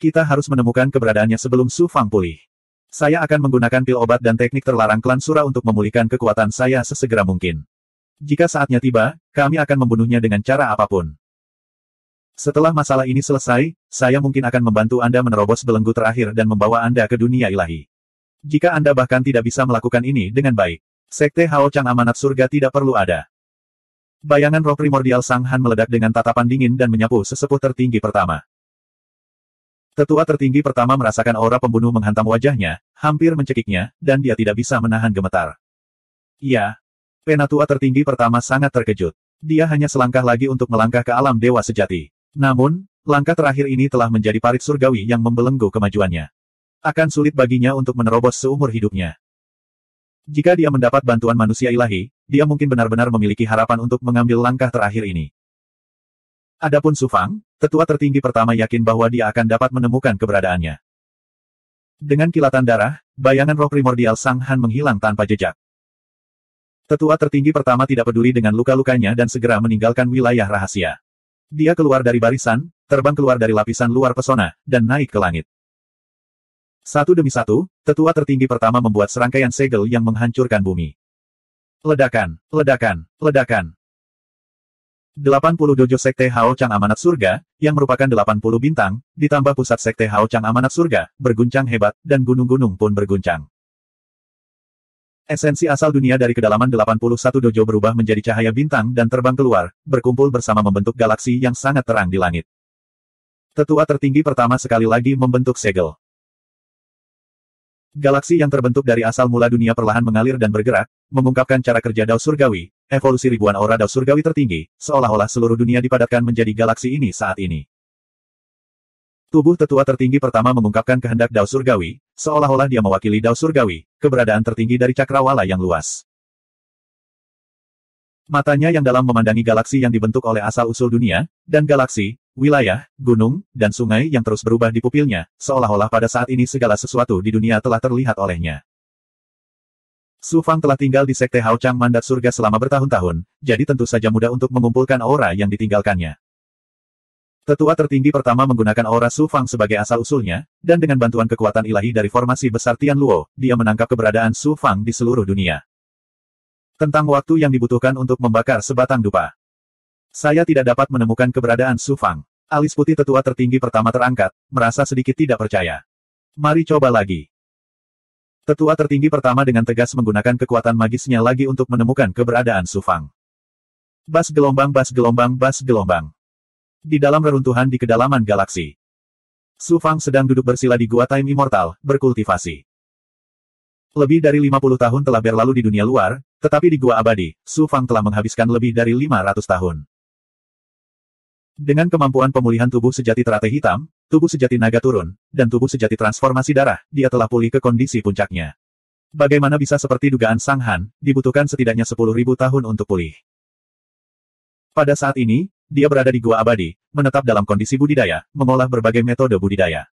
Kita harus menemukan keberadaannya sebelum Su Fang pulih. Saya akan menggunakan pil obat dan teknik terlarang klan Sura untuk memulihkan kekuatan saya sesegera mungkin. Jika saatnya tiba, kami akan membunuhnya dengan cara apapun. Setelah masalah ini selesai, saya mungkin akan membantu Anda menerobos belenggu terakhir dan membawa Anda ke dunia ilahi. Jika Anda bahkan tidak bisa melakukan ini dengan baik, Sekte Hao Chang Amanat Surga tidak perlu ada. Bayangan roh primordial Sang Han meledak dengan tatapan dingin dan menyapu sesepuh tertinggi pertama. Tetua tertinggi pertama merasakan aura pembunuh menghantam wajahnya, hampir mencekiknya, dan dia tidak bisa menahan gemetar. Iya. Penatua tertinggi pertama sangat terkejut. Dia hanya selangkah lagi untuk melangkah ke alam dewa sejati. Namun, langkah terakhir ini telah menjadi parit surgawi yang membelenggu kemajuannya. Akan sulit baginya untuk menerobos seumur hidupnya. Jika dia mendapat bantuan manusia ilahi, dia mungkin benar-benar memiliki harapan untuk mengambil langkah terakhir ini. Adapun Su Fang, tetua tertinggi pertama yakin bahwa dia akan dapat menemukan keberadaannya. Dengan kilatan darah, bayangan roh primordial Sang Han menghilang tanpa jejak. Tetua tertinggi pertama tidak peduli dengan luka-lukanya dan segera meninggalkan wilayah rahasia. Dia keluar dari barisan, terbang keluar dari lapisan luar pesona, dan naik ke langit. Satu demi satu, tetua tertinggi pertama membuat serangkaian segel yang menghancurkan bumi. Ledakan, ledakan, ledakan. 80 dojo Sekte Hao Chang Amanat Surga, yang merupakan 80 bintang, ditambah pusat Sekte Hao Chang Amanat Surga, berguncang hebat, dan gunung-gunung pun berguncang. Esensi asal dunia dari kedalaman 81 dojo berubah menjadi cahaya bintang dan terbang keluar, berkumpul bersama membentuk galaksi yang sangat terang di langit. Tetua tertinggi pertama sekali lagi membentuk segel. Galaksi yang terbentuk dari asal mula dunia perlahan mengalir dan bergerak, mengungkapkan cara kerja Dao Surgawi, evolusi ribuan aura Dao Surgawi tertinggi, seolah-olah seluruh dunia dipadatkan menjadi galaksi ini saat ini. Tubuh tetua tertinggi pertama mengungkapkan kehendak Dao Surgawi, seolah-olah dia mewakili Dao Surgawi, keberadaan tertinggi dari cakrawala yang luas. Matanya yang dalam memandangi galaksi yang dibentuk oleh asal-usul dunia, dan galaksi, wilayah, gunung, dan sungai yang terus berubah di pupilnya, seolah-olah pada saat ini segala sesuatu di dunia telah terlihat olehnya. Su Fang telah tinggal di Sekte Hao Chang Mandat Surga selama bertahun-tahun, jadi tentu saja mudah untuk mengumpulkan aura yang ditinggalkannya. Tetua tertinggi pertama menggunakan aura Su Fang sebagai asal-usulnya, dan dengan bantuan kekuatan ilahi dari formasi besar Tian Luo, dia menangkap keberadaan Su Fang di seluruh dunia. Tentang waktu yang dibutuhkan untuk membakar sebatang dupa. Saya tidak dapat menemukan keberadaan Su Fang. Alis putih tetua tertinggi pertama terangkat, merasa sedikit tidak percaya. Mari coba lagi. Tetua tertinggi pertama dengan tegas menggunakan kekuatan magisnya lagi untuk menemukan keberadaan Su Fang. Bas gelombang, bas gelombang, bas gelombang. Di dalam reruntuhan di kedalaman galaksi. Su Fang sedang duduk bersila di Gua Time Immortal, berkultivasi. Lebih dari 50 tahun telah berlalu di dunia luar, tetapi di Gua Abadi, Su Fang telah menghabiskan lebih dari 500 tahun. Dengan kemampuan pemulihan tubuh sejati teratai hitam, tubuh sejati naga turun, dan tubuh sejati transformasi darah, dia telah pulih ke kondisi puncaknya. Bagaimana bisa seperti dugaan Sang Han, dibutuhkan setidaknya 10.000 tahun untuk pulih. Pada saat ini, dia berada di Gua Abadi, menetap dalam kondisi budidaya, mengolah berbagai metode budidaya.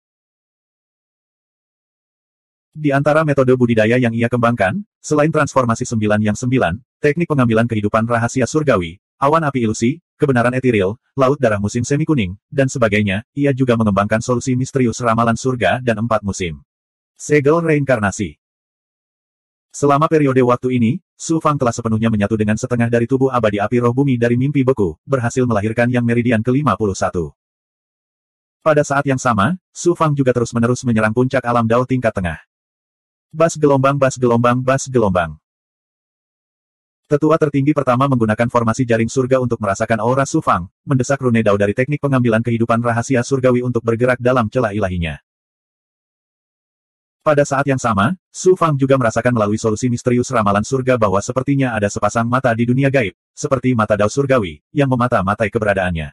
Di antara metode budidaya yang ia kembangkan, selain transformasi 9 yang 9, teknik pengambilan kehidupan rahasia surgawi, awan api ilusi, kebenaran etiril, laut darah musim semi kuning, dan sebagainya, ia juga mengembangkan solusi misterius ramalan surga dan 4 musim. Segel reinkarnasi. Selama periode waktu ini, Su Fang telah sepenuhnya menyatu dengan setengah dari tubuh abadi api roh bumi dari mimpi beku, berhasil melahirkan yang meridian ke-51. Pada saat yang sama, Su Fang juga terus-menerus menyerang puncak alam Dao tingkat tengah. Bas gelombang, bas gelombang, bas gelombang. Tetua tertinggi pertama menggunakan formasi jaring surga untuk merasakan aura Su Fang, mendesak rune Dao dari teknik pengambilan kehidupan rahasia surgawi untuk bergerak dalam celah ilahinya. Pada saat yang sama, Su Fang juga merasakan melalui solusi misterius ramalan surga bahwa sepertinya ada sepasang mata di dunia gaib, seperti mata Dao surgawi, yang memata-matai keberadaannya.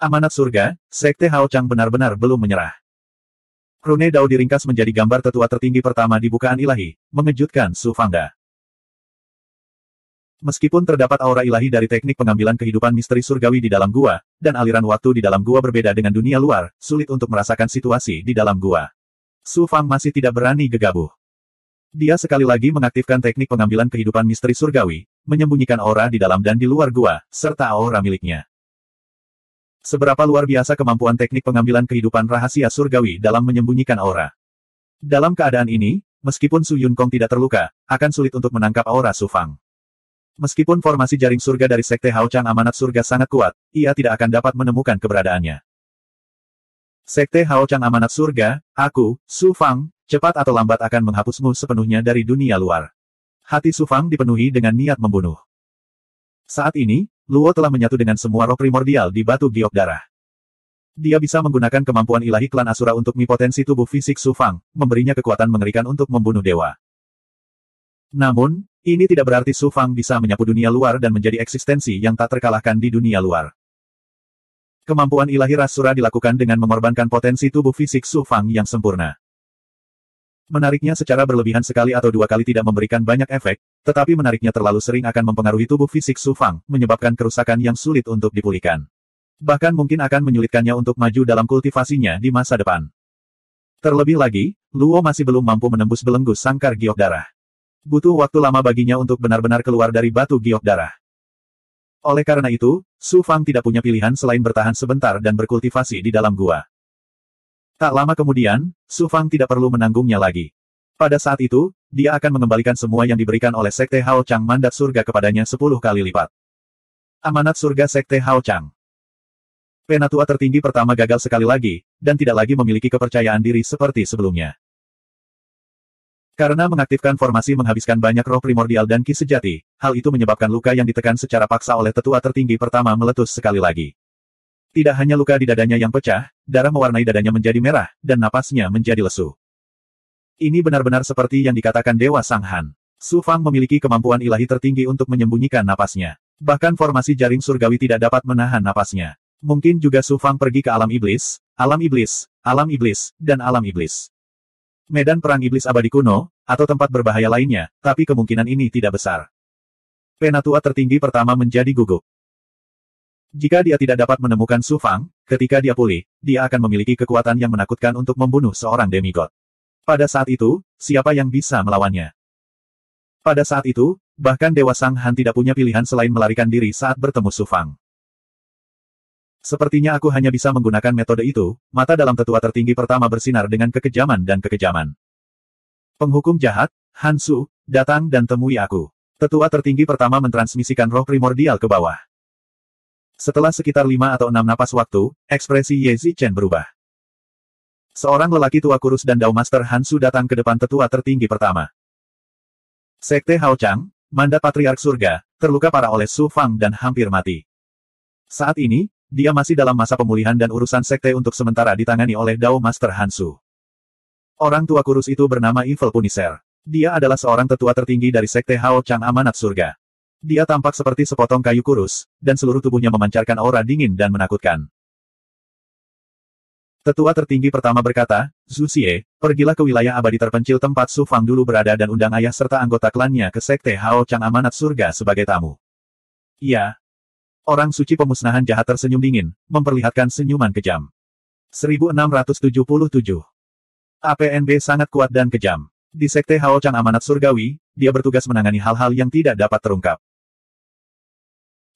Amanat surga, Sekte Hao Chang benar-benar belum menyerah. Rune Dao diringkas menjadi gambar tetua tertinggi pertama di bukaan ilahi, mengejutkan Su Fangda. Meskipun terdapat aura ilahi dari teknik pengambilan kehidupan misteri surgawi di dalam gua, dan aliran waktu di dalam gua berbeda dengan dunia luar, sulit untuk merasakan situasi di dalam gua. Su Fang masih tidak berani gegabah. Dia sekali lagi mengaktifkan teknik pengambilan kehidupan misteri surgawi, menyembunyikan aura di dalam dan di luar gua, serta aura miliknya. Seberapa luar biasa kemampuan teknik pengambilan kehidupan rahasia surgawi dalam menyembunyikan aura. Dalam keadaan ini, meskipun Su Yunkong tidak terluka, akan sulit untuk menangkap aura Su Fang. Meskipun formasi jaring surga dari Sekte Hao Chang Amanat Surga sangat kuat, ia tidak akan dapat menemukan keberadaannya. Sekte Hao Chang Amanat Surga, aku, Su Fang, cepat atau lambat akan menghapusmu sepenuhnya dari dunia luar. Hati Su Fang dipenuhi dengan niat membunuh. Saat ini, Luo telah menyatu dengan semua roh primordial di batu giok darah. Dia bisa menggunakan kemampuan ilahi klan Asura untuk mipotensi tubuh fisik Su Fang, memberinya kekuatan mengerikan untuk membunuh dewa. Namun, ini tidak berarti Su Fang bisa menyapu dunia luar dan menjadi eksistensi yang tak terkalahkan di dunia luar. Kemampuan ilahi Rasura dilakukan dengan mengorbankan potensi tubuh fisik Su Fang yang sempurna. Menariknya secara berlebihan sekali atau dua kali tidak memberikan banyak efek, tetapi menariknya terlalu sering akan mempengaruhi tubuh fisik Su Fang, menyebabkan kerusakan yang sulit untuk dipulihkan. Bahkan mungkin akan menyulitkannya untuk maju dalam kultivasinya di masa depan. Terlebih lagi, Luo masih belum mampu menembus belenggu sangkar giok darah. Butuh waktu lama baginya untuk benar-benar keluar dari batu giok darah. Oleh karena itu, Su Fang tidak punya pilihan selain bertahan sebentar dan berkultivasi di dalam gua. Tak lama kemudian, Su Fang tidak perlu menanggungnya lagi. Pada saat itu, dia akan mengembalikan semua yang diberikan oleh Sekte Hao Chang mandat surga kepadanya 10 kali lipat. Amanat surga Sekte Hao Chang. Penatua tertinggi pertama gagal sekali lagi, dan tidak lagi memiliki kepercayaan diri seperti sebelumnya. Karena mengaktifkan formasi menghabiskan banyak roh primordial dan ki sejati, hal itu menyebabkan luka yang ditekan secara paksa oleh tetua tertinggi pertama meletus sekali lagi. Tidak hanya luka di dadanya yang pecah, darah mewarnai dadanya menjadi merah, dan napasnya menjadi lesu. Ini benar-benar seperti yang dikatakan Dewa Sang Han. Su Fang memiliki kemampuan ilahi tertinggi untuk menyembunyikan napasnya. Bahkan formasi jaring surgawi tidak dapat menahan napasnya. Mungkin juga Su Fang pergi ke alam iblis, dan alam iblis. Medan perang iblis abadi kuno, atau tempat berbahaya lainnya, tapi kemungkinan ini tidak besar. Penatua tertinggi pertama menjadi gugup. Jika dia tidak dapat menemukan Su Fang, ketika dia pulih, dia akan memiliki kekuatan yang menakutkan untuk membunuh seorang demigod. Pada saat itu, siapa yang bisa melawannya? Pada saat itu, bahkan Dewa Sang Han tidak punya pilihan selain melarikan diri saat bertemu Su Fang. Sepertinya aku hanya bisa menggunakan metode itu, mata dalam tetua tertinggi pertama bersinar dengan kekejaman dan kekejaman. Penghukum jahat, Hansu, datang dan temui aku. Tetua tertinggi pertama mentransmisikan roh primordial ke bawah. Setelah sekitar 5 atau 6 napas waktu, ekspresi Ye Zichen berubah. Seorang lelaki tua kurus dan Dao Master Hansu datang ke depan tetua tertinggi pertama. Sekte Hao Chang, mandat Patriark Surga, terluka parah oleh Su Fang dan hampir mati. Saat ini, dia masih dalam masa pemulihan dan urusan sekte untuk sementara ditangani oleh Dao Master Hansu. Orang tua kurus itu bernama Evil Punisher. Dia adalah seorang tetua tertinggi dari Sekte Hao Chang Amanat Surga. Dia tampak seperti sepotong kayu kurus, dan seluruh tubuhnya memancarkan aura dingin dan menakutkan. Tetua tertinggi pertama berkata, Zhu Xie, pergilah ke wilayah abadi terpencil tempat Su Fang dulu berada dan undang ayah serta anggota klannya ke Sekte Hao Chang Amanat Surga sebagai tamu. Iya. Orang suci pemusnahan jahat tersenyum dingin, memperlihatkan senyuman kejam. 1677. APNB sangat kuat dan kejam. Di Sekte Hao Chang Amanat Surgawi, dia bertugas menangani hal-hal yang tidak dapat terungkap.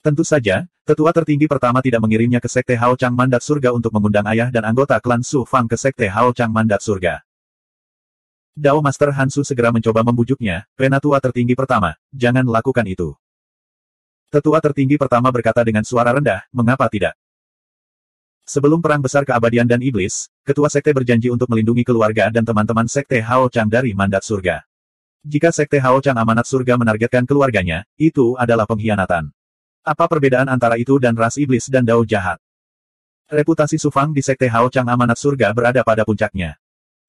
Tentu saja, tetua tertinggi pertama tidak mengirimnya ke Sekte Hao Chang Mandat Surga untuk mengundang ayah dan anggota klan Su Fang ke Sekte Hao Chang Mandat Surga. Dao Master Hansu segera mencoba membujuknya, Penatua tertinggi pertama, jangan lakukan itu. Tetua tertinggi pertama berkata dengan suara rendah, mengapa tidak? Sebelum perang besar keabadian dan iblis, ketua sekte berjanji untuk melindungi keluarga dan teman-teman Sekte Hao Chang dari mandat surga. Jika Sekte Hao Chang Amanat Surga menargetkan keluarganya, itu adalah pengkhianatan. Apa perbedaan antara itu dan ras iblis dan dao jahat? Reputasi Su Fang di Sekte Hao Chang Amanat Surga berada pada puncaknya.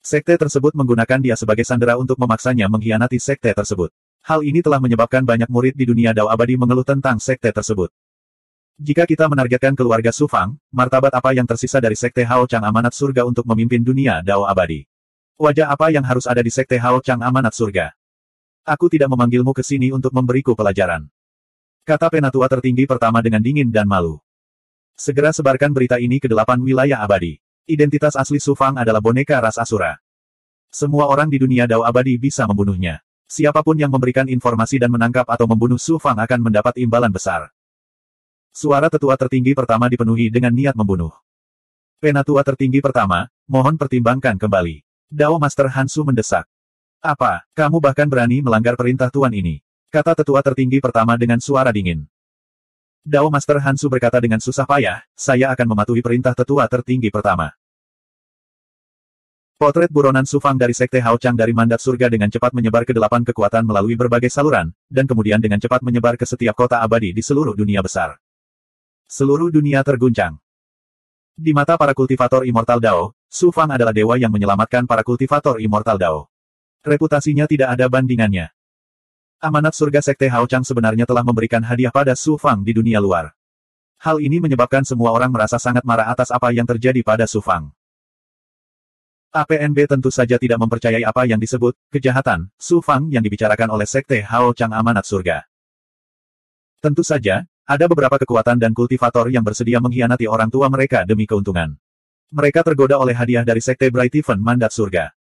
Sekte tersebut menggunakan dia sebagai sandera untuk memaksanya mengkhianati sekte tersebut. Hal ini telah menyebabkan banyak murid di dunia Dao Abadi mengeluh tentang sekte tersebut. Jika kita menargetkan keluarga Su Fang, martabat apa yang tersisa dari Sekte Hao Chang Amanat Surga untuk memimpin dunia Dao Abadi? Wajah apa yang harus ada di Sekte Hao Chang Amanat Surga? Aku tidak memanggilmu ke sini untuk memberiku pelajaran. Kata Penatua tertinggi pertama dengan dingin dan malu. Segera sebarkan berita ini ke 8 wilayah abadi. Identitas asli Su Fang adalah boneka ras Asura. Semua orang di dunia Dao Abadi bisa membunuhnya. Siapapun yang memberikan informasi dan menangkap atau membunuh Su Fang akan mendapat imbalan besar. Suara tetua tertinggi pertama dipenuhi dengan niat membunuh. Penatua tertinggi pertama, mohon pertimbangkan kembali. Dao Master Hansu mendesak. Apa, kamu bahkan berani melanggar perintah tuan ini? Kata tetua tertinggi pertama dengan suara dingin. Dao Master Hansu berkata dengan susah payah, saya akan mematuhi perintah tetua tertinggi pertama. Potret buronan Su Fang dari Sekte Hao Chang dari mandat surga dengan cepat menyebar ke 8 kekuatan melalui berbagai saluran, dan kemudian dengan cepat menyebar ke setiap kota abadi di seluruh dunia besar. Seluruh dunia terguncang. Di mata para kultivator Immortal Dao, Su Fang adalah dewa yang menyelamatkan para kultivator Immortal Dao. Reputasinya tidak ada bandingannya. Amanat surga Sekte Hao Chang sebenarnya telah memberikan hadiah pada Su Fang di dunia luar. Hal ini menyebabkan semua orang merasa sangat marah atas apa yang terjadi pada Su Fang. APNB tentu saja tidak mempercayai apa yang disebut kejahatan Su Fang yang dibicarakan oleh Sekte Hao Chang Amanat Surga. Tentu saja, ada beberapa kekuatan dan kultivator yang bersedia mengkhianati orang tua mereka demi keuntungan. Mereka tergoda oleh hadiah dari Sekte Bright Heaven Mandat Surga.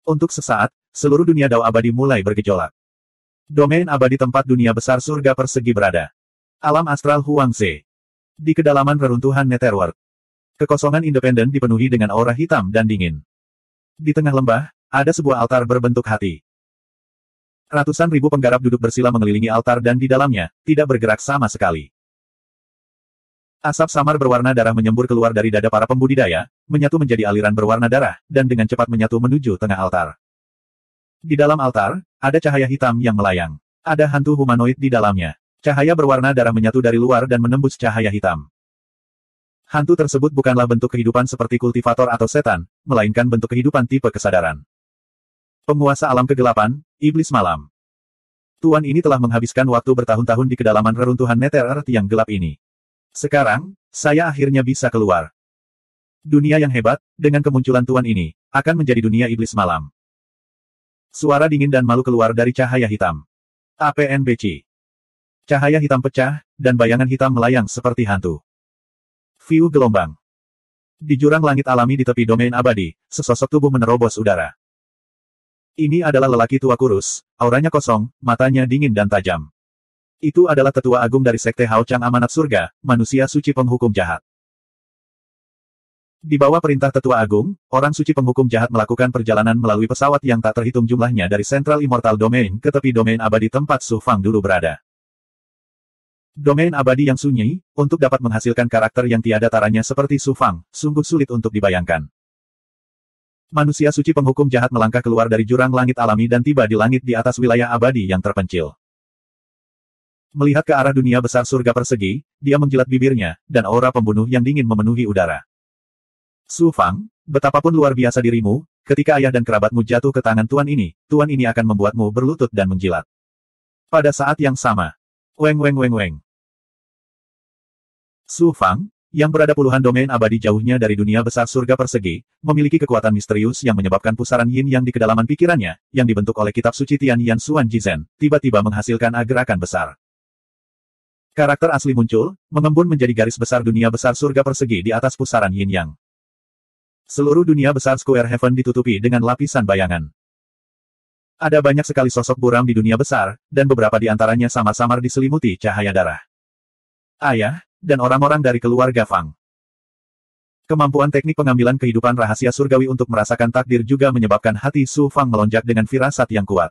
Untuk sesaat, seluruh dunia Dao abadi mulai bergejolak. Domain abadi tempat dunia besar surga persegi berada. Alam astral Huangze. Di kedalaman reruntuhan Netherworld. Kekosongan independen dipenuhi dengan aura hitam dan dingin. Di tengah lembah, ada sebuah altar berbentuk hati. Ratusan ribu penggarap duduk bersila mengelilingi altar dan di dalamnya, tidak bergerak sama sekali. Asap samar berwarna darah menyembur keluar dari dada para pembudidaya, menyatu menjadi aliran berwarna darah, dan dengan cepat menyatu menuju tengah altar. Di dalam altar, ada cahaya hitam yang melayang. Ada hantu humanoid di dalamnya. Cahaya berwarna darah menyatu dari luar dan menembus cahaya hitam. Hantu tersebut bukanlah bentuk kehidupan seperti kultivator atau setan, melainkan bentuk kehidupan tipe kesadaran. Penguasa alam kegelapan, iblis malam. Tuan ini telah menghabiskan waktu bertahun-tahun di kedalaman reruntuhan Nether yang gelap ini. Sekarang, saya akhirnya bisa keluar. Dunia yang hebat, dengan kemunculan tuan ini, akan menjadi dunia iblis malam. Suara dingin dan malu keluar dari cahaya hitam. APNBC. Cahaya hitam pecah, dan bayangan hitam melayang seperti hantu. View gelombang. Di jurang langit alami di tepi domain abadi, sesosok tubuh menerobos udara. Ini adalah lelaki tua kurus, auranya kosong, matanya dingin dan tajam. Itu adalah tetua agung dari Sekte Hao Chang Amanat Surga, manusia suci penghukum jahat. Di bawah perintah tetua agung, orang suci penghukum jahat melakukan perjalanan melalui pesawat yang tak terhitung jumlahnya dari Central Immortal Domain ke tepi domain abadi tempat Su Fang dulu berada. Domain abadi yang sunyi, untuk dapat menghasilkan karakter yang tiada taranya seperti Su Fang, sungguh sulit untuk dibayangkan. Manusia suci penghukum jahat melangkah keluar dari jurang langit alami dan tiba di langit di atas wilayah abadi yang terpencil. Melihat ke arah dunia besar surga persegi, dia menjilat bibirnya, dan aura pembunuh yang dingin memenuhi udara. Su Fang, betapapun luar biasa dirimu, ketika ayah dan kerabatmu jatuh ke tangan tuan ini akan membuatmu berlutut dan menjilat. Pada saat yang sama, weng weng weng weng. Su Fang, yang berada puluhan domain abadi jauhnya dari dunia besar surga persegi, memiliki kekuatan misterius yang menyebabkan pusaran yin yang di kedalaman pikirannya, yang dibentuk oleh kitab suci Tian Yan Xuan Jizen, tiba-tiba menghasilkan gerakan besar. Karakter asli muncul, mengembun menjadi garis besar dunia besar surga persegi di atas pusaran yin yang. Seluruh dunia besar Square Heaven ditutupi dengan lapisan bayangan. Ada banyak sekali sosok buram di dunia besar, dan beberapa di antaranya samar-samar diselimuti cahaya darah. Ayah, dan orang-orang dari keluarga Fang. Kemampuan teknik pengambilan kehidupan rahasia surgawi untuk merasakan takdir juga menyebabkan hati Su Fang melonjak dengan firasat yang kuat.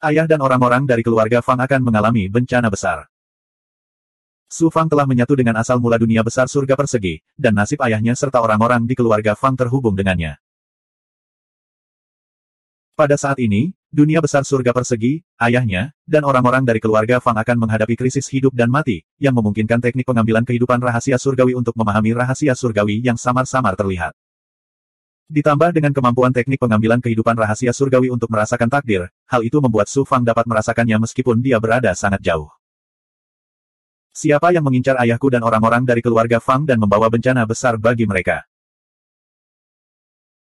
Ayah dan orang-orang dari keluarga Fang akan mengalami bencana besar. Su Fang telah menyatu dengan asal mula dunia besar surga persegi, dan nasib ayahnya serta orang-orang di keluarga Fang terhubung dengannya. Pada saat ini, dunia besar surga persegi, ayahnya, dan orang-orang dari keluarga Fang akan menghadapi krisis hidup dan mati, yang memungkinkan teknik pengambilan kehidupan rahasia surgawi untuk memahami rahasia surgawi yang samar-samar terlihat. Ditambah dengan kemampuan teknik pengambilan kehidupan rahasia surgawi untuk merasakan takdir, hal itu membuat Su Fang dapat merasakannya meskipun dia berada sangat jauh. Siapa yang mengincar ayahku dan orang-orang dari keluarga Fang dan membawa bencana besar bagi mereka?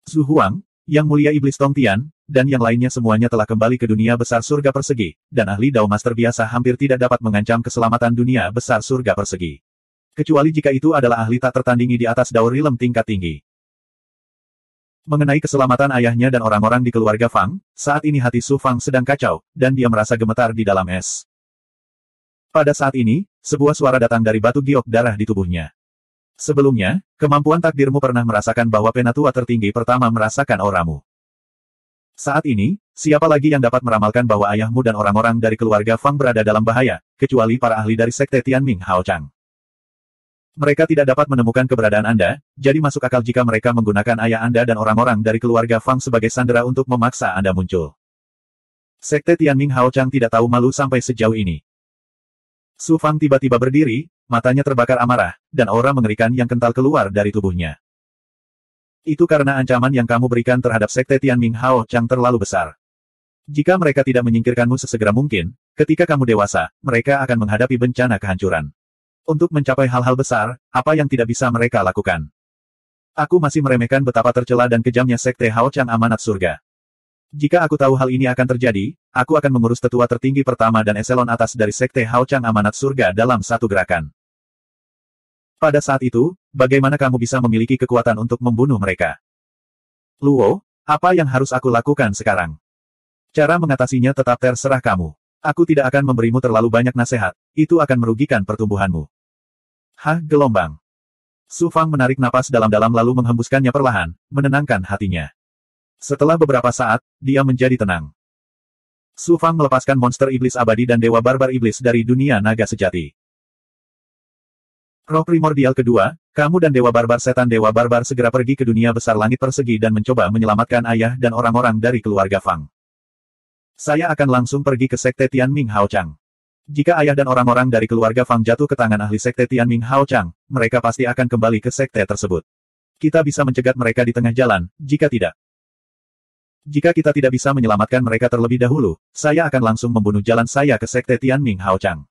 Su Huang, Yang Mulia Iblis Tong Tian, dan yang lainnya semuanya telah kembali ke dunia besar surga persegi, dan ahli Dao Master biasa hampir tidak dapat mengancam keselamatan dunia besar surga persegi. Kecuali jika itu adalah ahli tak tertandingi di atas Dao Realm tingkat tinggi. Mengenai keselamatan ayahnya dan orang-orang di keluarga Fang, saat ini hati Su Fang sedang kacau, dan dia merasa gemetar di dalam es. Pada saat ini, sebuah suara datang dari batu giok darah di tubuhnya. Sebelumnya, kemampuan takdirmu pernah merasakan bahwa penatua tertinggi pertama merasakan auramu. Saat ini, siapa lagi yang dapat meramalkan bahwa ayahmu dan orang-orang dari keluarga Fang berada dalam bahaya, kecuali para ahli dari Sekte Tianming Hao Chang. Mereka tidak dapat menemukan keberadaan Anda, jadi masuk akal jika mereka menggunakan ayah Anda dan orang-orang dari keluarga Fang sebagai sandera untuk memaksa Anda muncul. Sekte Tianming Hao Chang tidak tahu malu sampai sejauh ini. Su Fang tiba-tiba berdiri, matanya terbakar amarah, dan aura mengerikan yang kental keluar dari tubuhnya. Itu karena ancaman yang kamu berikan terhadap Sekte Tianming Hao Chang terlalu besar. Jika mereka tidak menyingkirkanmu sesegera mungkin, ketika kamu dewasa, mereka akan menghadapi bencana kehancuran. Untuk mencapai hal-hal besar, apa yang tidak bisa mereka lakukan? Aku masih meremehkan betapa tercela dan kejamnya Sekte Hao Chang Amanat Surga. Jika aku tahu hal ini akan terjadi, aku akan mengurus tetua tertinggi pertama dan eselon atas dari Sekte Hao Chang Amanat Surga dalam satu gerakan. Pada saat itu, bagaimana kamu bisa memiliki kekuatan untuk membunuh mereka? Luo, apa yang harus aku lakukan sekarang? Cara mengatasinya tetap terserah kamu. Aku tidak akan memberimu terlalu banyak nasihat, itu akan merugikan pertumbuhanmu. Hah, gelombang. Su Fang menarik napas dalam-dalam lalu menghembuskannya perlahan, menenangkan hatinya. Setelah beberapa saat, dia menjadi tenang. Su Fang melepaskan monster iblis abadi dan dewa barbar iblis dari dunia naga sejati. Roh primordial kedua, kamu dan dewa barbar setan dewa barbar segera pergi ke dunia besar langit persegi dan mencoba menyelamatkan ayah dan orang-orang dari keluarga Fang. Saya akan langsung pergi ke Sekte Tianming Hao Chang. Jika ayah dan orang-orang dari keluarga Fang jatuh ke tangan ahli Sekte Tianming Hao Chang, mereka pasti akan kembali ke sekte tersebut. Kita bisa mencegat mereka di tengah jalan, jika tidak. Jika kita tidak bisa menyelamatkan mereka terlebih dahulu, saya akan langsung membunuh jalan saya ke Sekte Tianming Hao Chang.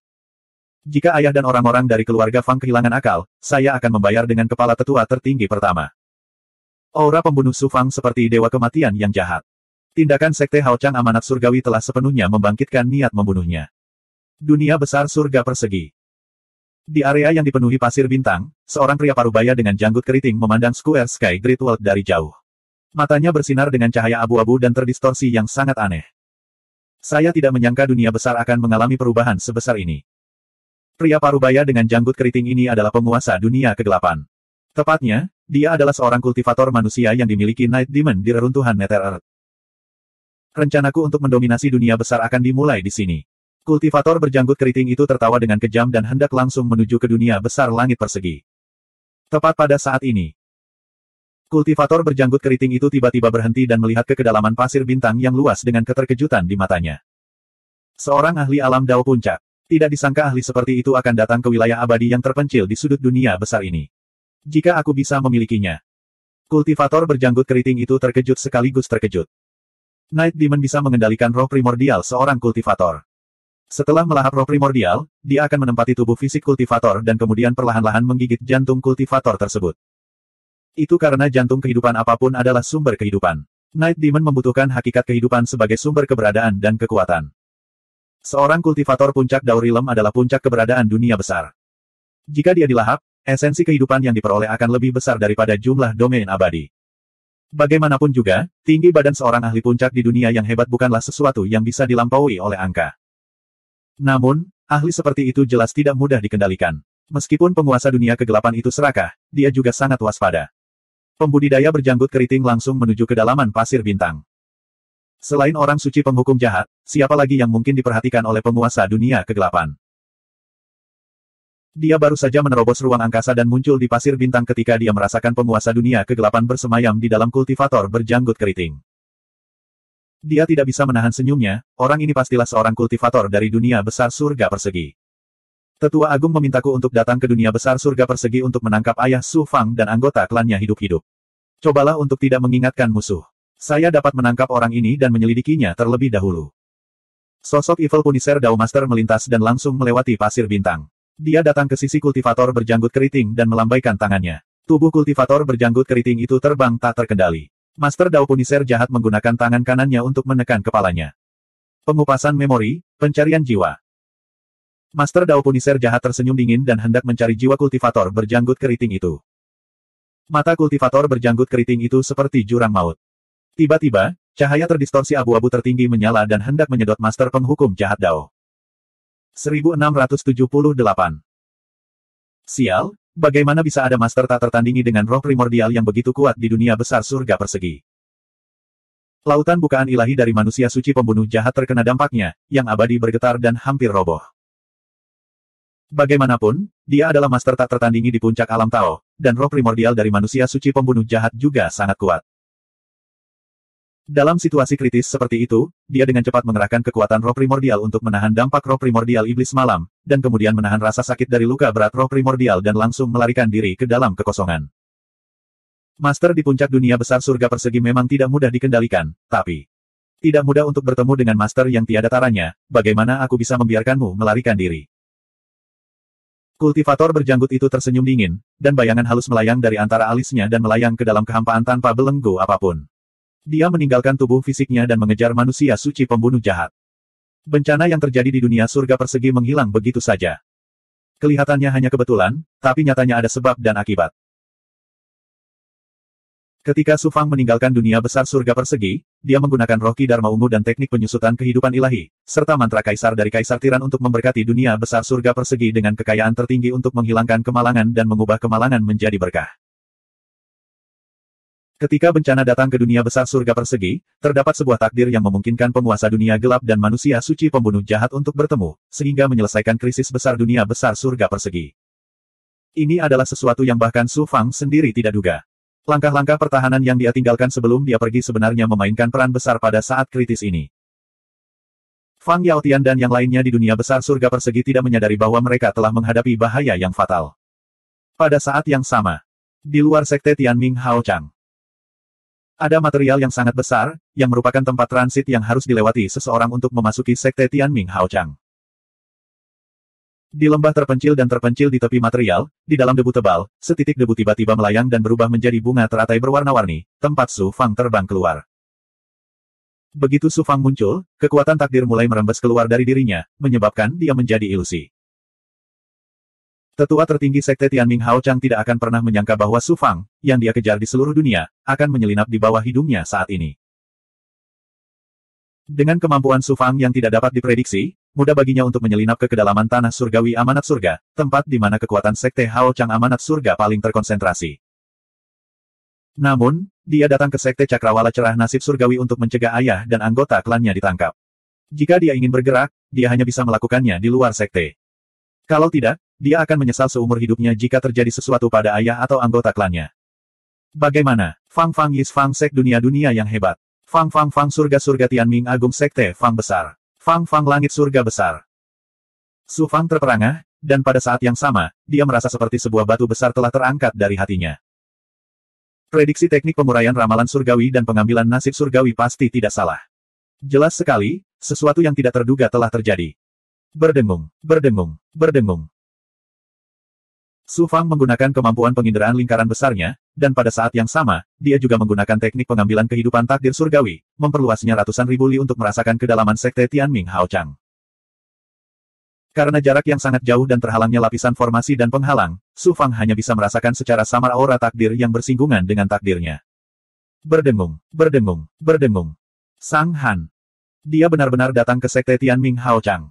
Jika ayah dan orang-orang dari keluarga Fang kehilangan akal, saya akan membayar dengan kepala tetua tertinggi pertama. Aura pembunuh Su Fang seperti dewa kematian yang jahat. Tindakan Sekte Hao Chang Amanat Surgawi telah sepenuhnya membangkitkan niat membunuhnya. Dunia besar surga persegi. Di area yang dipenuhi pasir bintang, seorang pria parubaya dengan janggut keriting memandang Square Sky Great World dari jauh. Matanya bersinar dengan cahaya abu-abu dan terdistorsi yang sangat aneh. Saya tidak menyangka dunia besar akan mengalami perubahan sebesar ini. Pria parubaya dengan janggut keriting ini adalah penguasa dunia kegelapan. Tepatnya, dia adalah seorang kultivator manusia yang dimiliki Night Demon di reruntuhan Nether Earth. Rencanaku untuk mendominasi dunia besar akan dimulai di sini. Kultivator berjanggut keriting itu tertawa dengan kejam dan hendak langsung menuju ke dunia besar langit persegi. Tepat pada saat ini, kultivator berjanggut keriting itu tiba-tiba berhenti dan melihat ke kedalaman pasir bintang yang luas dengan keterkejutan di matanya. Seorang ahli alam Dao Puncak. Tidak disangka ahli seperti itu akan datang ke wilayah abadi yang terpencil di sudut dunia besar ini. Jika aku bisa memilikinya. Kultivator berjanggut keriting itu terkejut sekaligus terkejut. Night Demon bisa mengendalikan roh primordial seorang kultivator. Setelah melahap roh primordial, dia akan menempati tubuh fisik kultivator dan kemudian perlahan-lahan menggigit jantung kultivator tersebut. Itu karena jantung kehidupan apapun adalah sumber kehidupan. Night Demon membutuhkan hakikat kehidupan sebagai sumber keberadaan dan kekuatan. Seorang kultivator puncak Dao Realm adalah puncak keberadaan dunia besar. Jika dia dilahap, esensi kehidupan yang diperoleh akan lebih besar daripada jumlah domain abadi. Bagaimanapun juga, tinggi badan seorang ahli puncak di dunia yang hebat bukanlah sesuatu yang bisa dilampaui oleh angka. Namun, ahli seperti itu jelas tidak mudah dikendalikan. Meskipun penguasa dunia kegelapan itu serakah, dia juga sangat waspada. Pembudidaya berjanggut keriting langsung menuju kedalaman pasir bintang. Selain orang suci penghukum jahat, siapa lagi yang mungkin diperhatikan oleh penguasa dunia kegelapan? Dia baru saja menerobos ruang angkasa dan muncul di pasir bintang ketika dia merasakan penguasa dunia kegelapan bersemayam di dalam kultivator berjanggut keriting. Dia tidak bisa menahan senyumnya, orang ini pastilah seorang kultivator dari dunia besar surga persegi. Tetua Agung memintaku untuk datang ke dunia besar surga persegi untuk menangkap ayah Su Fang dan anggota klannya hidup-hidup. Cobalah untuk tidak mengingatkan musuh. Saya dapat menangkap orang ini dan menyelidikinya terlebih dahulu. Sosok Evil Punisher Dao Master melintas dan langsung melewati pasir bintang. Dia datang ke sisi kultivator berjanggut keriting dan melambaikan tangannya. Tubuh kultivator berjanggut keriting itu terbang tak terkendali. Master Dao Punisher jahat menggunakan tangan kanannya untuk menekan kepalanya. Pengupasan memori, pencarian jiwa. Master Dao Punisher jahat tersenyum dingin dan hendak mencari jiwa kultivator berjanggut keriting itu. Mata kultivator berjanggut keriting itu seperti jurang maut. Tiba-tiba, cahaya terdistorsi abu-abu tertinggi menyala dan hendak menyedot Master Penghukum Jahat Dao. 1678. Sial, bagaimana bisa ada Master tak tertandingi dengan roh primordial yang begitu kuat di dunia besar surga persegi? Lautan bukaan ilahi dari manusia suci pembunuh jahat terkena dampaknya, yang abadi bergetar dan hampir roboh. Bagaimanapun, dia adalah master tak tertandingi di puncak alam Tao, dan roh primordial dari manusia suci pembunuh jahat juga sangat kuat. Dalam situasi kritis seperti itu, dia dengan cepat mengerahkan kekuatan roh primordial untuk menahan dampak roh primordial iblis malam, dan kemudian menahan rasa sakit dari luka berat roh primordial dan langsung melarikan diri ke dalam kekosongan. Master di puncak dunia besar surga persegi memang tidak mudah dikendalikan, tapi tidak mudah untuk bertemu dengan master yang tiada taranya. Bagaimana aku bisa membiarkanmu melarikan diri? Kultivator berjanggut itu tersenyum dingin, dan bayangan halus melayang dari antara alisnya dan melayang ke dalam kehampaan tanpa belenggu apapun. Dia meninggalkan tubuh fisiknya dan mengejar manusia suci pembunuh jahat. Bencana yang terjadi di dunia surga persegi menghilang begitu saja. Kelihatannya hanya kebetulan, tapi nyatanya ada sebab dan akibat. Ketika Su Fang meninggalkan dunia besar surga persegi, dia menggunakan roh Ki Dharma ungu dan teknik penyusutan kehidupan ilahi, serta mantra kaisar dari Kaisar Tiran untuk memberkati dunia besar surga persegi dengan kekayaan tertinggi untuk menghilangkan kemalangan dan mengubah kemalangan menjadi berkah. Ketika bencana datang ke dunia besar surga persegi, terdapat sebuah takdir yang memungkinkan penguasa dunia gelap dan manusia suci pembunuh jahat untuk bertemu, sehingga menyelesaikan krisis besar dunia besar surga persegi. Ini adalah sesuatu yang bahkan Su Fang sendiri tidak duga. Langkah-langkah pertahanan yang dia tinggalkan sebelum dia pergi sebenarnya memainkan peran besar pada saat kritis ini. Fang Yaotian dan yang lainnya di dunia besar surga persegi tidak menyadari bahwa mereka telah menghadapi bahaya yang fatal. Pada saat yang sama, di luar sekte Tianming Haochang, ada material yang sangat besar, yang merupakan tempat transit yang harus dilewati seseorang untuk memasuki sekte Tianming Haochang. Di lembah terpencil dan terpencil di tepi material, di dalam debu tebal, setitik debu tiba-tiba melayang dan berubah menjadi bunga teratai berwarna-warni, tempat Su Fang terbang keluar. Begitu Su Fang muncul, kekuatan takdir mulai merembes keluar dari dirinya, menyebabkan dia menjadi ilusi. Tetua tertinggi sekte Tianming Haochang tidak akan pernah menyangka bahwa Su Fang, yang dia kejar di seluruh dunia, akan menyelinap di bawah hidungnya saat ini. Dengan kemampuan Su Fang yang tidak dapat diprediksi, mudah baginya untuk menyelinap ke kedalaman tanah surgawi amanat surga, tempat di mana kekuatan sekte Haochang amanat surga paling terkonsentrasi. Namun, dia datang ke sekte Cakrawala Cerah Nasib Surgawi untuk mencegah ayah dan anggota klannya ditangkap. Jika dia ingin bergerak, dia hanya bisa melakukannya di luar sekte. Kalau tidak, dia akan menyesal seumur hidupnya jika terjadi sesuatu pada ayah atau anggota klannya. Bagaimana? Fang Fang Yis Fang Sek dunia-dunia yang hebat. Fang Fang Fang surga-surga Tianming Agung Sekte Fang Besar. Fang Fang Langit Surga Besar. Su Fang terperangah, dan pada saat yang sama, dia merasa seperti sebuah batu besar telah terangkat dari hatinya. Prediksi teknik penguraian ramalan surgawi dan pengambilan nasib surgawi pasti tidak salah. Jelas sekali, sesuatu yang tidak terduga telah terjadi. Berdengung, berdengung, berdengung. Su Fang menggunakan kemampuan penginderaan lingkaran besarnya, dan pada saat yang sama, dia juga menggunakan teknik pengambilan kehidupan takdir surgawi, memperluasnya ratusan ribu li untuk merasakan kedalaman sekte Tianming Haochang. Karena jarak yang sangat jauh dan terhalangnya lapisan formasi dan penghalang, Su Fang hanya bisa merasakan secara samar aura takdir yang bersinggungan dengan takdirnya. Berdengung, berdengung, berdengung. Sang Han. Dia benar-benar datang ke sekte Tianming Haochang.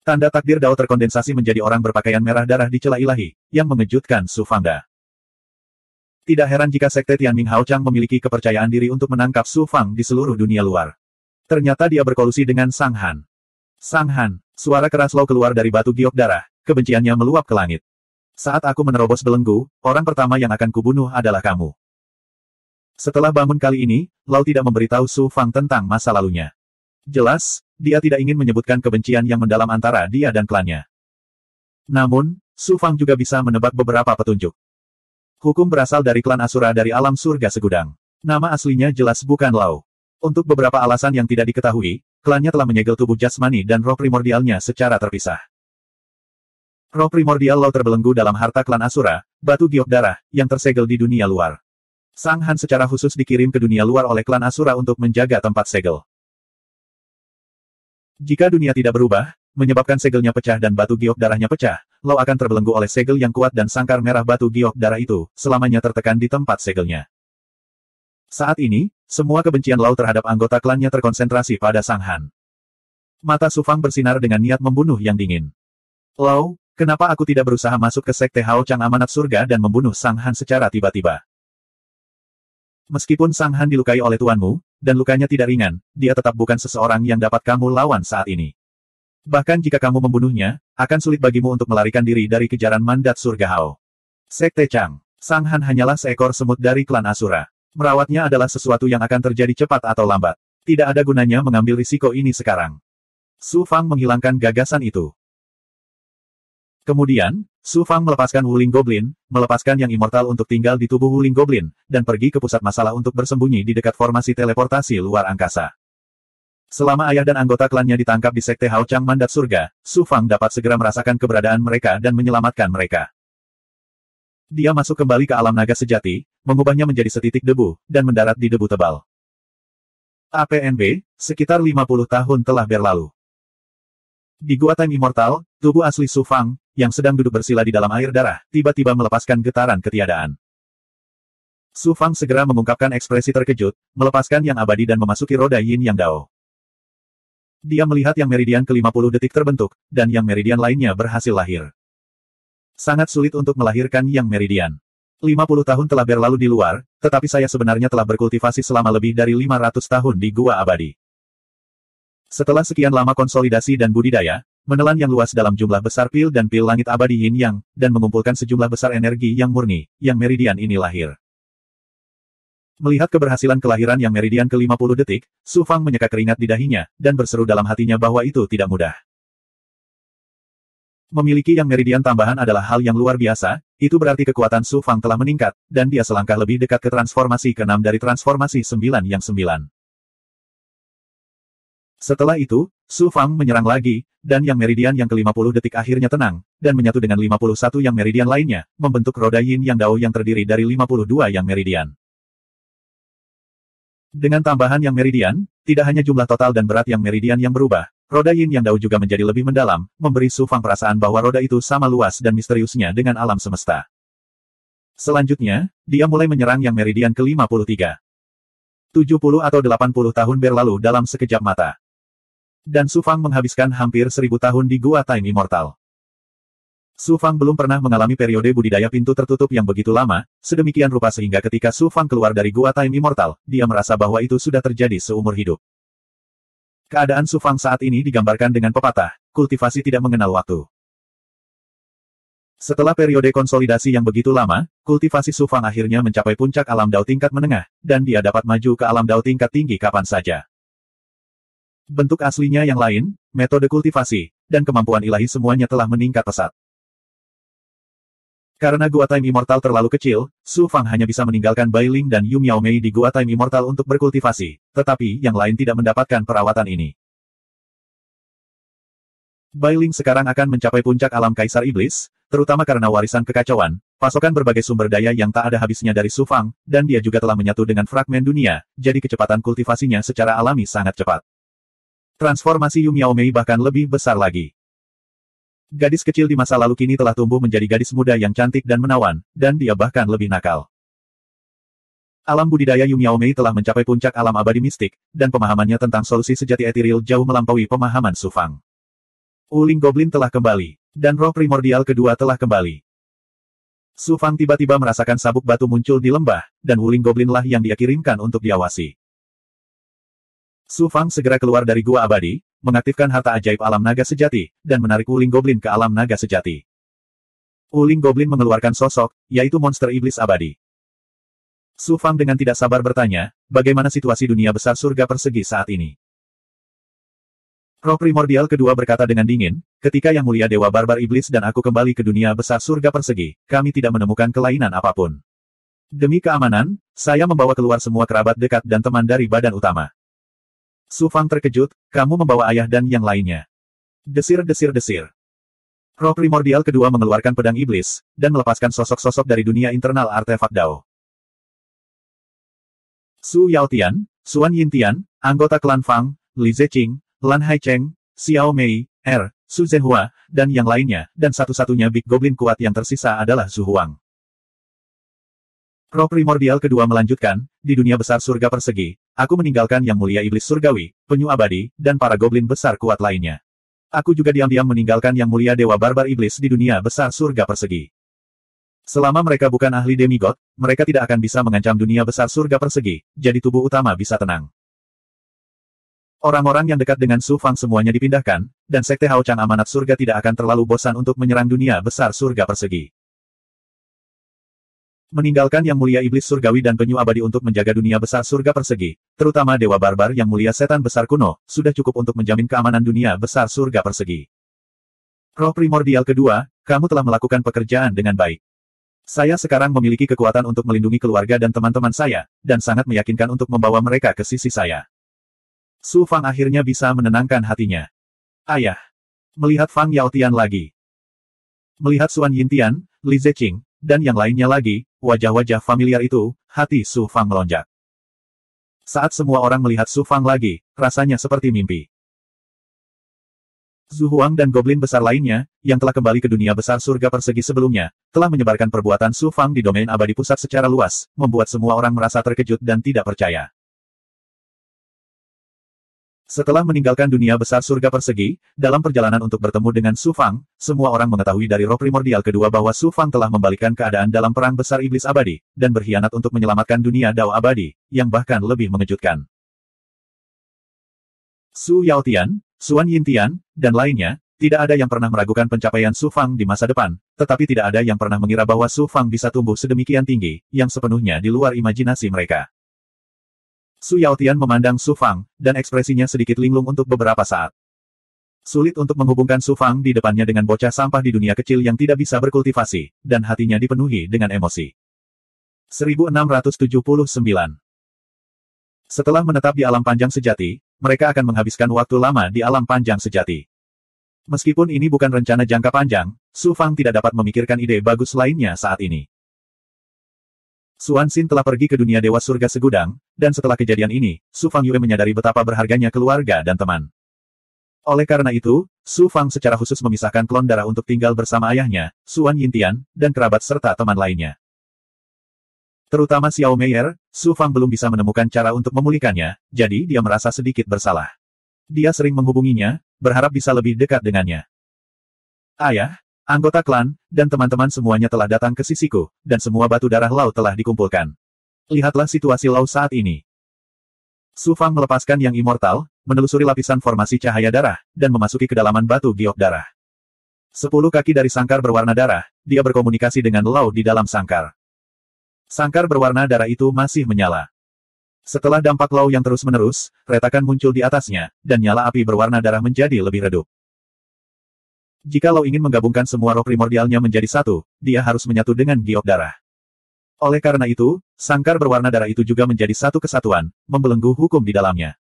Tanda takdir Dao terkondensasi menjadi orang berpakaian merah darah di celah ilahi, yang mengejutkan Su Fangda. Tidak heran jika sekte Tianming Haochang memiliki kepercayaan diri untuk menangkap Su Fang di seluruh dunia luar. Ternyata dia berkolusi dengan Sang Han. Sang Han, suara keras Lau keluar dari batu giok darah, kebenciannya meluap ke langit. Saat aku menerobos belenggu, orang pertama yang akan kubunuh adalah kamu. Setelah bangun kali ini, Lau tidak memberitahu Su Fang tentang masa lalunya. Jelas, dia tidak ingin menyebutkan kebencian yang mendalam antara dia dan klannya. Namun, Su Fang juga bisa menebak beberapa petunjuk. Hukum berasal dari klan Asura dari alam surga segudang. Nama aslinya jelas bukan Lau. Untuk beberapa alasan yang tidak diketahui, klannya telah menyegel tubuh jasmani dan roh primordialnya secara terpisah. Roh primordial Lau terbelenggu dalam harta klan Asura, batu giok darah, yang tersegel di dunia luar. Sang Han secara khusus dikirim ke dunia luar oleh klan Asura untuk menjaga tempat segel. Jika dunia tidak berubah, menyebabkan segelnya pecah dan batu giok darahnya pecah, Lau akan terbelenggu oleh segel yang kuat dan sangkar merah batu giok darah itu, selamanya tertekan di tempat segelnya. Saat ini, semua kebencian Lau terhadap anggota klannya terkonsentrasi pada Sang Han. Mata Su Fang bersinar dengan niat membunuh yang dingin. Lau, kenapa aku tidak berusaha masuk ke sekte Haochang amanat surga dan membunuh Sang Han secara tiba-tiba? Meskipun Sang Han dilukai oleh tuanmu, dan lukanya tidak ringan, dia tetap bukan seseorang yang dapat kamu lawan saat ini. Bahkan jika kamu membunuhnya, akan sulit bagimu untuk melarikan diri dari kejaran mandat surga Hao. Sekte Chang, Sang Han hanyalah seekor semut dari klan Asura. Merawatnya adalah sesuatu yang akan terjadi cepat atau lambat. Tidak ada gunanya mengambil risiko ini sekarang. Su Fang menghilangkan gagasan itu. Kemudian, Su Fang melepaskan Wuling Goblin, melepaskan yang immortal untuk tinggal di tubuh Wuling Goblin, dan pergi ke pusat masalah untuk bersembunyi di dekat formasi teleportasi luar angkasa. Selama ayah dan anggota klannya ditangkap di Sekte Hao Chang Mandat Surga, Su Fang dapat segera merasakan keberadaan mereka dan menyelamatkan mereka. Dia masuk kembali ke alam naga sejati, mengubahnya menjadi setitik debu, dan mendarat di debu tebal. APNB, sekitar 50 tahun telah berlalu. Di Gua Time Immortal, tubuh asli Su Fang, yang sedang duduk bersila di dalam air darah, tiba-tiba melepaskan getaran ketiadaan. Su Fang segera mengungkapkan ekspresi terkejut, melepaskan yang abadi dan memasuki roda Yin Yang Dao. Dia melihat yang meridian ke-50 detik terbentuk, dan yang meridian lainnya berhasil lahir. Sangat sulit untuk melahirkan yang meridian. 50 tahun telah berlalu di luar, tetapi saya sebenarnya telah berkultivasi selama lebih dari 500 tahun di Gua Abadi. Setelah sekian lama konsolidasi dan budidaya, menelan yang luas dalam jumlah besar pil dan pil langit abadi Yin Yang, dan mengumpulkan sejumlah besar energi yang murni, yang meridian ini lahir. Melihat keberhasilan kelahiran yang meridian ke-50 detik, Su Fang menyeka keringat di dahinya, dan berseru dalam hatinya bahwa itu tidak mudah. Memiliki yang meridian tambahan adalah hal yang luar biasa, itu berarti kekuatan Su Fang telah meningkat, dan dia selangkah lebih dekat ke transformasi ke-6 dari transformasi 9 yang 9. Setelah itu, Su Fang menyerang lagi, dan yang meridian yang ke-50 detik akhirnya tenang, dan menyatu dengan 51 yang meridian lainnya, membentuk roda Yin Yang Dao yang terdiri dari 52 yang meridian. Dengan tambahan yang meridian, tidak hanya jumlah total dan berat yang meridian yang berubah, roda Yin Yang Dao juga menjadi lebih mendalam, memberi Su Fang perasaan bahwa roda itu sama luas dan misteriusnya dengan alam semesta. Selanjutnya, dia mulai menyerang yang meridian ke-53. 70 atau 80 tahun berlalu dalam sekejap mata. Dan Su Fang menghabiskan hampir 1000 tahun di Gua Time Immortal. Su Fang belum pernah mengalami periode budidaya pintu tertutup yang begitu lama, sedemikian rupa sehingga ketika Su Fang keluar dari Gua Time Immortal, dia merasa bahwa itu sudah terjadi seumur hidup. Keadaan Su Fang saat ini digambarkan dengan pepatah, kultivasi tidak mengenal waktu. Setelah periode konsolidasi yang begitu lama, kultivasi Su Fang akhirnya mencapai puncak alam Dao tingkat menengah, dan dia dapat maju ke alam Dao tingkat tinggi kapan saja. Bentuk aslinya yang lain, metode kultivasi, dan kemampuan ilahi semuanya telah meningkat pesat. Karena Gua Time Immortal terlalu kecil, Su Fang hanya bisa meninggalkan Bai Ling dan Yu Miaomei di Gua Time Immortal untuk berkultivasi, tetapi yang lain tidak mendapatkan perawatan ini. Bai Ling sekarang akan mencapai puncak alam Kaisar Iblis, terutama karena warisan kekacauan, pasokan berbagai sumber daya yang tak ada habisnya dari Su Fang, dan dia juga telah menyatu dengan fragmen dunia, jadi kecepatan kultivasinya secara alami sangat cepat. Transformasi Yu Miaomei bahkan lebih besar lagi. Gadis kecil di masa lalu kini telah tumbuh menjadi gadis muda yang cantik dan menawan, dan dia bahkan lebih nakal. Alam budidaya Yu Miaomei telah mencapai puncak alam abadi mistik, dan pemahamannya tentang solusi sejati etiril jauh melampaui pemahaman Su Fang. Wuling Goblin telah kembali, dan roh primordial kedua telah kembali. Su Fang tiba-tiba merasakan sabuk batu muncul di lembah, dan Wuling Goblin lah yang dia kirimkan untuk diawasi. Su Fang segera keluar dari Gua Abadi, mengaktifkan harta ajaib alam naga sejati, dan menarik Wuling Goblin ke alam naga sejati. Wuling Goblin mengeluarkan sosok, yaitu monster iblis abadi. Su Fang dengan tidak sabar bertanya, bagaimana situasi dunia besar surga persegi saat ini? Roh primordial kedua berkata dengan dingin, ketika Yang Mulia Dewa Barbar Iblis dan aku kembali ke dunia besar surga persegi, kami tidak menemukan kelainan apapun. Demi keamanan, saya membawa keluar semua kerabat dekat dan teman dari badan utama. Su Fang terkejut, kamu membawa ayah dan yang lainnya. Desir-desir-desir. Roh primordial kedua mengeluarkan pedang iblis, dan melepaskan sosok-sosok dari dunia internal artefak Dao. Su Yaotian, Suan Yintian, anggota klan Fang, Li Zeqing, Lan Haicheng, Xiao Mei, Su Zhenhua, dan yang lainnya, dan satu-satunya Big Goblin kuat yang tersisa adalah Zhu Huang. Roh primordial kedua melanjutkan, di dunia besar surga persegi, aku meninggalkan Yang Mulia Iblis Surgawi, Penyu Abadi, dan para goblin besar kuat lainnya. Aku juga diam-diam meninggalkan Yang Mulia Dewa Barbar Iblis di dunia besar surga persegi. Selama mereka bukan ahli demigod, mereka tidak akan bisa mengancam dunia besar surga persegi, jadi tubuh utama bisa tenang. Orang-orang yang dekat dengan Su Fang semuanya dipindahkan, dan Sekte Hao Chang Amanat Surga tidak akan terlalu bosan untuk menyerang dunia besar surga persegi. Meninggalkan Yang Mulia Iblis Surgawi dan Penyu Abadi untuk menjaga dunia besar surga persegi, terutama Dewa Barbar Yang Mulia Setan Besar Kuno, sudah cukup untuk menjamin keamanan dunia besar surga persegi. Roh primordial kedua, kamu telah melakukan pekerjaan dengan baik. Saya sekarang memiliki kekuatan untuk melindungi keluarga dan teman-teman saya, dan sangat meyakinkan untuk membawa mereka ke sisi saya. Su Fang akhirnya bisa menenangkan hatinya. Ayah. Melihat Fang Yaotian lagi. Melihat Xuan Yintian, Li Zeqing, dan yang lainnya lagi, wajah-wajah familiar itu, hati Su Fang melonjak. Saat semua orang melihat Su Fang lagi, rasanya seperti mimpi. Zhu Huang dan goblin besar lainnya, yang telah kembali ke dunia besar surga persegi sebelumnya, telah menyebarkan perbuatan Su Fang di domain abadi pusat secara luas, membuat semua orang merasa terkejut dan tidak percaya. Setelah meninggalkan dunia besar surga persegi, dalam perjalanan untuk bertemu dengan Su Fang, semua orang mengetahui dari roh primordial kedua bahwa Su Fang telah membalikkan keadaan dalam perang besar iblis abadi, dan berkhianat untuk menyelamatkan dunia Dao abadi, yang bahkan lebih mengejutkan. Su Yaotian, Xuan Yintian, dan lainnya, tidak ada yang pernah meragukan pencapaian Su Fang di masa depan, tetapi tidak ada yang pernah mengira bahwa Su Fang bisa tumbuh sedemikian tinggi, yang sepenuhnya di luar imajinasi mereka. Su Yaotian memandang Su Fang, dan ekspresinya sedikit linglung untuk beberapa saat. Sulit untuk menghubungkan Su Fang di depannya dengan bocah sampah di dunia kecil yang tidak bisa berkultivasi, dan hatinya dipenuhi dengan emosi. 1679. Setelah menetap di alam panjang sejati, mereka akan menghabiskan waktu lama di alam panjang sejati. Meskipun ini bukan rencana jangka panjang, Su Fang tidak dapat memikirkan ide bagus lainnya saat ini. Xuan Xin telah pergi ke dunia Dewa Surga Segudang, dan setelah kejadian ini, Su Fang Yue menyadari betapa berharganya keluarga dan teman. Oleh karena itu, Su Fang secara khusus memisahkan klon darah untuk tinggal bersama ayahnya, Xuan Yintian, dan kerabat serta teman lainnya. Terutama Xiao Meier, Su Fang belum bisa menemukan cara untuk memulihkannya, jadi dia merasa sedikit bersalah. Dia sering menghubunginya, berharap bisa lebih dekat dengannya. Ayah, anggota klan, dan teman-teman semuanya telah datang ke sisiku, dan semua batu darah Lao telah dikumpulkan. Lihatlah situasi Lao saat ini. Su Fang melepaskan yang immortal, menelusuri lapisan formasi cahaya darah, dan memasuki kedalaman batu giok darah. 10 kaki dari sangkar berwarna darah, dia berkomunikasi dengan Lao di dalam sangkar. Sangkar berwarna darah itu masih menyala. Setelah dampak Lao yang terus-menerus, retakan muncul di atasnya, dan nyala api berwarna darah menjadi lebih redup. Jika Lao ingin menggabungkan semua roh primordialnya menjadi satu, dia harus menyatu dengan giok darah. Oleh karena itu, sangkar berwarna darah itu juga menjadi satu kesatuan, membelenggu hukum di dalamnya.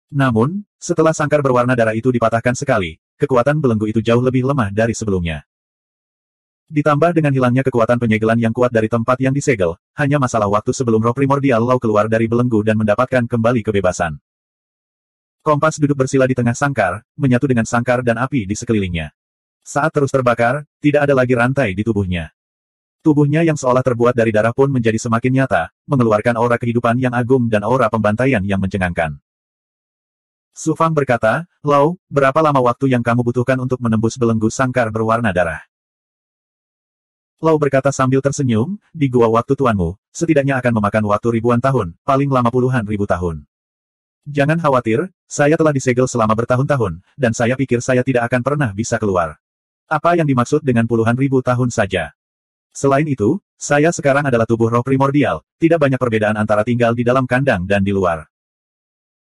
Namun, setelah sangkar berwarna darah itu dipatahkan sekali, kekuatan belenggu itu jauh lebih lemah dari sebelumnya. Ditambah dengan hilangnya kekuatan penyegelan yang kuat dari tempat yang disegel, hanya masalah waktu sebelum roh primordial Lao keluar dari belenggu dan mendapatkan kembali kebebasan. Kompas duduk bersila di tengah sangkar, menyatu dengan sangkar dan api di sekelilingnya. Saat terus terbakar, tidak ada lagi rantai di tubuhnya. Tubuhnya yang seolah terbuat dari darah pun menjadi semakin nyata, mengeluarkan aura kehidupan yang agung dan aura pembantaian yang mencengangkan. Su Fang berkata, Lao, berapa lama waktu yang kamu butuhkan untuk menembus belenggu sangkar berwarna darah? Lao berkata sambil tersenyum, di gua waktu tuanmu, setidaknya akan memakan waktu ribuan tahun, paling lama puluhan ribu tahun. Jangan khawatir, saya telah disegel selama bertahun-tahun, dan saya pikir saya tidak akan pernah bisa keluar. Apa yang dimaksud dengan puluhan ribu tahun saja? Selain itu, saya sekarang adalah tubuh roh primordial, tidak banyak perbedaan antara tinggal di dalam kandang dan di luar.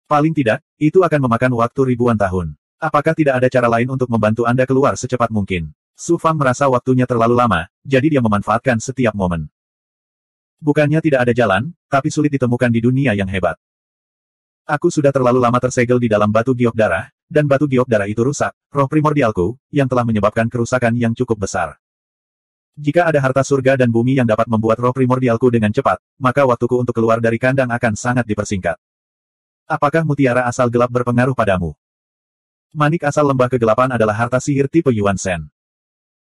Paling tidak, itu akan memakan waktu ribuan tahun. Apakah tidak ada cara lain untuk membantu Anda keluar secepat mungkin? Su Fang merasa waktunya terlalu lama, jadi dia memanfaatkan setiap momen. Bukannya tidak ada jalan, tapi sulit ditemukan di dunia yang hebat. Aku sudah terlalu lama tersegel di dalam batu giok darah, dan batu giok darah itu rusak, roh primordialku, yang telah menyebabkan kerusakan yang cukup besar. Jika ada harta surga dan bumi yang dapat membuat roh primordialku dengan cepat, maka waktuku untuk keluar dari kandang akan sangat dipersingkat. Apakah mutiara asal gelap berpengaruh padamu? Manik asal lembah kegelapan adalah harta sihir tipe Yuan Shen.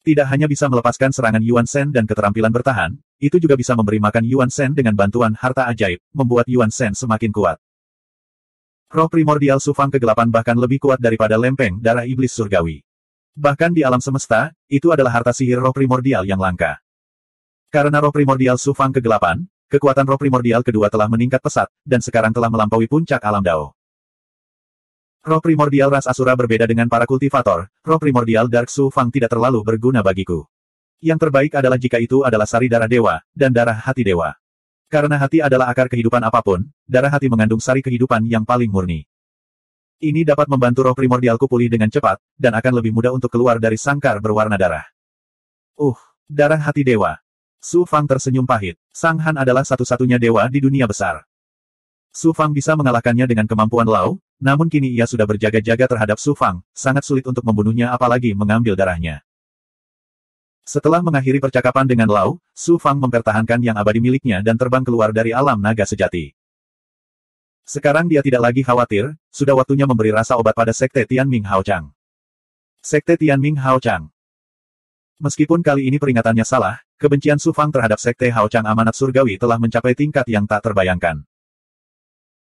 Tidak hanya bisa melepaskan serangan Yuan Shen dan keterampilan bertahan, itu juga bisa memberi makan Yuan Shen dengan bantuan harta ajaib, membuat Yuan Shen semakin kuat. Roh primordial Su Fang kegelapan bahkan lebih kuat daripada lempeng darah iblis surgawi. Bahkan di alam semesta, itu adalah harta sihir roh primordial yang langka. Karena roh primordial Su Fang kegelapan, kekuatan roh primordial kedua telah meningkat pesat, dan sekarang telah melampaui puncak alam Dao. Roh primordial ras Asura berbeda dengan para kultivator, roh primordial Dark Su Fang tidak terlalu berguna bagiku. Yang terbaik adalah jika itu adalah sari darah dewa, dan darah hati dewa. Karena hati adalah akar kehidupan apapun, darah hati mengandung sari kehidupan yang paling murni. Ini dapat membantu roh primordialku pulih dengan cepat, dan akan lebih mudah untuk keluar dari sangkar berwarna darah. Darah hati dewa. Su Fang tersenyum pahit. Sang Han adalah satu-satunya dewa di dunia besar. Su Fang bisa mengalahkannya dengan kemampuan Lao, namun kini ia sudah berjaga-jaga terhadap Su Fang, sangat sulit untuk membunuhnya apalagi mengambil darahnya. Setelah mengakhiri percakapan dengan Lao, Su Fang mempertahankan yang abadi miliknya dan terbang keluar dari alam naga sejati. Sekarang dia tidak lagi khawatir, sudah waktunya memberi rasa obat pada Sekte Tianming Hao Chang. Sekte Tianming Hao Chang. Meskipun kali ini peringatannya salah, kebencian Su Fang terhadap Sekte Hao Chang Amanat Surgawi telah mencapai tingkat yang tak terbayangkan.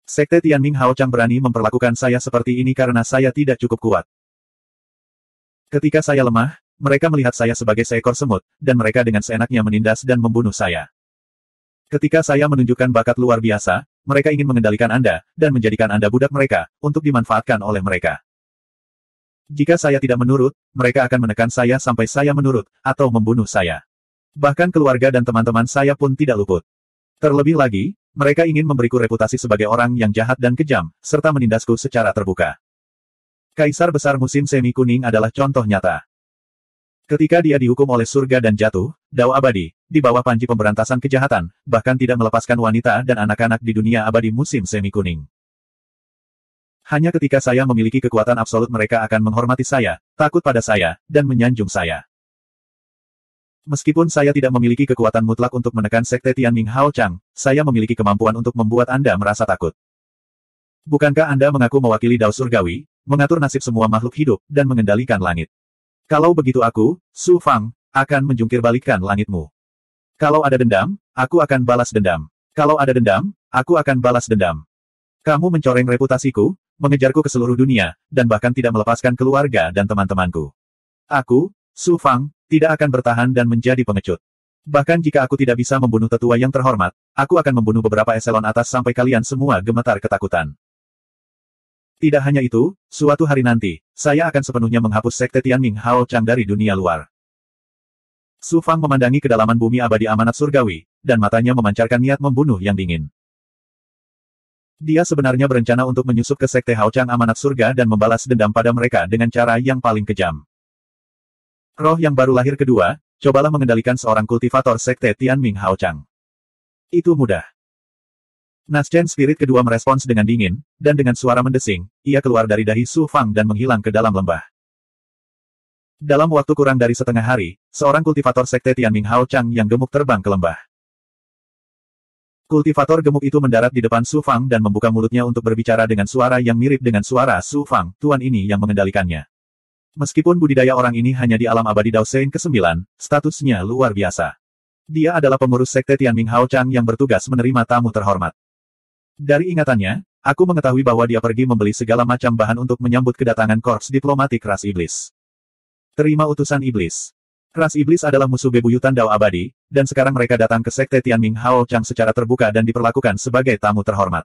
Sekte Tianming Hao Chang berani memperlakukan saya seperti ini karena saya tidak cukup kuat. Ketika saya lemah, mereka melihat saya sebagai seekor semut, dan mereka dengan seenaknya menindas dan membunuh saya. Ketika saya menunjukkan bakat luar biasa, mereka ingin mengendalikan Anda, dan menjadikan Anda budak mereka, untuk dimanfaatkan oleh mereka. Jika saya tidak menurut, mereka akan menekan saya sampai saya menurut, atau membunuh saya. Bahkan keluarga dan teman-teman saya pun tidak luput. Terlebih lagi, mereka ingin memberiku reputasi sebagai orang yang jahat dan kejam, serta menindasku secara terbuka. Kaisar Besar Musim Semi Kuning adalah contoh nyata. Ketika dia dihukum oleh surga dan jatuh, Dao Abadi, di bawah panji pemberantasan kejahatan, bahkan tidak melepaskan wanita dan anak-anak di dunia abadi Musim Semi Kuning. Hanya ketika saya memiliki kekuatan absolut mereka akan menghormati saya, takut pada saya, dan menyanjung saya. Meskipun saya tidak memiliki kekuatan mutlak untuk menekan Sekte Tianming Hao Chang, saya memiliki kemampuan untuk membuat Anda merasa takut. Bukankah Anda mengaku mewakili Dao Surgawi, mengatur nasib semua makhluk hidup, dan mengendalikan langit? Kalau begitu aku, Su Fang, akan menjungkirbalikkan langitmu. Kalau ada dendam, aku akan balas dendam. Kalau ada dendam, aku akan balas dendam. Kamu mencoreng reputasiku, mengejarku ke seluruh dunia, dan bahkan tidak melepaskan keluarga dan teman-temanku. Aku, Su Fang, tidak akan bertahan dan menjadi pengecut. Bahkan jika aku tidak bisa membunuh tetua yang terhormat, aku akan membunuh beberapa eselon atas sampai kalian semua gemetar ketakutan. Tidak hanya itu, suatu hari nanti, saya akan sepenuhnya menghapus Sekte Tianming Hao Chang dari dunia luar. Su Fang memandangi kedalaman bumi abadi amanat surgawi, dan matanya memancarkan niat membunuh yang dingin. Dia sebenarnya berencana untuk menyusup ke Sekte Hao Chang amanat surga dan membalas dendam pada mereka dengan cara yang paling kejam. Roh yang baru lahir kedua, cobalah mengendalikan seorang kultivator Sekte Tianming Hao Chang. Itu mudah. Naschen Spirit kedua merespons dengan dingin, dan dengan suara mendesing, ia keluar dari dahi Su Fang dan menghilang ke dalam lembah. Dalam waktu kurang dari setengah hari, seorang kultivator Sekte Tianming Hao Chang yang gemuk terbang ke lembah. Kultivator gemuk itu mendarat di depan Su Fang dan membuka mulutnya untuk berbicara dengan suara yang mirip dengan suara Su Fang, tuan ini yang mengendalikannya. Meskipun budidaya orang ini hanya di alam abadi Dao Sein ke-9, statusnya luar biasa. Dia adalah pengurus Sekte Tianming Hao Chang yang bertugas menerima tamu terhormat. Dari ingatannya, aku mengetahui bahwa dia pergi membeli segala macam bahan untuk menyambut kedatangan korps diplomatik ras iblis. Terima utusan iblis. Ras iblis adalah musuh bebuyutan Dao Abadi, dan sekarang mereka datang ke Sekte Tianming Hao Chang secara terbuka dan diperlakukan sebagai tamu terhormat.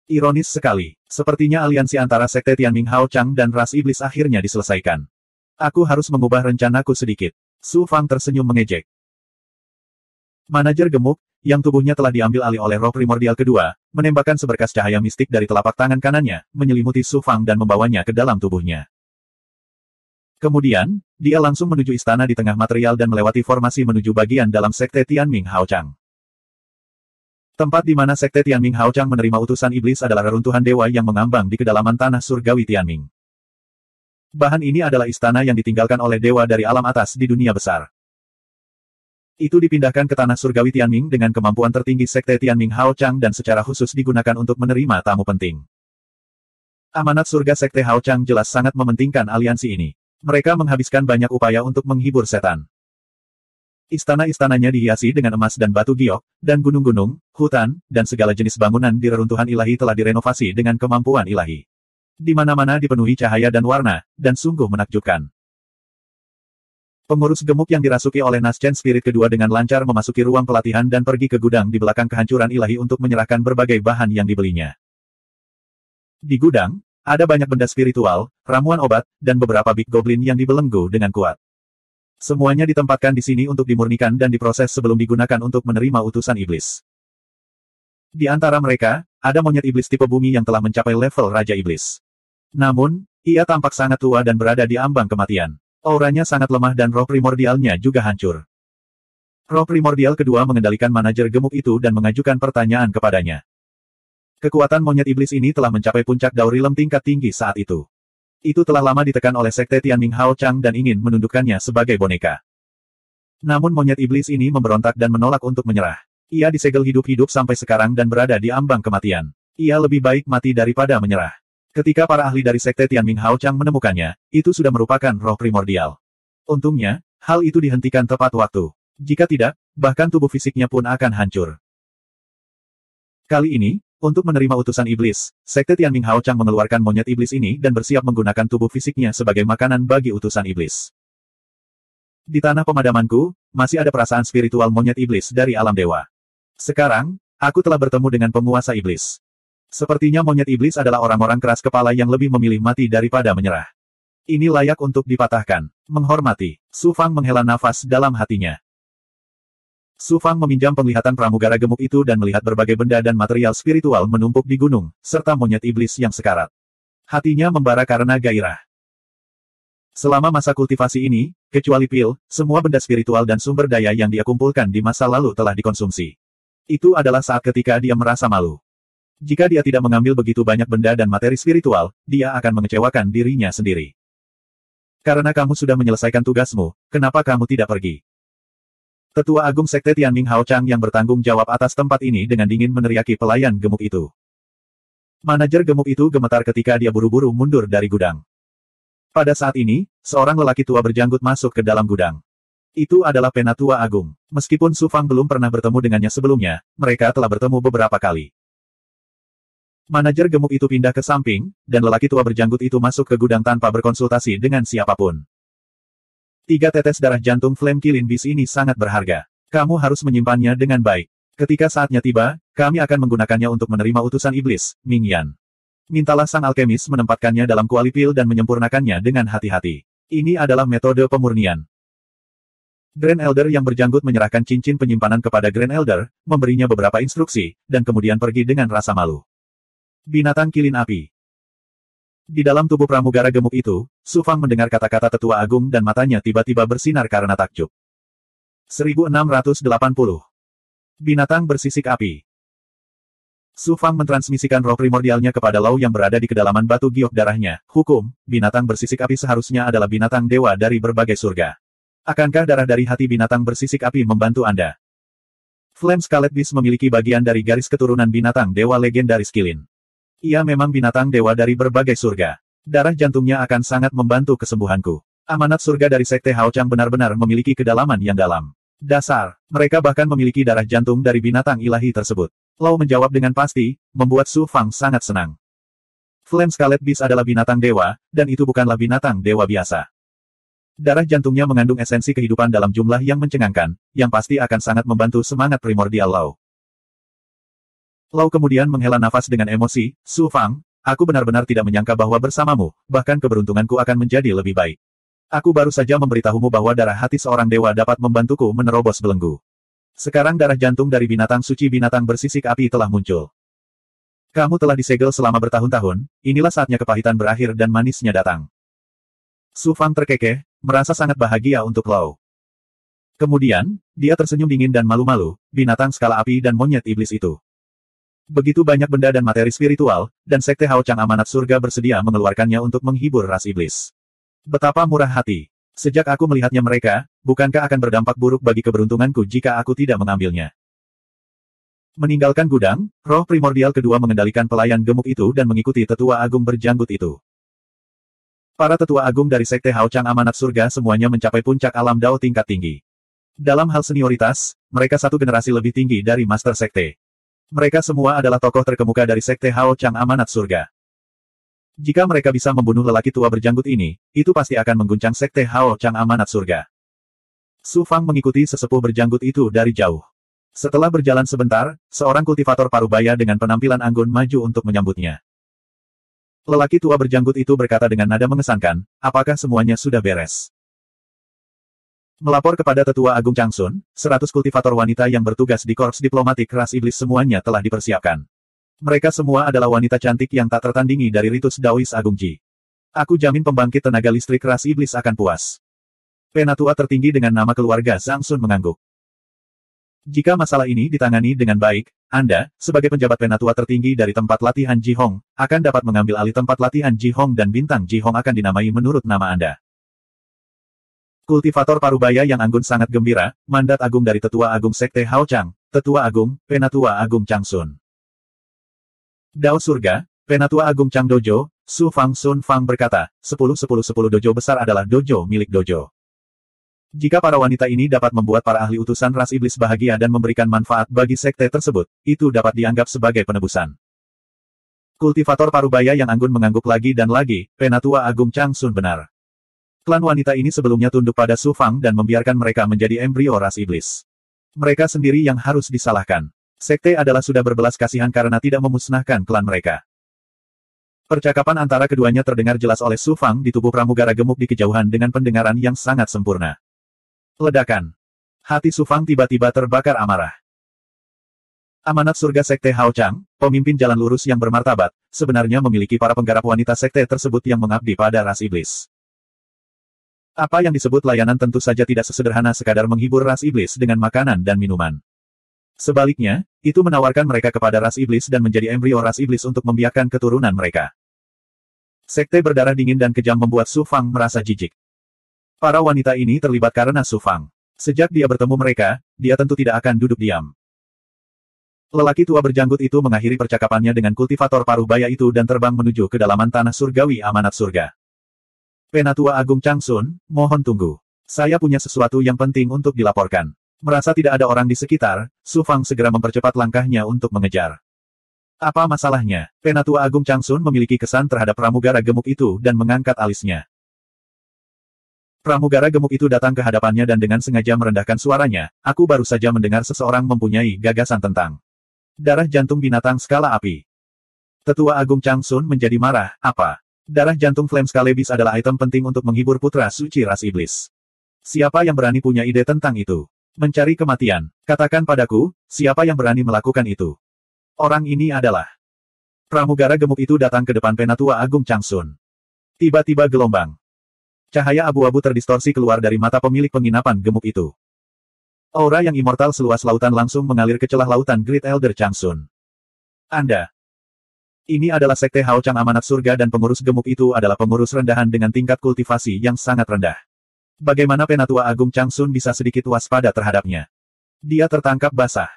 Ironis sekali, sepertinya aliansi antara Sekte Tianming Hao Chang dan ras iblis akhirnya diselesaikan. Aku harus mengubah rencanaku sedikit. Su Fang tersenyum mengejek. Manajer gemuk, yang tubuhnya telah diambil alih oleh roh primordial kedua, menembakkan seberkas cahaya mistik dari telapak tangan kanannya, menyelimuti Su Fang dan membawanya ke dalam tubuhnya. Kemudian, dia langsung menuju istana di tengah material dan melewati formasi menuju bagian dalam Sekte Tianming Hao Chang. Tempat di mana Sekte Tianming Hao Chang menerima utusan iblis adalah reruntuhan dewa yang mengambang di kedalaman tanah surgawi Tianming. Bahan ini adalah istana yang ditinggalkan oleh dewa dari alam atas di dunia besar. Itu dipindahkan ke tanah surgawi Tianming dengan kemampuan tertinggi Sekte Tianming Hao Chang dan secara khusus digunakan untuk menerima tamu penting. Amanat surga Sekte Hao Chang jelas sangat mementingkan aliansi ini. Mereka menghabiskan banyak upaya untuk menghibur setan. Istana-istananya dihiasi dengan emas dan batu giok, dan gunung-gunung, hutan, dan segala jenis bangunan di reruntuhan ilahi telah direnovasi dengan kemampuan ilahi. Di mana-mana dipenuhi cahaya dan warna, dan sungguh menakjubkan. Pengurus gemuk yang dirasuki oleh Naschen Spirit kedua dengan lancar memasuki ruang pelatihan dan pergi ke gudang di belakang kehancuran ilahi untuk menyerahkan berbagai bahan yang dibelinya. Di gudang, ada banyak benda spiritual, ramuan obat, dan beberapa big goblin yang dibelenggu dengan kuat. Semuanya ditempatkan di sini untuk dimurnikan dan diproses sebelum digunakan untuk menerima utusan iblis. Di antara mereka, ada monyet iblis tipe bumi yang telah mencapai level Raja Iblis. Namun, ia tampak sangat tua dan berada di ambang kematian. Auranya sangat lemah dan roh primordialnya juga hancur. Roh primordial kedua mengendalikan manajer gemuk itu dan mengajukan pertanyaan kepadanya. Kekuatan monyet iblis ini telah mencapai puncak Daurilem tingkat tinggi saat itu. Itu telah lama ditekan oleh Sekte Tianming Hao Chang dan ingin menundukkannya sebagai boneka. Namun monyet iblis ini memberontak dan menolak untuk menyerah. Ia disegel hidup-hidup sampai sekarang dan berada di ambang kematian. Ia lebih baik mati daripada menyerah. Ketika para ahli dari Sekte Tianming Hao Chang menemukannya, itu sudah merupakan roh primordial. Untungnya, hal itu dihentikan tepat waktu. Jika tidak, bahkan tubuh fisiknya pun akan hancur. Kali ini, untuk menerima utusan iblis, Sekte Tianming Hao Chang mengeluarkan monyet iblis ini dan bersiap menggunakan tubuh fisiknya sebagai makanan bagi utusan iblis. Di tanah pemadamanku, masih ada perasaan spiritual monyet iblis dari alam dewa. Sekarang, aku telah bertemu dengan penguasa iblis. Sepertinya monyet iblis adalah orang-orang keras kepala yang lebih memilih mati daripada menyerah. Ini layak untuk dipatahkan. Menghormati. Su Fang menghela nafas dalam hatinya. Su Fang meminjam penglihatan pramugara gemuk itu dan melihat berbagai benda dan material spiritual menumpuk di gunung, serta monyet iblis yang sekarat. Hatinya membara karena gairah. Selama masa kultivasi ini, kecuali pil, semua benda spiritual dan sumber daya yang dia kumpulkan di masa lalu telah dikonsumsi. Itu adalah saat ketika dia merasa malu. Jika dia tidak mengambil begitu banyak benda dan materi spiritual, dia akan mengecewakan dirinya sendiri. Karena kamu sudah menyelesaikan tugasmu, kenapa kamu tidak pergi? Tetua Agung Sekte Tianming Hao Chang yang bertanggung jawab atas tempat ini dengan dingin meneriaki pelayan gemuk itu. Manajer gemuk itu gemetar ketika dia buru-buru mundur dari gudang. Pada saat ini, seorang lelaki tua berjanggut masuk ke dalam gudang. Itu adalah Penatua Agung. Meskipun Su Fang belum pernah bertemu dengannya sebelumnya, mereka telah bertemu beberapa kali. Manajer gemuk itu pindah ke samping, dan lelaki tua berjanggut itu masuk ke gudang tanpa berkonsultasi dengan siapapun. 3 tetes darah jantung Flame Killing Beast ini sangat berharga. Kamu harus menyimpannya dengan baik. Ketika saatnya tiba, kami akan menggunakannya untuk menerima utusan iblis, Ming Yan. Mintalah sang alkemis menempatkannya dalam kuali pil dan menyempurnakannya dengan hati-hati. Ini adalah metode pemurnian. Grand Elder yang berjanggut menyerahkan cincin penyimpanan kepada Grand Elder, memberinya beberapa instruksi, dan kemudian pergi dengan rasa malu. Binatang kilin api. Di dalam tubuh pramugara gemuk itu, Su Fang mendengar kata-kata tetua agung dan matanya tiba-tiba bersinar karena takjub. 1680. Binatang bersisik api. Su Fang mentransmisikan roh primordialnya kepada Lau yang berada di kedalaman batu giok darahnya. Hukum, binatang bersisik api seharusnya adalah binatang dewa dari berbagai surga. Akankah darah dari hati binatang bersisik api membantu Anda? Flame Scarlet Beast memiliki bagian dari garis keturunan binatang dewa legendaris Kilin. Ia memang binatang dewa dari berbagai surga. Darah jantungnya akan sangat membantu kesembuhanku. Amanat surga dari Sekte Hao Chang benar-benar memiliki kedalaman yang dalam. Dasar, mereka bahkan memiliki darah jantung dari binatang ilahi tersebut. Lau menjawab dengan pasti, membuat Su Fang sangat senang. Flame Scarlet Beast adalah binatang dewa, dan itu bukanlah binatang dewa biasa. Darah jantungnya mengandung esensi kehidupan dalam jumlah yang mencengangkan, yang pasti akan sangat membantu semangat primordial Lau. Lau kemudian menghela nafas dengan emosi, Su Fang, aku benar-benar tidak menyangka bahwa bersamamu, bahkan keberuntunganku akan menjadi lebih baik. Aku baru saja memberitahumu bahwa darah hati seorang dewa dapat membantuku menerobos belenggu. Sekarang darah jantung dari binatang suci binatang bersisik api telah muncul. Kamu telah disegel selama bertahun-tahun, inilah saatnya kepahitan berakhir dan manisnya datang. Su Fang terkekeh, merasa sangat bahagia untuk Lau. Kemudian, dia tersenyum dingin dan malu-malu, binatang skala api dan monyet iblis itu. Begitu banyak benda dan materi spiritual, dan Sekte Hao Chang Amanat Surga bersedia mengeluarkannya untuk menghibur ras iblis. Betapa murah hati. Sejak aku melihatnya mereka, bukankah akan berdampak buruk bagi keberuntunganku jika aku tidak mengambilnya? Meninggalkan gudang, roh primordial kedua mengendalikan pelayan gemuk itu dan mengikuti tetua agung berjanggut itu. Para tetua agung dari Sekte Hao Chang Amanat Surga semuanya mencapai puncak alam Dao tingkat tinggi. Dalam hal senioritas, mereka satu generasi lebih tinggi dari Master Sekte. Mereka semua adalah tokoh terkemuka dari Sekte Hao Chang Amanat Surga. Jika mereka bisa membunuh lelaki tua berjanggut ini, itu pasti akan mengguncang Sekte Hao Chang Amanat Surga. Su Fang mengikuti sesepuh berjanggut itu dari jauh. Setelah berjalan sebentar, seorang kultivator parubaya dengan penampilan anggun maju untuk menyambutnya. Lelaki tua berjanggut itu berkata dengan nada mengesankan, apakah semuanya sudah beres? Melapor kepada Tetua Agung Changsun, 100 kultivator wanita yang bertugas di Korps Diplomatik Ras Iblis semuanya telah dipersiapkan. Mereka semua adalah wanita cantik yang tak tertandingi dari ritus Daois Agung Ji. Aku jamin pembangkit tenaga listrik Ras Iblis akan puas. Penatua tertinggi dengan nama keluarga Zhang Sun mengangguk. Jika masalah ini ditangani dengan baik, Anda, sebagai penjabat penatua tertinggi dari tempat latihan Ji Hong, akan dapat mengambil alih tempat latihan Ji Hong dan bintang Ji Hong akan dinamai menurut nama Anda. Kultivator Parubaya yang anggun sangat gembira, mandat agung dari Tetua Agung Sekte Hao Chang, Tetua Agung, Penatua Agung Chang Sun. Dao Surga, Penatua Agung Chang Dojo, Su Fang Sun Fang berkata, 10-10-10 dojo besar adalah dojo milik dojo. Jika para wanita ini dapat membuat para ahli utusan ras iblis bahagia dan memberikan manfaat bagi sekte tersebut, itu dapat dianggap sebagai penebusan. Kultivator Parubaya yang anggun mengangguk lagi dan lagi, Penatua Agung Chang Sun benar. Klan wanita ini sebelumnya tunduk pada Su Fang dan membiarkan mereka menjadi embrio ras iblis. Mereka sendiri yang harus disalahkan. Sekte adalah sudah berbelas kasihan karena tidak memusnahkan klan mereka. Percakapan antara keduanya terdengar jelas oleh Su Fang di tubuh pramugara gemuk di kejauhan dengan pendengaran yang sangat sempurna. Ledakan. Hati Su Fang tiba-tiba terbakar amarah. Amanat surga Sekte Hao Chang, pemimpin jalan lurus yang bermartabat, sebenarnya memiliki para penggarap wanita sekte tersebut yang mengabdi pada ras iblis. Apa yang disebut layanan tentu saja tidak sesederhana sekadar menghibur ras iblis dengan makanan dan minuman. Sebaliknya, itu menawarkan mereka kepada ras iblis dan menjadi embrio ras iblis untuk membiarkan keturunan mereka. Sekte berdarah dingin dan kejam membuat Su Fang merasa jijik. Para wanita ini terlibat karena Su Fang. Sejak dia bertemu mereka, dia tentu tidak akan duduk diam. Lelaki tua berjanggut itu mengakhiri percakapannya dengan kultivator Parubaya itu dan terbang menuju kedalaman tanah surgawi amanat surga. Penatua Agung Chang Sun, mohon tunggu. Saya punya sesuatu yang penting untuk dilaporkan. Merasa tidak ada orang di sekitar, Su Fang segera mempercepat langkahnya untuk mengejar. Apa masalahnya? Penatua Agung Chang Sun memiliki kesan terhadap pramugara gemuk itu dan mengangkat alisnya. Pramugara gemuk itu datang ke hadapannya dan dengan sengaja merendahkan suaranya, aku baru saja mendengar seseorang mempunyai gagasan tentang darah jantung binatang skala api. Tetua Agung Chang Sun menjadi marah, apa? Darah jantung Flame Scalebis adalah item penting untuk menghibur putra suci ras iblis. Siapa yang berani punya ide tentang itu? Mencari kematian. Katakan padaku, siapa yang berani melakukan itu? Orang ini adalah... Pramugara gemuk itu datang ke depan Penatua Agung Chang Sun. Tiba-tiba gelombang. Cahaya abu-abu terdistorsi keluar dari mata pemilik penginapan gemuk itu. Aura yang immortal seluas lautan langsung mengalir ke celah lautan Great Elder Chang Sun. Anda. Ini adalah Sekte Hao Chang amanat surga dan pengurus gemuk itu adalah pengurus rendahan dengan tingkat kultivasi yang sangat rendah. Bagaimana Penatua Agung Chang Sun bisa sedikit waspada terhadapnya? Dia tertangkap basah.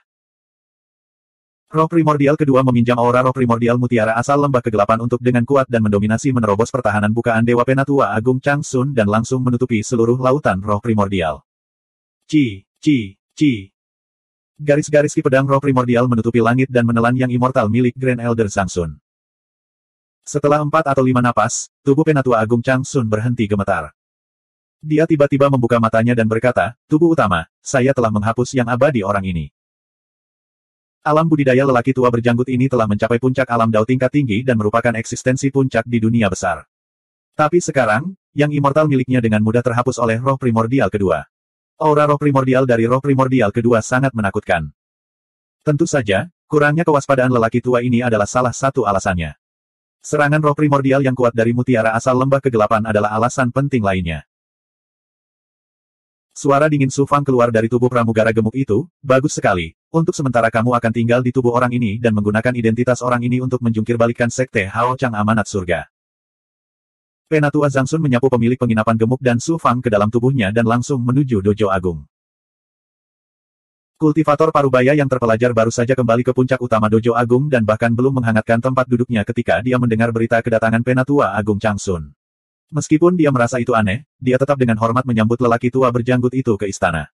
Roh primordial kedua meminjam aura roh primordial mutiara asal lembah kegelapan untuk dengan kuat dan mendominasi menerobos pertahanan bukaan Dewa Penatua Agung Chang Sun dan langsung menutupi seluruh lautan roh primordial. Ci. Garis-garis ki pedang roh primordial menutupi langit dan menelan yang immortal milik Grand Elder Chang Sun. Setelah 4 atau 5 napas, tubuh Penatua Agung Chang Sun berhenti gemetar. Dia tiba-tiba membuka matanya dan berkata, tubuh utama, saya telah menghapus yang abadi orang ini. Alam budidaya lelaki tua berjanggut ini telah mencapai puncak alam dao tingkat tinggi dan merupakan eksistensi puncak di dunia besar. Tapi sekarang, yang immortal miliknya dengan mudah terhapus oleh roh primordial kedua. Aura roh primordial dari roh primordial kedua sangat menakutkan. Tentu saja, kurangnya kewaspadaan lelaki tua ini adalah salah satu alasannya. Serangan roh primordial yang kuat dari mutiara asal lembah kegelapan adalah alasan penting lainnya. Suara dingin Su Fang keluar dari tubuh pramugara gemuk itu, bagus sekali. Untuk sementara kamu akan tinggal di tubuh orang ini dan menggunakan identitas orang ini untuk menjungkirbalikkan Sekte Hao Chang amanat surga. Penatua Chang Sun menyapu pemilik penginapan gemuk dan Su Fang ke dalam tubuhnya dan langsung menuju dojo agung. Kultivator Parubaya yang terpelajar baru saja kembali ke puncak utama dojo agung dan bahkan belum menghangatkan tempat duduknya ketika dia mendengar berita kedatangan Penatua Agung Chang Sun. Meskipun dia merasa itu aneh, dia tetap dengan hormat menyambut lelaki tua berjanggut itu ke istana.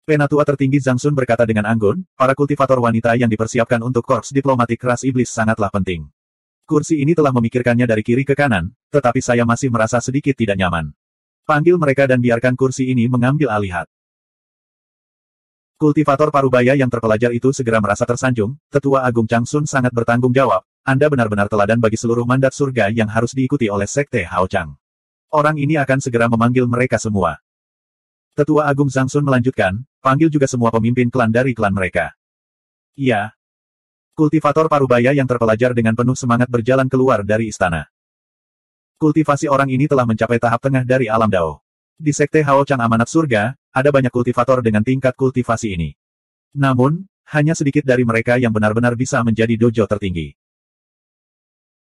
Penatua tertinggi Chang Sun berkata dengan anggun, para kultivator wanita yang dipersiapkan untuk korps diplomatik ras iblis sangatlah penting. Kursi ini telah memikirkannya dari kiri ke kanan, tetapi saya masih merasa sedikit tidak nyaman. Panggil mereka dan biarkan kursi ini mengambil alih. Kultivator Parubaya yang terpelajar itu segera merasa tersanjung, Tetua Agung Chang Sun sangat bertanggung jawab, Anda benar-benar teladan bagi seluruh mandat surga yang harus diikuti oleh Sekte Hao Chang. Orang ini akan segera memanggil mereka semua. Tetua Agung Chang Sun melanjutkan, panggil juga semua pemimpin klan dari klan mereka. Iya. Kultivator Parubaya yang terpelajar dengan penuh semangat berjalan keluar dari istana. Kultivasi orang ini telah mencapai tahap tengah dari alam dao. Di Sekte Hao Chang Amanat Surga, ada banyak kultivator dengan tingkat kultivasi ini. Namun, hanya sedikit dari mereka yang benar-benar bisa menjadi dojo tertinggi.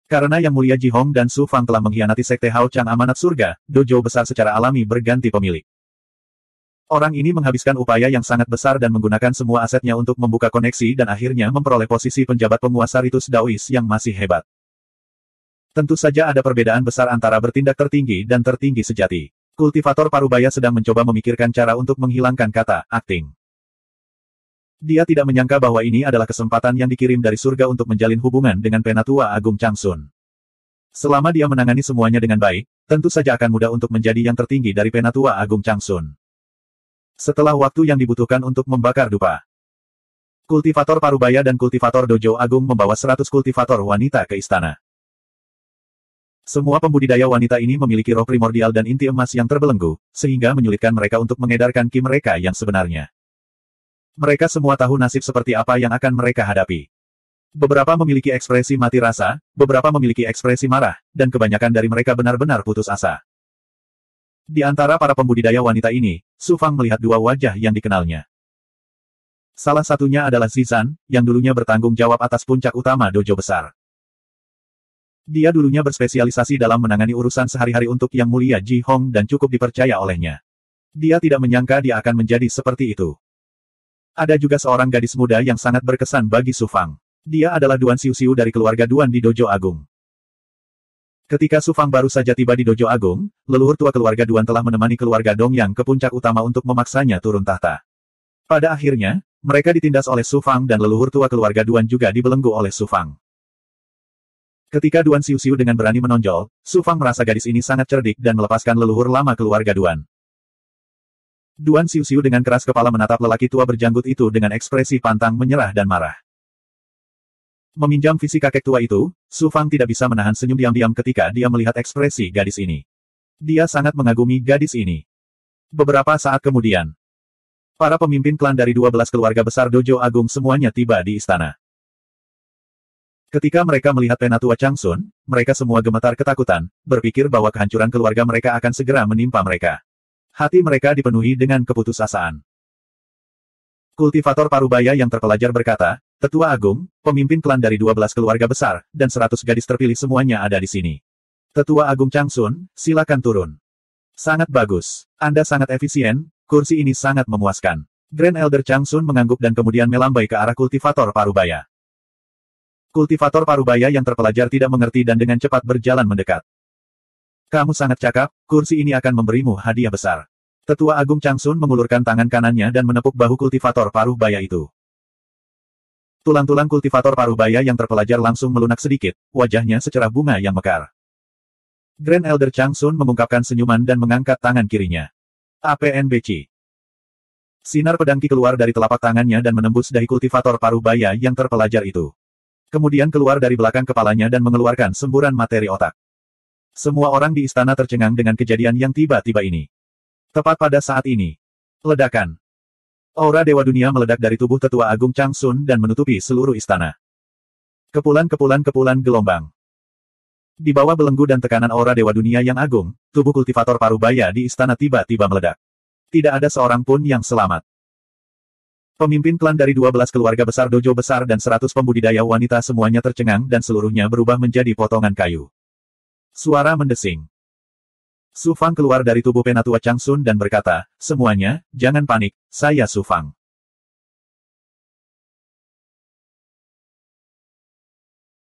Karena Yang Mulia Ji Hong dan Su Fang telah mengkhianati Sekte Hao Chang Amanat Surga, dojo besar secara alami berganti pemilik. Orang ini menghabiskan upaya yang sangat besar dan menggunakan semua asetnya untuk membuka koneksi dan akhirnya memperoleh posisi penjabat penguasa Ritus Daois yang masih hebat. Tentu saja ada perbedaan besar antara bertindak tertinggi dan tertinggi sejati. Kultivator Parubaya sedang mencoba memikirkan cara untuk menghilangkan kata akting. Dia tidak menyangka bahwa ini adalah kesempatan yang dikirim dari surga untuk menjalin hubungan dengan Penatua Agung Changsun. Selama dia menangani semuanya dengan baik, tentu saja akan mudah untuk menjadi yang tertinggi dari Penatua Agung Changsun. Setelah waktu yang dibutuhkan untuk membakar dupa, kultivator Parubaya dan kultivator Dojo Agung membawa 100 kultivator wanita ke istana. Semua pembudidaya wanita ini memiliki roh primordial dan inti emas yang terbelenggu, sehingga menyulitkan mereka untuk mengedarkan ki mereka yang sebenarnya. Mereka semua tahu nasib seperti apa yang akan mereka hadapi. Beberapa memiliki ekspresi mati rasa, beberapa memiliki ekspresi marah, dan kebanyakan dari mereka benar-benar putus asa. Di antara para pembudidaya wanita ini, Su Fang melihat dua wajah yang dikenalnya. Salah satunya adalah Zizan, yang dulunya bertanggung jawab atas puncak utama dojo besar. Dia dulunya berspesialisasi dalam menangani urusan sehari-hari untuk Yang Mulia Ji Hong dan cukup dipercaya olehnya. Dia tidak menyangka dia akan menjadi seperti itu. Ada juga seorang gadis muda yang sangat berkesan bagi Su Fang. Dia adalah Duan Xiu-Xiu dari keluarga Duan di Dojo Agung. Ketika Su Fang baru saja tiba di Dojo Agung, leluhur tua keluarga Duan telah menemani keluarga Dongyang ke puncak utama untuk memaksanya turun tahta. Pada akhirnya, mereka ditindas oleh Su Fang dan leluhur tua keluarga Duan juga dibelenggu oleh Su Fang. Ketika Duan Xiu-Xiu dengan berani menonjol, Su Fang merasa gadis ini sangat cerdik dan melepaskan leluhur lama keluarga Duan. Duan Xiu-Xiu dengan keras kepala menatap lelaki tua berjanggut itu dengan ekspresi pantang menyerah dan marah. Meminjam visi kakek tua itu, Su Fang tidak bisa menahan senyum diam-diam ketika dia melihat ekspresi gadis ini. Dia sangat mengagumi gadis ini. Beberapa saat kemudian, para pemimpin klan dari 12 keluarga besar Dojo Agung semuanya tiba di istana. Ketika mereka melihat Penatua Changsun, mereka semua gemetar ketakutan, berpikir bahwa kehancuran keluarga mereka akan segera menimpa mereka. Hati mereka dipenuhi dengan keputusasaan. Kultivator Parubaya yang terpelajar berkata, Tetua Agung, pemimpin klan dari 12 keluarga besar, dan 100 gadis terpilih semuanya ada di sini. Tetua Agung Changsun, silakan turun. Sangat bagus. Anda sangat efisien, kursi ini sangat memuaskan. Grand Elder Changsun mengangguk dan kemudian melambai ke arah kultivator Parubaya. Kultivator Parubaya yang terpelajar tidak mengerti dan dengan cepat berjalan mendekat. Kamu sangat cakap, kursi ini akan memberimu hadiah besar. Tetua Agung Changsun mengulurkan tangan kanannya dan menepuk bahu kultivator Parubaya itu. Tulang-tulang kultivator Parubaya yang terpelajar langsung melunak sedikit, wajahnya secerah bunga yang mekar. Grand Elder Changsun mengungkapkan senyuman dan mengangkat tangan kirinya. APNBC. Sinar pedang Qi keluar dari telapak tangannya dan menembus dahi kultivator Parubaya yang terpelajar itu. Kemudian keluar dari belakang kepalanya dan mengeluarkan semburan materi otak. Semua orang di istana tercengang dengan kejadian yang tiba-tiba ini. Tepat pada saat ini, ledakan. Aura Dewa Dunia meledak dari tubuh Tetua Agung Changsun dan menutupi seluruh istana. Kepulan-kepulan gelombang. Di bawah belenggu dan tekanan aura Dewa Dunia yang agung, tubuh kultivator Parubaya di istana tiba-tiba meledak. Tidak ada seorang pun yang selamat. Pemimpin klan dari 12 keluarga besar dojo besar dan 100 pembudidaya wanita semuanya tercengang dan seluruhnya berubah menjadi potongan kayu. Suara mendesing. Su Fang keluar dari tubuh Penatua Changsun dan berkata, semuanya, jangan panik, saya Su Fang.